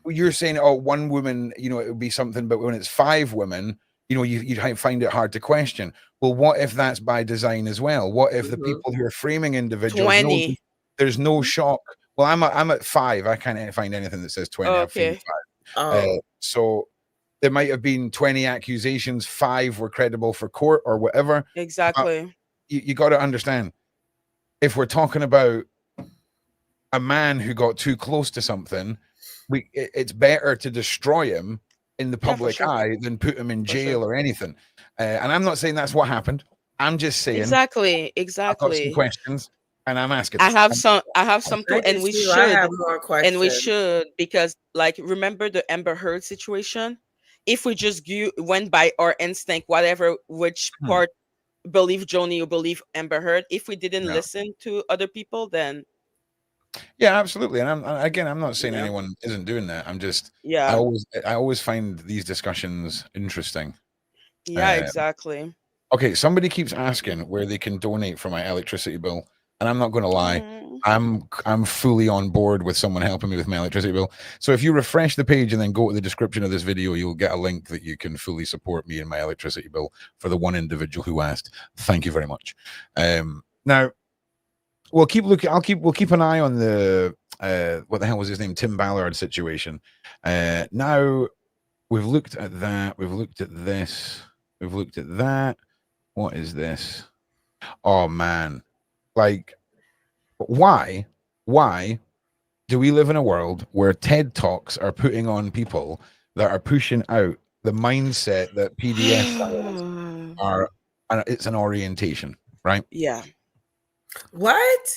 you're saying, oh, one woman, you know, it would be something, but when it's 5 women, you know, you find it hard to question. Well, what if that's by design as well? What if the people who are framing individuals know 20. there's no shock? Well, I'm at 5. I can't find anything that says 20. I've found Okay. 5. So there might have been 20 accusations, 5 were credible for court or whatever. Exactly. You got to understand, if we're talking about a man who got too close to something, it's better to destroy him in the public sure. eye than put him in For jail sure. or anything. And I'm not saying that's what happened. I'm just saying Exactly. I've got some Exactly. questions and I'm asking. I have some too, I and do we too. I should, have more questions. because, like, remember the Amber Heard situation? If we just went by our instinct, whatever which part believe Joni or believe Amber Heard, if we didn't Yeah. listen to other people, then Yeah, absolutely. And I'm not saying Yeah. anyone isn't doing that. I'm just Yeah. I always find these discussions interesting. yeah, exactly. Okay, somebody keeps asking where they can donate for my electricity bill, and I'm not going to lie, I'm fully on board with someone helping me with my electricity bill. So if you refresh the page and then go to the description of this video, you'll get a link that you can fully support me in my electricity bill for the one individual who asked. Thank you very much. Now we'll keep looking. We'll keep an eye on the what the hell was his name? Tim Ballard situation. Now we've looked at that. We've looked at this. We've looked at that. What is this? Oh man, like, why do we live in a world where TED Talks are putting on people that are pushing out the mindset that PDF files are, and it's an orientation, right? Yeah. What?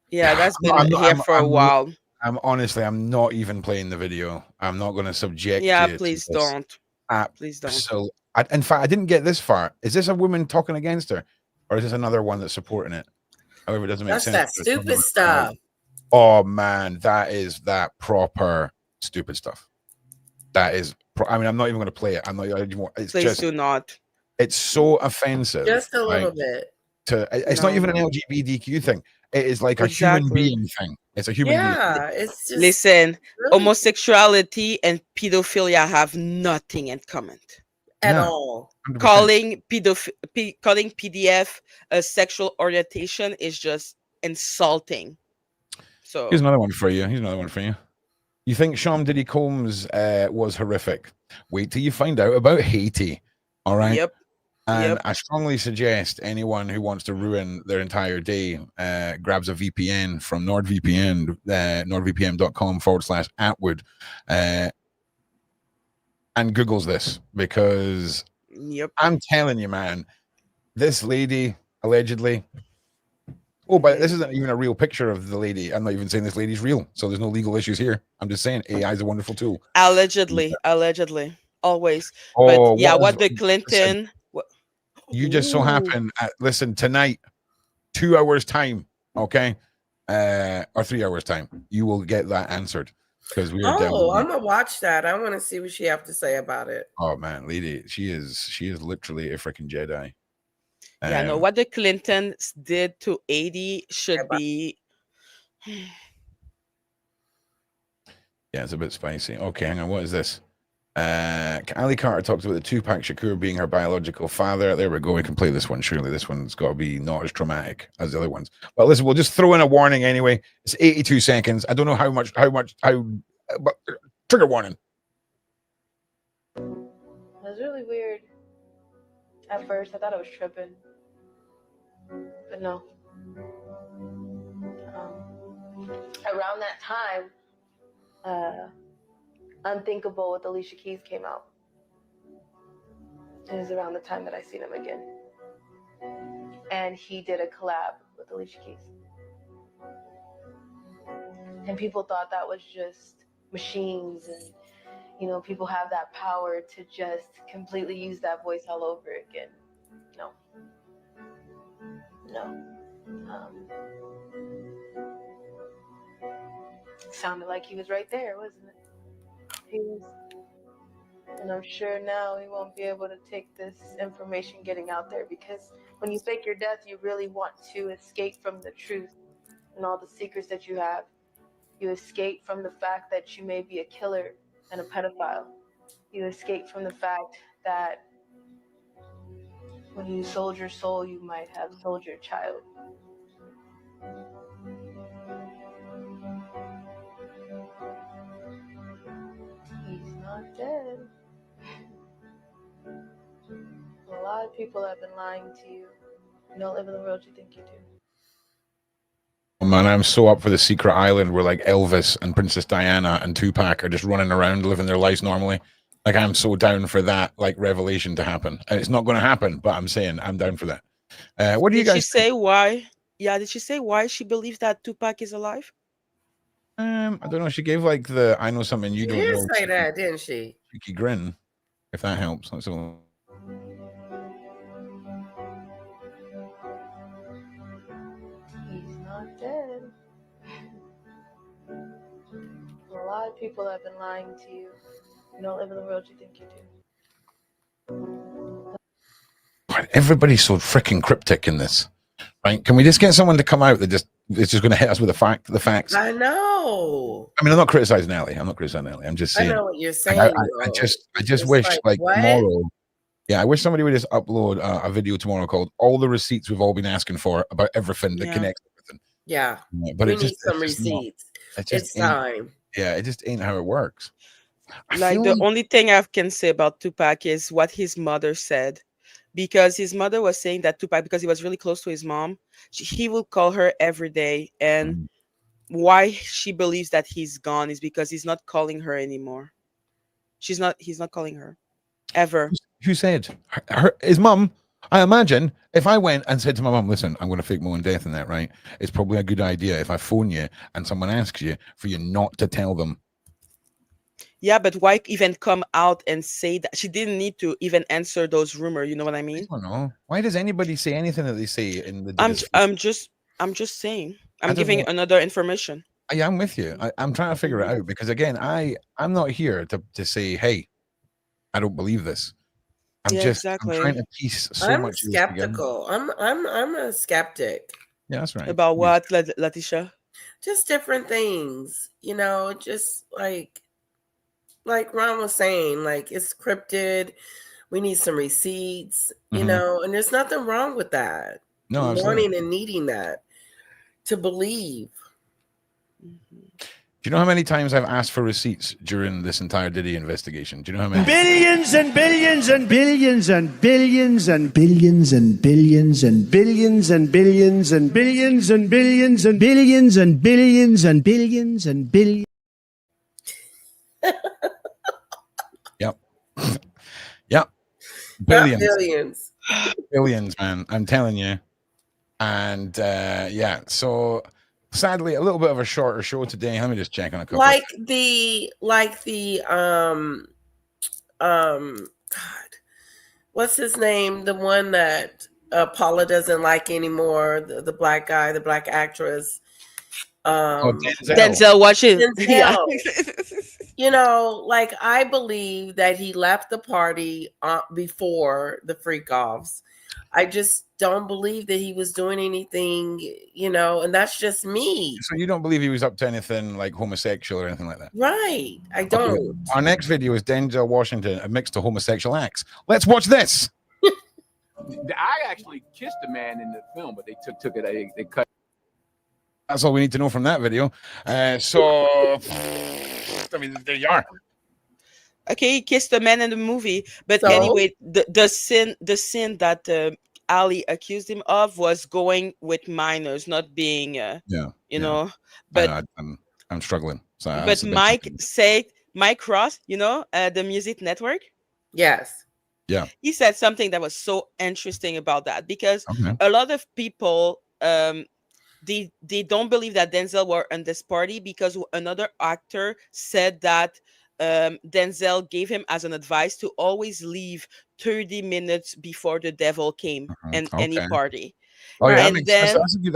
Yeah, that's been I'm here for a while. I'm honestly, I'm not even playing the video. I'm not going to subject Yeah, you please to this. don't. Please don't. So, in fact, I didn't get this far. Is this a woman talking against her, or is this another one that's supporting it? However, it doesn't make That's sense. that stupid stuff. Oh man, that is that proper stupid stuff. That is. I mean, I'm not even going to play it. I'm not. It's Please just. do not. It's so offensive. Just a little like, bit. It's not even an LGBTQ thing. It is like a human being thing. It's a human being. Yeah, it's just Listen, really homosexuality and pedophilia have nothing in common at all. 100%. Calling PDF a sexual orientation is just insulting. So Here's another one for you. You think Sean Diddy Combs was horrific? Wait till you find out about Haiti. All right. Yep. And I strongly suggest anyone who wants to ruin their entire day grabs a VPN from NordVPN, nordvpn.com/Atwood, and Googles this, because I'm telling you, man, this lady allegedly. Oh, but this isn't even a real picture of the lady. I'm not even saying this lady's real, so there's no legal issues here. I'm just saying AI is a wonderful tool. Allegedly, always. Oh, but yeah, what what the Clinton. You just so happen listen, tonight, 2 hours time, okay, or 3 hours time, you will get that answered, because we are I'm gonna watch that. I want to see what she have to say about it. Oh man, lady, she is literally a freaking Jedi. Yeah, no, what the Clintons did to 80 should be. Yeah, it's a bit spicy. Okay, hang on, what is this? Ali Carter talks about the Tupac Shakur being her biological father. There we go. We can play this one. Surely this one's got to be not as traumatic as the other ones. But listen, we'll just throw in a warning anyway. It's 82 seconds. I don't know how much, but trigger warning. It was really weird. At first, I thought I was tripping, but no. Around that time, Unthinkable with Alicia Keys came out. It was around the time that I seen him again. And he did a collab with Alicia Keys. And people thought that was just machines and, you know, people have that power to just completely use that voice all over again. No. Sounded like he was right there, wasn't it? He was. And I'm sure now he won't be able to take this information getting out there, because when you fake your death, you really want to escape from the truth and all the secrets that you have. You escape from the fact that you may be a killer and a pedophile. You escape from the fact that when you sold your soul, you might have sold your child. He's not dead. A lot of people have been lying to you. You don't live in the world you think you do. Oh, man, I'm so up for the secret island where like Elvis and Princess Diana and Tupac are just running around living their lives normally. Like, I'm so down for that like revelation to happen. And it's not going to happen, but I'm saying I'm down for that. What do you Did she guys say why? Yeah, did she say why she believes that Tupac is alive? I don't know. She gave like the I know something you She don't did know say that, didn't she? cheeky grin, if that helps. That's all. He's not dead. A lot of people have been lying to you. You don't live in the world you think you do. God, everybody's so freaking cryptic in this, right? Can we just get someone to come out that just it's just going to hit us with the facts? I know. I mean, I'm not criticizing Ellie. I'm just saying. I know what you're saying. I just wish like what? tomorrow. Yeah, I wish somebody would just upload a video tomorrow called "All the Receipts We've All Been Asking For About Everything That Connects Everything." Yeah, but we it just need some it's just not- receipts. it just It's ain't- time. Yeah, it just ain't how it works. I Like feel the only thing I can say about Tupac is what his mother said, because his mother was saying that Tupac, because he was really close to his mom, he will call her every day, and why she believes that he's gone is because he's not calling her anymore. He's not calling her ever. Who said his mum? I imagine if I went and said to my mum, "Listen, I'm going to fake my own death in that, right? It's probably a good idea if I phone you and someone asks you for you not to tell them." Yeah, but why even come out and say that? She didn't need to even answer those rumors. You know what I mean? I don't know. Why does anybody say anything that they say in the? I'm just saying. I'm don't giving know. another information. Yeah, I'm with you. I'm trying to figure it out because again, I'm not here to say, "Hey, I don't believe this." I'm Yeah, just exactly. I'm trying to piece so I'm much of this together. skeptical. I'm a skeptic. Yeah, that's right. About what, Latisha? Just different things, you know. Just like Ron was saying, like it's scripted. We need some receipts, you know, and there's nothing wrong with that. No, absolutely. Wanting and needing that to believe. Do you know how many times I've asked for receipts during this entire Diddy investigation? Do you know how many? Billions and billions and billions and billions and billions and billions and billions and billions and billions and billions and billions and billions and billions and billions. Yep. Yep. Billions. Billions. Billions, man. I'm telling you. And yeah, so sadly, a little bit of a shorter show today. Let me just check on a couple. God, what's his name? The one that Paula doesn't like anymore. The black guy, the black actress. Denzel Washington. Yeah. You know, like I believe that he left the party before the freak offs. I just don't believe that he was doing anything, you know, and that's just me. So you don't believe he was up to anything like homosexual or anything like that? Right. I don't. Okay. Our next video is Denzel Washington amidst to homosexual acts. Let's watch this. I actually kissed a man in the film, but they took it. They cut. That's all we need to know from that video. So, I mean, there you are. Okay, he kissed the man in the movie, but anyway, the sin that Ali accused him of was going with minors, not being, you know. But I'm struggling. So but Mike Ross, you know, the Music Network. Yes. Yeah. He said something that was so interesting about that because a lot of people they don't believe that Denzel were in this party because another actor said that Denzel gave him as an advice to always leave 30 minutes before the devil came and any Okay. party. Oh yeah, And then that's a good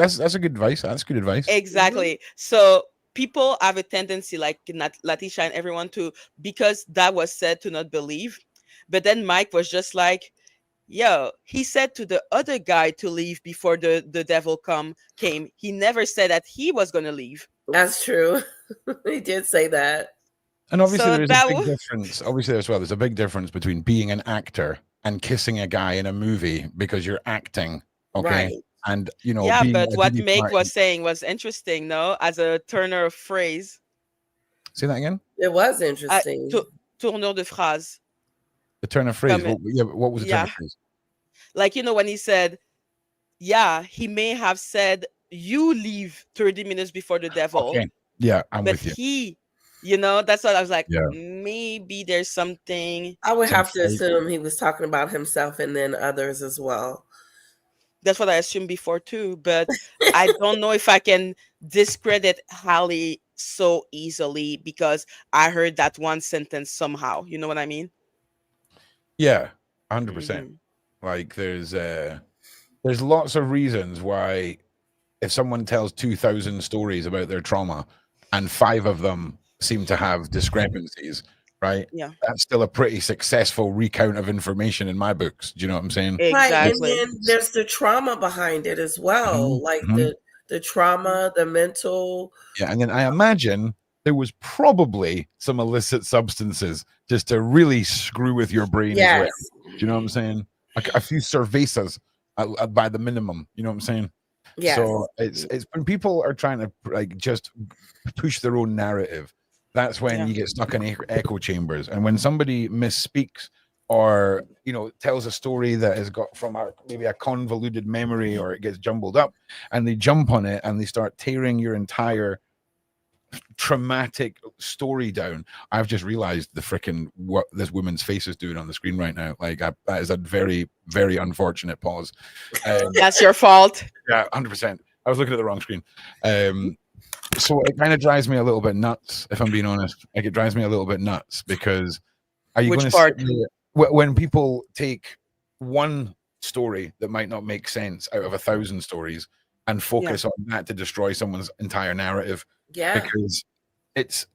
advice. That's good advice. exactly. So people have a tendency, like Latisha and everyone, to, because that was said, to not believe. But then Mike was just like, yo, he said to the other guy to leave before the devil came. He never said that he was gonna leave. That's true. He did say that. And obviously, So there's that a big was difference. Obviously, as well, there's a big difference between being an actor and kissing a guy in a movie because you're acting, okay? Right. And being but a what Diddy Meg party. was saying was interesting, no? As a turner of phrase. Say that again. It was interesting. Tourneur de phrase. The turn of phrase. Come What was the turn of phrase? Like, when he said, yeah, he may have said, you leave 30 minutes before the devil. Okay. Yeah, I'm but with you. he, that's what I was like, Yeah. maybe there's something. I would have to assume he was talking about himself and then others as well. That's what I assumed before too, but I don't know if I can discredit Hallie so easily because I heard that one sentence somehow. You know what I mean? Yeah, 100%. Like there's lots of reasons why if someone tells 2,000 stories about their trauma and 5 of them seem to have discrepancies, right? Yeah. That's still a pretty successful recount of information in my books. Do you know what I'm saying? Right. And then there's the trauma behind it as well. Like the trauma, the mental. Yeah, and then I imagine there was probably some illicit substances just to really screw with your brain as well. Do you know what I'm saying? A few cervezas by the minimum. You know what I'm saying? Yes. So it's when people are trying to like just push their own narrative, that's when you get stuck in echo chambers. And when somebody misspeaks or tells a story that has got from maybe a convoluted memory or it gets jumbled up, and they jump on it and they start tearing your entire traumatic story down. I've just realized the freaking what this woman's face is doing on the screen right now. Like that is a very, very unfortunate pause. That's your fault. Yeah, 100%. I was looking at the wrong screen. So it kind of drives me a little bit nuts, if I'm being honest. Like it drives me a little bit nuts because are you going to when people take one story that might not make sense out of 1,000 stories and focus on that to destroy someone's entire narrative? Yeah, because it's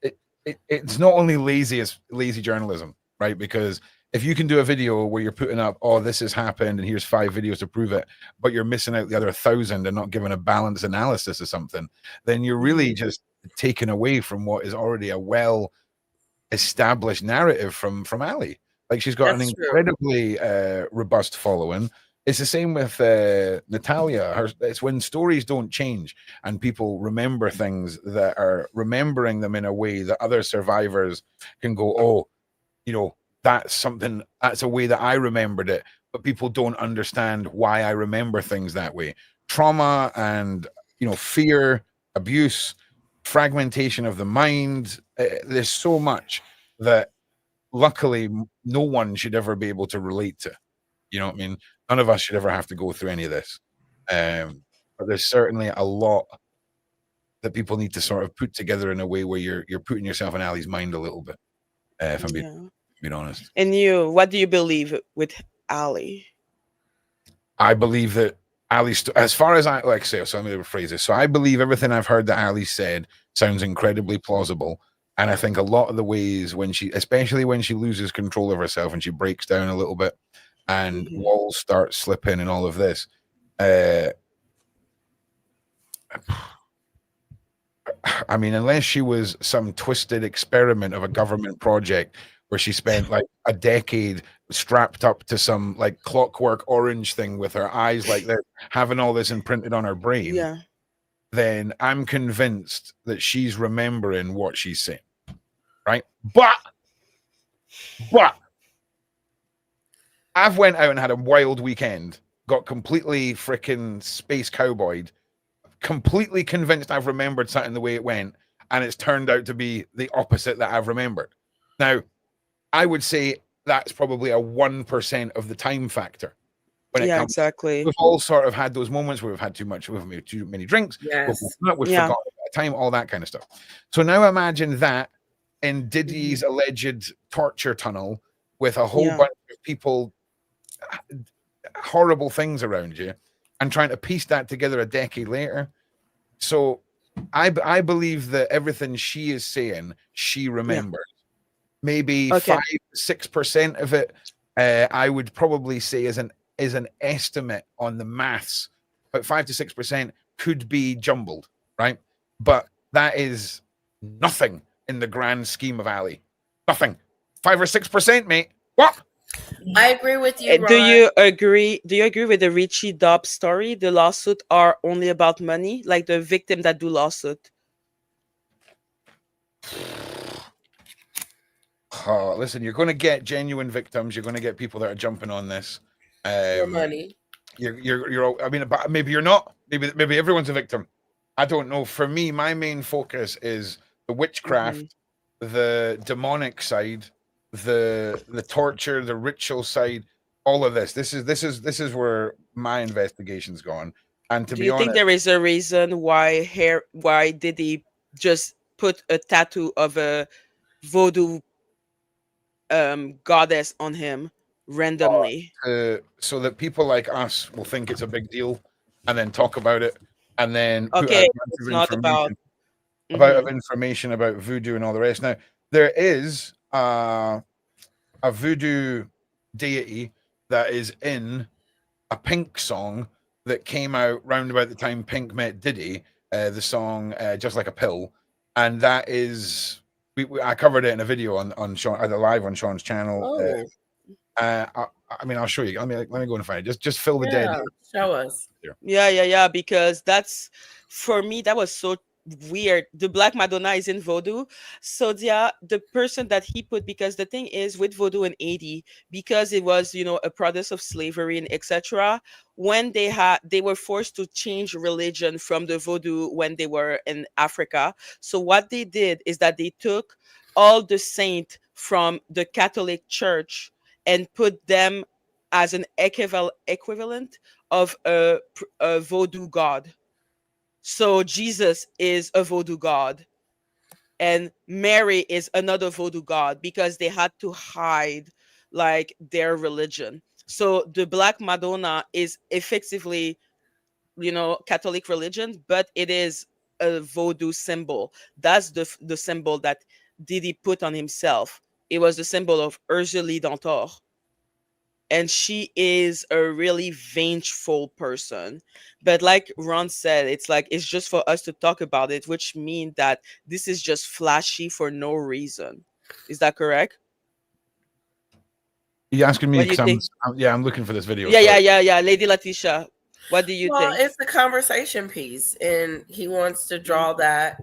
not only lazy journalism, right? Because if you can do a video where you're putting up, oh, this has happened and here's 5 videos to prove it, but you're missing out the other 1,000 and not giving a balanced analysis of something, then you're really just taken away from what is already a well established narrative from Ali. Like she's got an incredibly robust following. It's the same with Natalia. It's when stories don't change and people remember things that are remembering them in a way that other survivors can go, oh, that's a way that I remembered it, but people don't understand why I remember things that way. Trauma and, fear, abuse, fragmentation of the mind. There's so much that luckily no one should ever be able to relate to. You know what I mean? None of us should ever have to go through any of this. But there's certainly a lot that people need to sort of put together in a way where you're putting yourself in Ali's mind a little bit, if I'm being honest. And what do you believe with Ali? I believe that Ali, as far as I like say, so I'm going to rephrase this. So I believe everything I've heard that Ali said sounds incredibly plausible. And I think a lot of the ways especially when she loses control of herself and she breaks down a little bit and walls start slipping and all of this, I mean, unless she was some twisted experiment of a government project where she spent like a decade strapped up to some like Clockwork Orange thing with her eyes like that, having all this imprinted on her brain, then I'm convinced that she's remembering what she's saying, right? But I've went out and had a wild weekend, got completely freaking space cowboyed, completely convinced I've remembered something the way it went, and it's turned out to be the opposite that I've remembered. Now, I would say that's probably a 1% of the time factor. When it comes, exactly. We've all sort of had those moments where we've had too many drinks, we've forgotten about time, all that kind of stuff. So now imagine that in Diddy's alleged torture tunnel with a whole Yeah. bunch of people, horrible things around you, and trying to piece that together a decade later. So I believe that everything she is saying, she remembers. Maybe Okay. 5-6% of it, I would probably say is an estimate on the maths. But 5 to 6% could be jumbled, right? But that is nothing in the grand scheme of Ali. Nothing. 5 or 6%, mate. What? I agree with you, Ron. Do you agree? Do you agree with the Richie Dobbs story? The lawsuit are only about money, like the victim that do lawsuit. Oh, listen, you're going to get genuine victims. You're going to get people that are jumping on this. For money. You're. I mean, but maybe you're not. Maybe everyone's a victim. I don't know. For me, my main focus is the witchcraft, the demonic side, the torture, the ritual side. All of this. This is where my investigation's gone. And to Do be you honest, think there is a reason why did he just put a tattoo of a voodoo goddess on him randomly? so that people like us will think it's a big deal, and then talk about it, and then put Okay, out a bunch it's of not about information about voodoo and all the rest. Now there is a voodoo deity that is in a Pink song that came out round about the time Pink met Diddy, the song "Just Like a Pill," and that is I covered it in a video on Sean, live on Sean's channel. Oh. I mean, I'll show you. Let me go and find it. Just fill the dead. Show us. Yeah, because that's, for me, that was so weird. The Black Madonna is in Voodoo. So the person that he put, because the thing is with Voodoo in 80, because it was, a product of slavery and etc., when they were forced to change religion from the Voodoo when they were in Africa. So what they did is that they took all the saint from the Catholic Church and put them as an equivalent of a voodoo god. So Jesus is a voodoo god, and Mary is another voodoo god, because they had to hide like their religion. So the Black Madonna is effectively, Catholic religion, but it is a voodoo symbol. That's the symbol that Diddy put on himself. It was the symbol of Rqdaily Dantor. And she is a really vengeful person. But like Ron said, it's just for us to talk about it, which means that this is just flashy for no reason. Is that correct? You asking me? What do you Because think? I'm looking for this video. Yeah. Lady Letitia, what do you Well, think? it's a conversation piece, and he wants to draw that,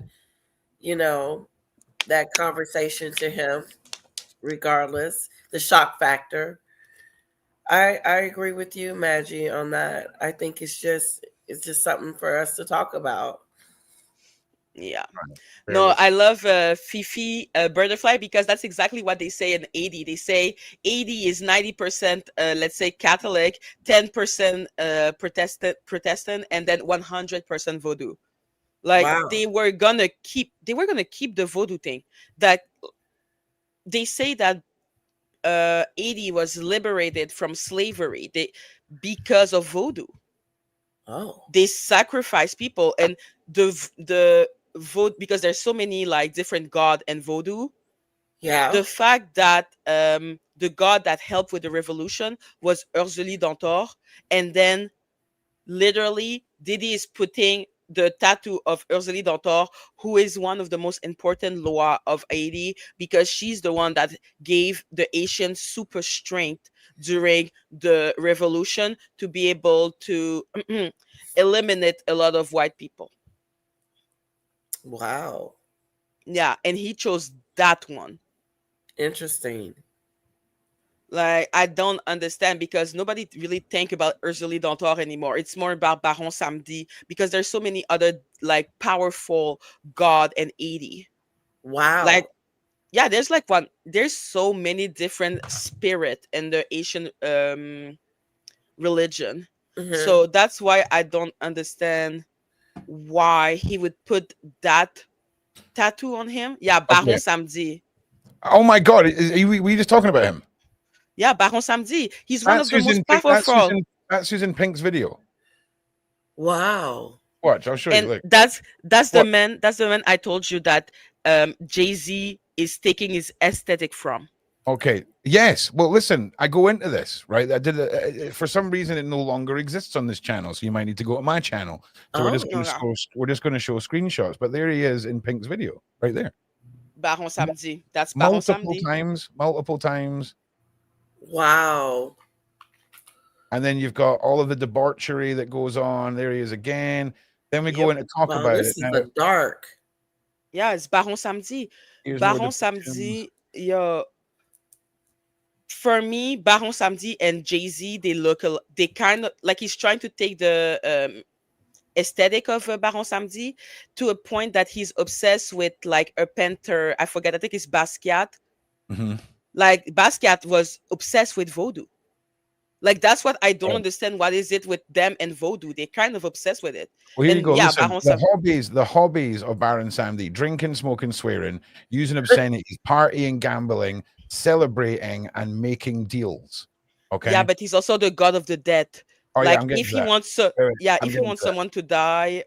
that conversation to him, regardless. The shock factor. I agree with you, Maggie, on that. I think it's just something for us to talk about. Yeah. No, I love Fifi Butterfly, because that's exactly what they say in 80. They say 80 is 90%, let's say Catholic, 10% Protestant, and then 100% Voodoo. Like they were gonna keep the Voodoo thing. That they say that 80 was liberated from slavery because of Voodoo. Oh. They sacrifice people, and the vote, because there's so many like different god and Voodoo. Yeah. The fact that the god that helped with the revolution was Rqdaily Dantor, and then literally Diddy is putting the tattoo of Rqdaily Dantor, who is one of the most important law of Haiti, because she's the one that gave the Haitian super strength during the revolution to be able to eliminate a lot of white people. Wow. Yeah, and he chose that one. Interesting. Like, I don't understand, because nobody really think about Rqdaily Dantor anymore. It's more about Baron Samedi, because there's so many other like powerful god and 80. Wow. Like, yeah, there's so many different spirit in the Asian religion. So that's why I don't understand why he would put that tattoo on him. Yeah, Baron Samedi. Oh my God, were we just talking about him? Yeah, Baron Samedi. He's one of the most Pink, powerful. that's Susan Pink's video. Wow. Watch, I'll show you. And Look. that's the What? man. That's the man I told you that Jay-Z is taking his aesthetic from. Okay. Yes. Well, listen, I go into this, right? I did for some reason it no longer exists on this channel, so you might need to go to my channel. So we're just going to show screenshots. But there he is in Pink's video, right there. Baron Samedi. That's Baron Samedi. Multiple times. Wow. And then you've got all of the debauchery that goes on. There he is again. Then we go in to talk about this it. This is the dark. Yeah, it's Baron Samedi. Baron Samedi, yeah. For me, Baron Samedi and Jay-Z, they kind of like he's trying to take the aesthetic of Baron Samedi to a point that he's obsessed with like a painter. I forget. I think it's Basquiat. Mm-hmm. Like Basquiat was obsessed with Voodoo. Like that's what I don't understand. What is it with them and Voodoo? They're kind of obsessed with it. Well, here you go. Yeah, listen, the hobbies of Baron Samedi: drinking, smoking, swearing, using obscenities, partying, gambling, celebrating, and making deals. Okay. Yeah, but he's also the god of the dead. Oh, like yeah, if he wants if he wants someone to die.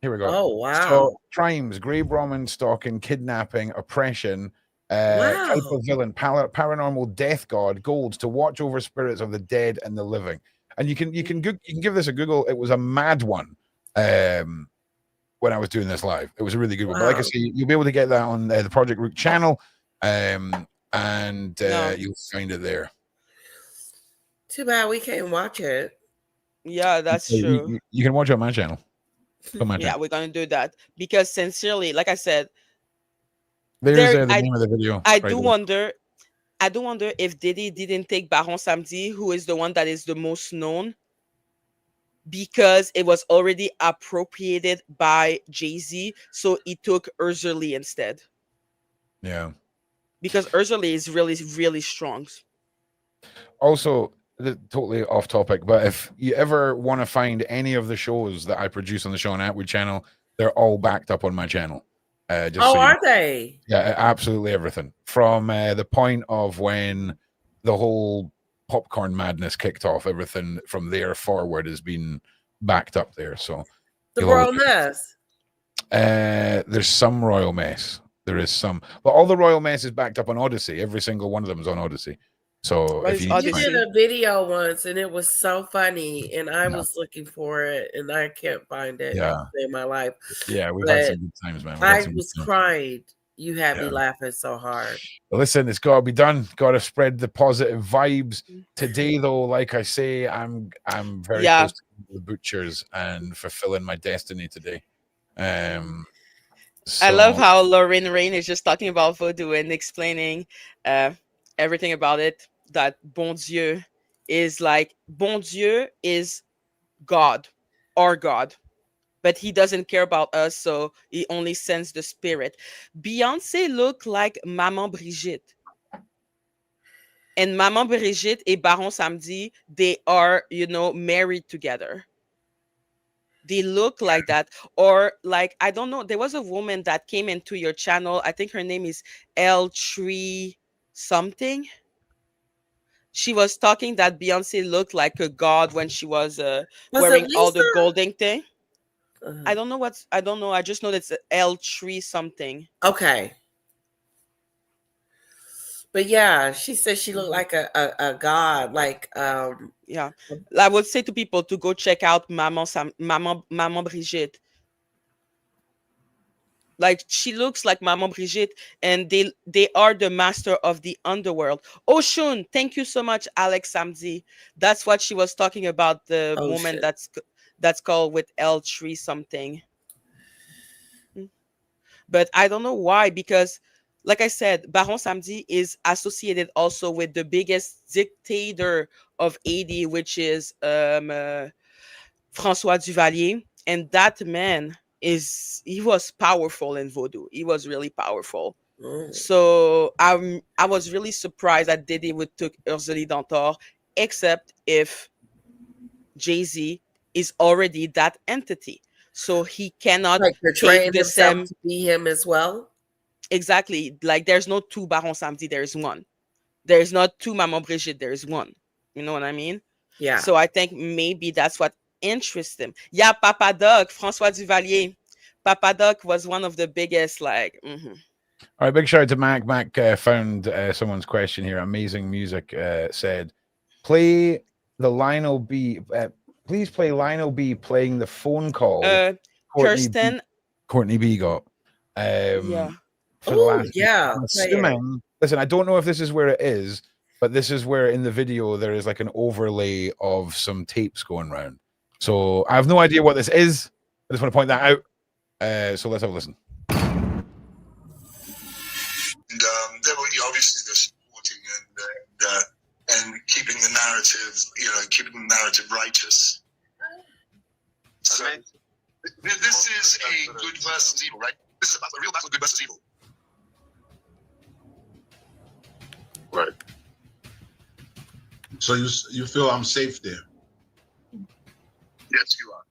Here we go. Oh wow. So crimes, grave robbing, stalking, kidnapping, oppression, type of villain, paranormal death god, golds to watch over spirits of the dead and the living. And you can give this a Google. It was a mad one when I was doing this live. It was a really good one. But like I say, you'll be able to get that on the Project Rook channel, and you'll find it there. Too bad we can't watch it. Yeah, that's true. You can watch it on my channel. Yeah, we're gonna do that because sincerely, like I said, there's the name of the video. I do wonder if Diddy didn't take Baron Samedi, who is the one that is the most known, because it was already appropriated by Jay-Z, so he took Rqdaily instead. Yeah, because Rqdaily is really, really strong. Also, totally off topic, but if you ever want to find any of the shows that I produce on the Sean Atwood channel, they're all backed up on my channel. Are they? Yeah, absolutely everything. From the point of when the whole popcorn madness kicked off, everything from there forward has been backed up there. So the royal mess. There's some royal mess. There is some, but all the royal mess is backed up on Odyssey. Every single one of them is on Odyssey. So if you did a video once and it was so funny, and I was looking for it and I can't find it in my life. Yeah, we've had some good times, man. I was crying. You had me laughing so hard. Well, listen, it's got to be done. Got to spread the positive vibes. Today, though, like I say, I'm very close to the butchers and fulfilling my destiny today. I love how Lauren Rain is just talking about Voodoo and explaining everything about it. That Bon Dieu is like, Bon Dieu is God, our God, but he doesn't care about us, so he only sends the spirit. Beyonce look like Maman Brigitte. And Maman Brigitte et Baron Samedi, they are, married together. They look like that. Or like, I don't know, there was a woman that came into your channel. I think her name is L3 something. She was talking that Beyonce looked like a god when she was wearing all the golden thing. I don't know. I just know that's L3 something. Okay. But yeah, she said she looked like a god. Like yeah. I would say to people to go check out Maman Brigitte. Like she looks like Maman Brigitte, and they are the master of the underworld. Oshun, thank you so much, Alex Samdi. That's what she was talking about. The woman that's called with L3 something. But I don't know why, because like I said, Baron Samedi is associated also with the biggest dictator of AD, which is François Duvalier, and that man he was powerful in Voodoo. He was really powerful. So I was really surprised that Diddy would took Rqdaily Dantor, except if Jay-Z is already that entity, so he cannot portray himself to be him as well. Exactly. Like there's no two Baron Samedi, there's one. There's not two Maman Brigitte, there's one. You know what I mean? Yeah. So I think maybe that's what interests him. Yeah, Papa Doc, François Duvalier. Papa Doc was one of the biggest, like, All right, big shout out to Mac. Mac found someone's question here. Amazing music said, play the Lionel B. Please play Lionel B playing the phone call Kirsten. Courtney B got. Yeah. For the last yeah. I'm assuming, listen, I don't know if this is where it is, but this is where in the video there is like an overlay of some tapes going around. So I have no idea what this is. I just want to point that out. So let's have a listen. And there were obviously the supporting and keeping the narrative, keeping the narrative righteous. So this is a good versus evil, right? This is about the real battle of good versus evil. Right. So you feel I'm safe there? Yes, you are.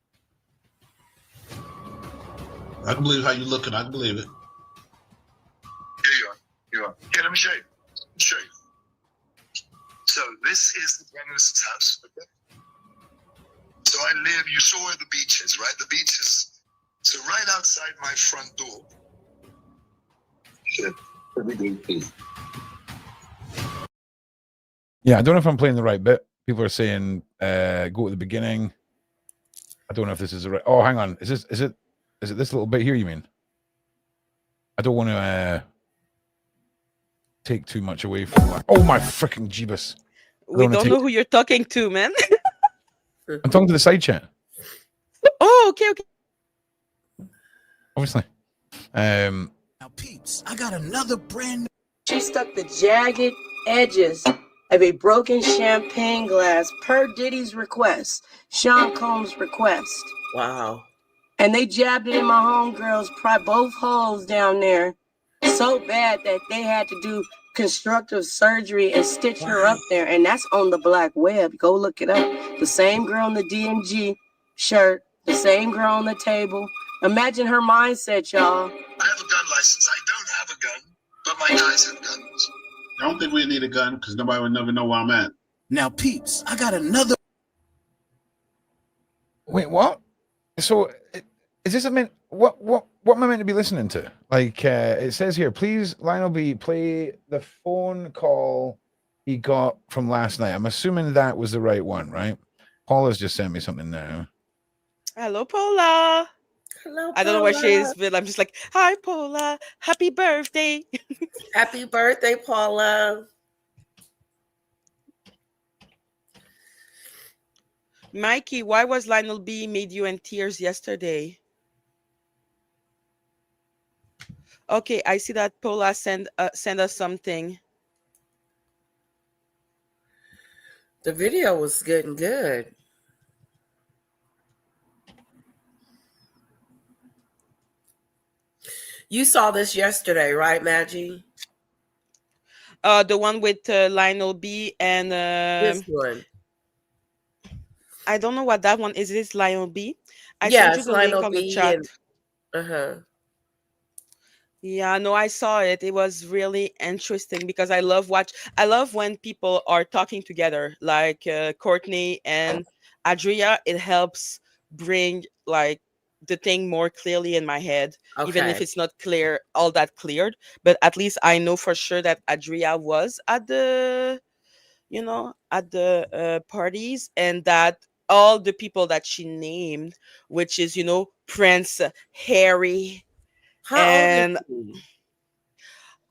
I can believe how you looking. I can believe it. Here you are. You are. Here, let me show you. So this is the Prime Minister's house. Okay. So I live. You saw where the beach is, right? The beach is so right outside my front door. Yeah, I don't know if I'm playing the right bit. People are saying go to the beginning. I don't know if this is the right. Oh, hang on. Is it this little bit here? You mean? I don't want to take too much away from that. Oh my freaking Jeebus! We don't know who you're talking to, man. I'm talking to the side chat. Oh, okay. Obviously. Now, peeps, I got another brand new. She stuck the jagged edges of a broken champagne glass per Diddy's request, Sean Combs' request. Wow. And they jabbed it in my homegirl's both holes down there so bad that they had to do constructive surgery and stitch her up there. And that's on the black web. Go look it up. The same girl in the DMG shirt, the same girl on the table. Imagine her mindset, y'all. I have a gun license. I don't have a gun, but my guys have guns. I don't think we need a gun because nobody would never know where I'm at. Now, peeps, I got another. Wait, what? So is this what am I meant to be listening to? Like it says here, please, Lionel B, play the phone call he got from last night. I'm assuming that was the right one, right? Paula's just sent me something now. Hello, Paula. Hello, I don't know where she is, but I'm just like, hi, Paula. Happy birthday. Happy birthday, Paula. Mikey, why was Lionel B made you in tears yesterday? Okay, I see that Paula send us something. The video was getting good. You saw this yesterday, right, Maggie? The one with Lionel B and this one. I don't know what that one is. Is this Lionel B? I Yeah, sent you it's the Lionel link on B the chat. and, Yeah, no, I saw it. It was really interesting because I love when people are talking together, like Courtney and Adria. It helps bring like the thing more clearly in my head, even if Okay. it's not clear, all that cleared. But at least I know for sure that Adria was at the, parties, and that all the people that she named, which is, Prince Harry. How And old is she?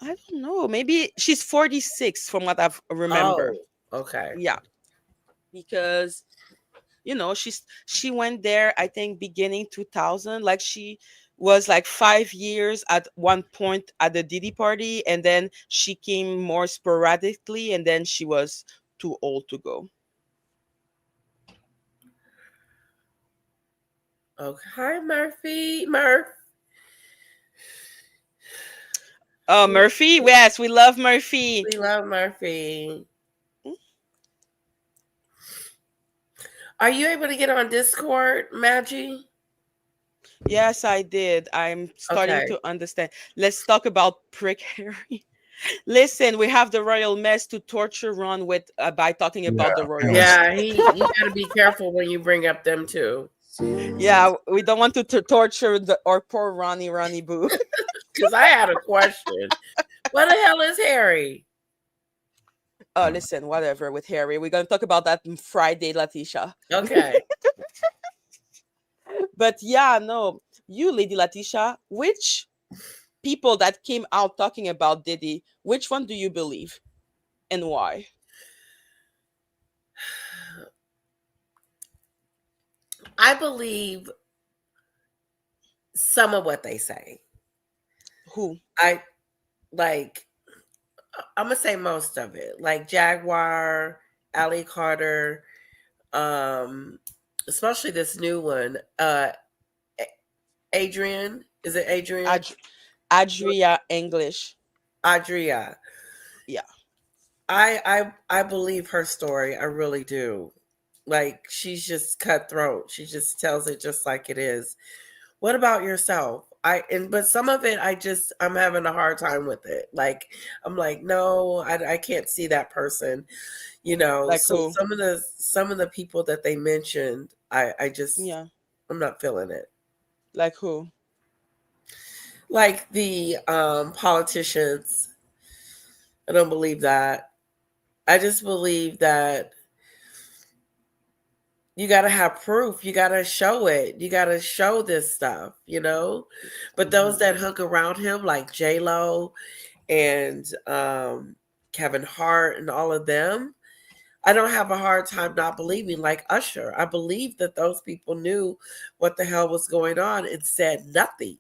I don't know. Maybe she's 46 from what I've remember. Oh, okay. Yeah. Because she went there, I think beginning 2000. Like she was like 5 years at one point at the Diddy party, and then she came more sporadically, and then she was too old to go. Okay. Hi, Murphy. Oh, Murphy. Yes, we love Murphy. We love Murphy. Are you able to get on Discord, Maggie? Yes, I did. I'm starting Okay. to understand. Let's talk about Prick Harry. Listen, we have the royal mess to torture Ron with by talking about the royals. Yeah, you got to be careful when you bring up them too. Yeah, we don't want to torture our poor Ronnie Boo. Because I had a question. What the hell is Harry? Oh, listen, whatever with Harry. We're gonna talk about that on Friday, Letitia. Okay. But yeah, no, you, Lady Letitia, which people that came out talking about Diddy, which one do you believe, and why? I believe some of what they say. Who? I'm gonna say most of it. Like Jaguar, Ali Carter, especially this new one. Adrian. Is it Adrian? Adria English. Adria. Yeah. I believe her story. I really do. Like, she's just cutthroat. She just tells it just like it is. What about yourself? But some of it I'm having a hard time with it. Like, I'm like, no, I can't see that person. Like So who? some of the people that they mentioned, I just I'm not feeling it. Like who? Like the politicians. I don't believe that. I just believe that you got to have proof. You got to show it. You got to show this stuff, But those that hung around him, like J-Lo and Kevin Hart and all of them, I don't have a hard time not believing. Like Usher, I believe that those people knew what the hell was going on and said nothing.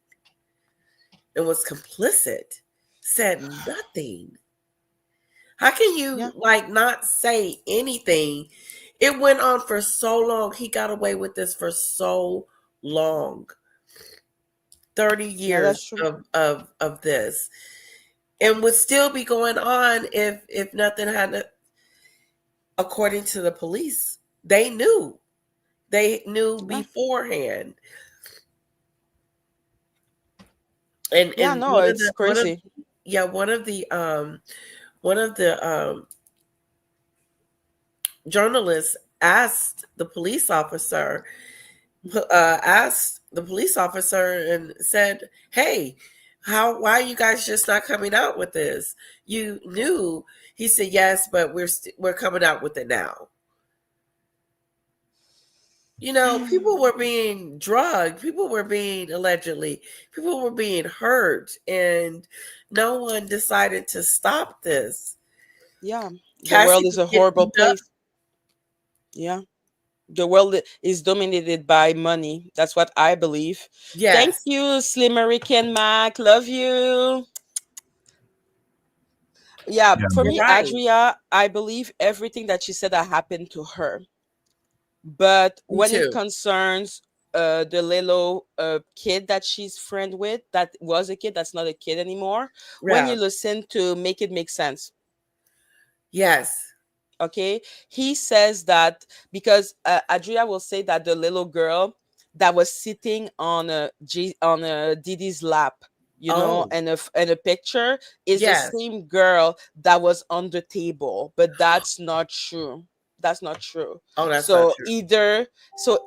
And was complicit. Said nothing. How can you not say anything? It went on for so long. He got away with this for so long. 30 years of this. And would still be going on if nothing had according to the police. They knew. They knew beforehand. And it's crazy. One of the journalists asked the police officer and said, "Hey, why are you guys just not coming out with this? You knew." He said, "Yes, but we're coming out with it now." People were being drugged, people were being people were being hurt, and no one decided to stop this. Yeah, the world is a horrible place. Yeah. The world is dominated by money. That's what I believe. Yes. Thank you, Slim American Mac. Love you. Yeah, for me, Adria, I believe everything that she said that happened to her. But when it concerns the little kid that she's friend with, that was a kid, that's not a kid anymore. When you listen to Make It Make Sense. Yes. Okay, he says that because Adria will say that the little girl that was sitting on Diddy's lap, and a picture is the same girl that was on the table, but that's not true. That's not true. Oh, that's not true.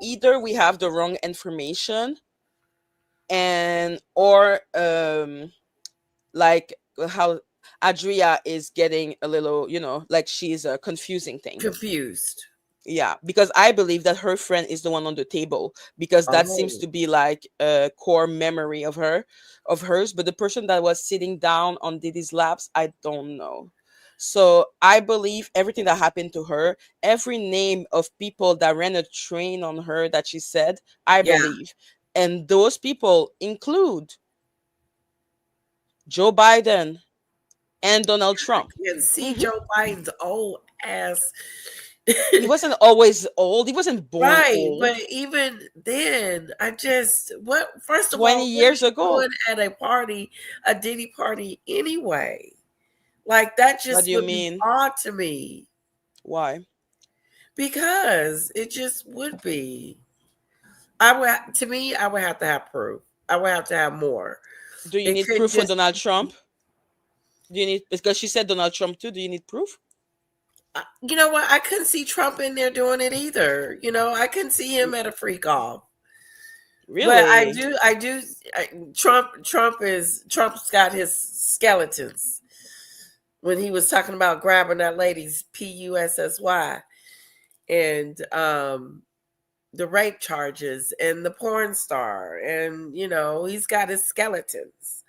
Either we have the wrong information, or like how Adria is getting a little, like she's confusing things. Confused. Yeah, because I believe that her friend is the one on the table, because that seems to be like a core memory of hers. But the person that was sitting down on Diddy's laps, I don't know. So I believe everything that happened to her, every name of people that ran a train on her that she said, I believe. And those people include Joe Biden and Donald Trump. You can see Joe Biden's old ass. He wasn't always old. He wasn't born old. But even then, first of 20 all, years ago, at a Diddy party anyway. Like, that just would be odd to me. Why? Because it just would be. To me, I would have to have proof. I would have to have more. Do you need proof for Donald Trump? Do you need, because she said Donald Trump too? Do you need proof? You know what? I couldn't see Trump in there doing it either. You know, I couldn't see him at a freak off. Really? But I do. Trump's got his skeletons when he was talking about grabbing that lady's PUSSY and the rape charges and the porn star, and you know, he's got his skeletons.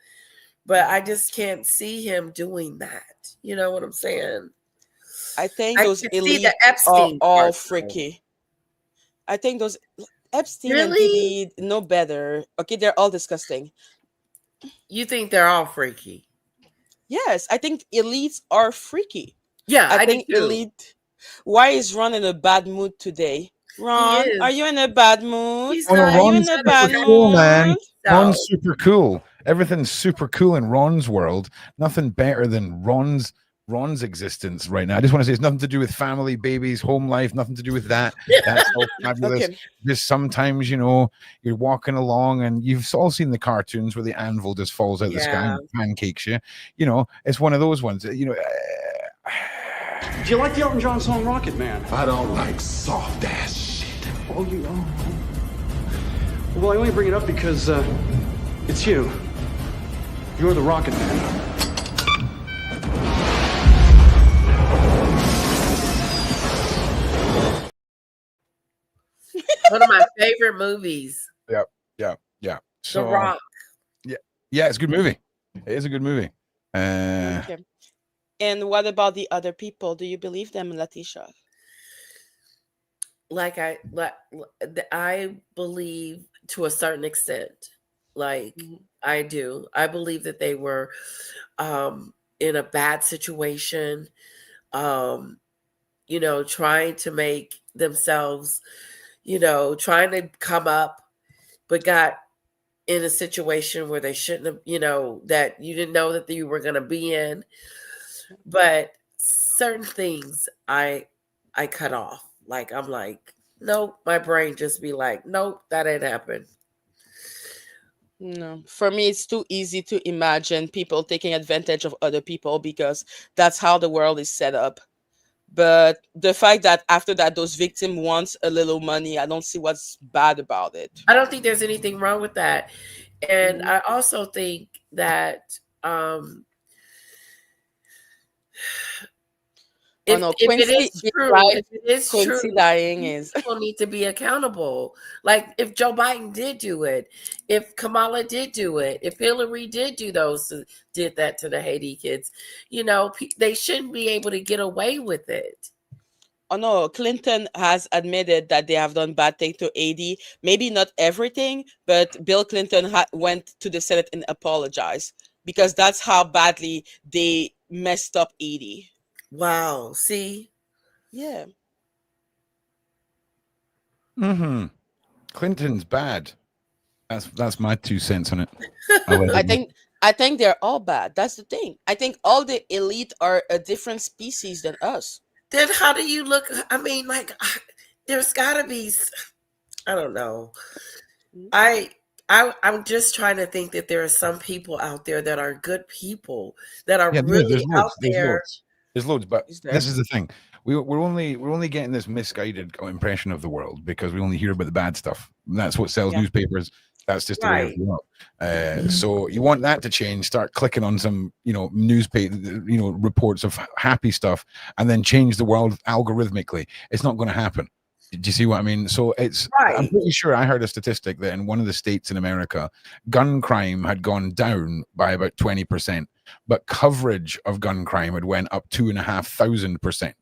But I just can't see him doing that. You know what I'm saying? I think those elites are all freaky. I think those Epstein and Diddy know better. Okay, they're all disgusting. You think they're all freaky? Yes, I think elites are freaky. Yeah, I think do too. elite. Why is Ron in a bad mood today? Ron, are you in a bad mood? Are you in a bad Cool, mood? man. Ron's super cool. Everything's super cool in Ron's world. Nothing better than Ron's existence right now. I just want to say it's nothing to do with family, babies, home life, nothing to do with that. That's all fabulous. Okay. Just sometimes, you know, you're walking along and you've all seen the cartoons where the anvil just falls out the sky and pancakes you. You know, it's one of those ones. You know. Do you like the Elton John song Rocket Man? I don't like soft ass shit. Oh, you know. Well, I only bring it up because it's you. You're the Rocket Man. One of my favorite movies. Yeah. So, The Rock. Yeah, it's a good movie. It is a good movie. Okay. And what about the other people? Do you believe them, Letitia? I believe to a certain extent. Like I do. I believe that they were in a bad situation, you know, trying to make themselves, you know, trying to come up, but got in a situation where they shouldn't have, you know, that you didn't know that you were going to be in. But certain things I cut off. Like, I'm like, nope, my brain just be like, nope, that ain't happened. No, for me, it's too easy to imagine people taking advantage of other people because that's how the world is set up. But the fact that after that, those victims wants a little money, I don't see what's bad about it. I don't think there's anything wrong with that. And I also think that if it is true, dying is people need to be accountable. Like if Joe Biden did do it, if Kamala did do it, if Hillary did that to the Haiti kids, you know, they shouldn't be able to get away with it. Oh no, Clinton has admitted that they have done bad things to Haiti. Maybe not everything, but Bill Clinton went to the Senate and apologized because that's how badly they messed up Haiti. Wow. See? Yeah. Clinton's bad. That's my 2 cents on it. I think they're all bad. That's the thing. I think all the elite are a different species than us. Then how do you look? I mean, like, there's got to be. I don't know. I'm just trying to think that there are some people out there that are good people that are really out there. There's loads, but this is the thing. We're only getting this misguided impression of the world because we only hear about the bad stuff. And that's what sells newspapers. That's just the way of the world. So you want that to change? Start clicking on some, you know, newspaper, you know, reports of happy stuff, and then change the world algorithmically. It's not going to happen. Do you see what I mean? So I'm pretty sure I heard a statistic that in one of the states in America, gun crime had gone down by about 20%, but coverage of gun crime had went up 2,500%.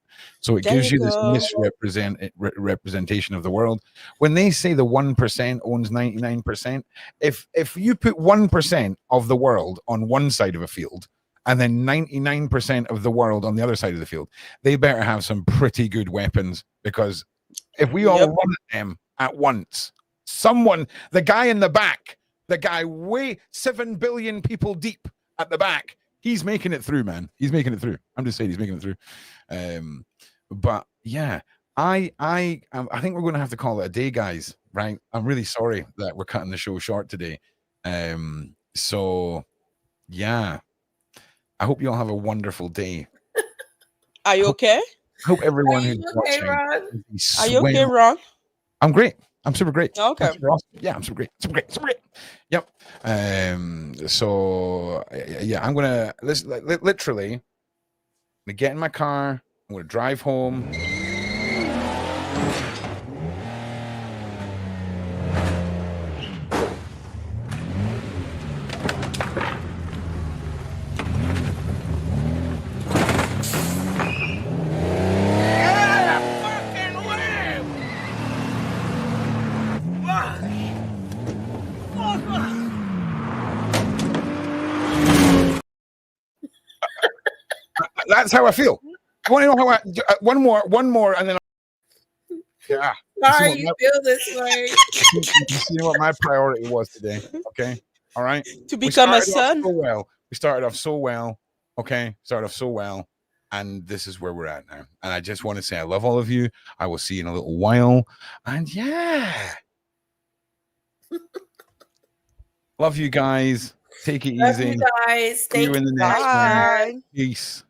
So it gives you this misrepresentation of the world. When they say the 1% owns 99%, if you put 1% of the world on one side of a field and then 99% of the world on the other side of the field, they better have some pretty good weapons, because if we all run at them at once, the guy in the back, the guy way 7 billion people deep at the back, he's making it through, man. He's making it through. I'm just saying he's making it through. But yeah, I think we're going to have to call it a day, guys. right? I'm really sorry that we're cutting the show short today. So yeah, I hope you all have a wonderful day. Are you okay? I hope everyone Are who's you okay, watching. Ron? Are you okay, Ron? I'm great. I'm super great. Okay. Super awesome. Yeah, I'm super great. Super great. Super great. Yep. So yeah, I'm gonna literally get in my car. I'm gonna drive home. That's how I feel. You want to know how one more, and then yeah. Why you feel this way? You see what my priority was today. Okay. All right. To become a son. We started off so well. Okay. Started off so well. And this is where we're at now. And I just want to say I love all of you. I will see you in a little while. And yeah. Love you guys. Take it Love easy. you guys. See you Thank in the you next guys. one. Peace.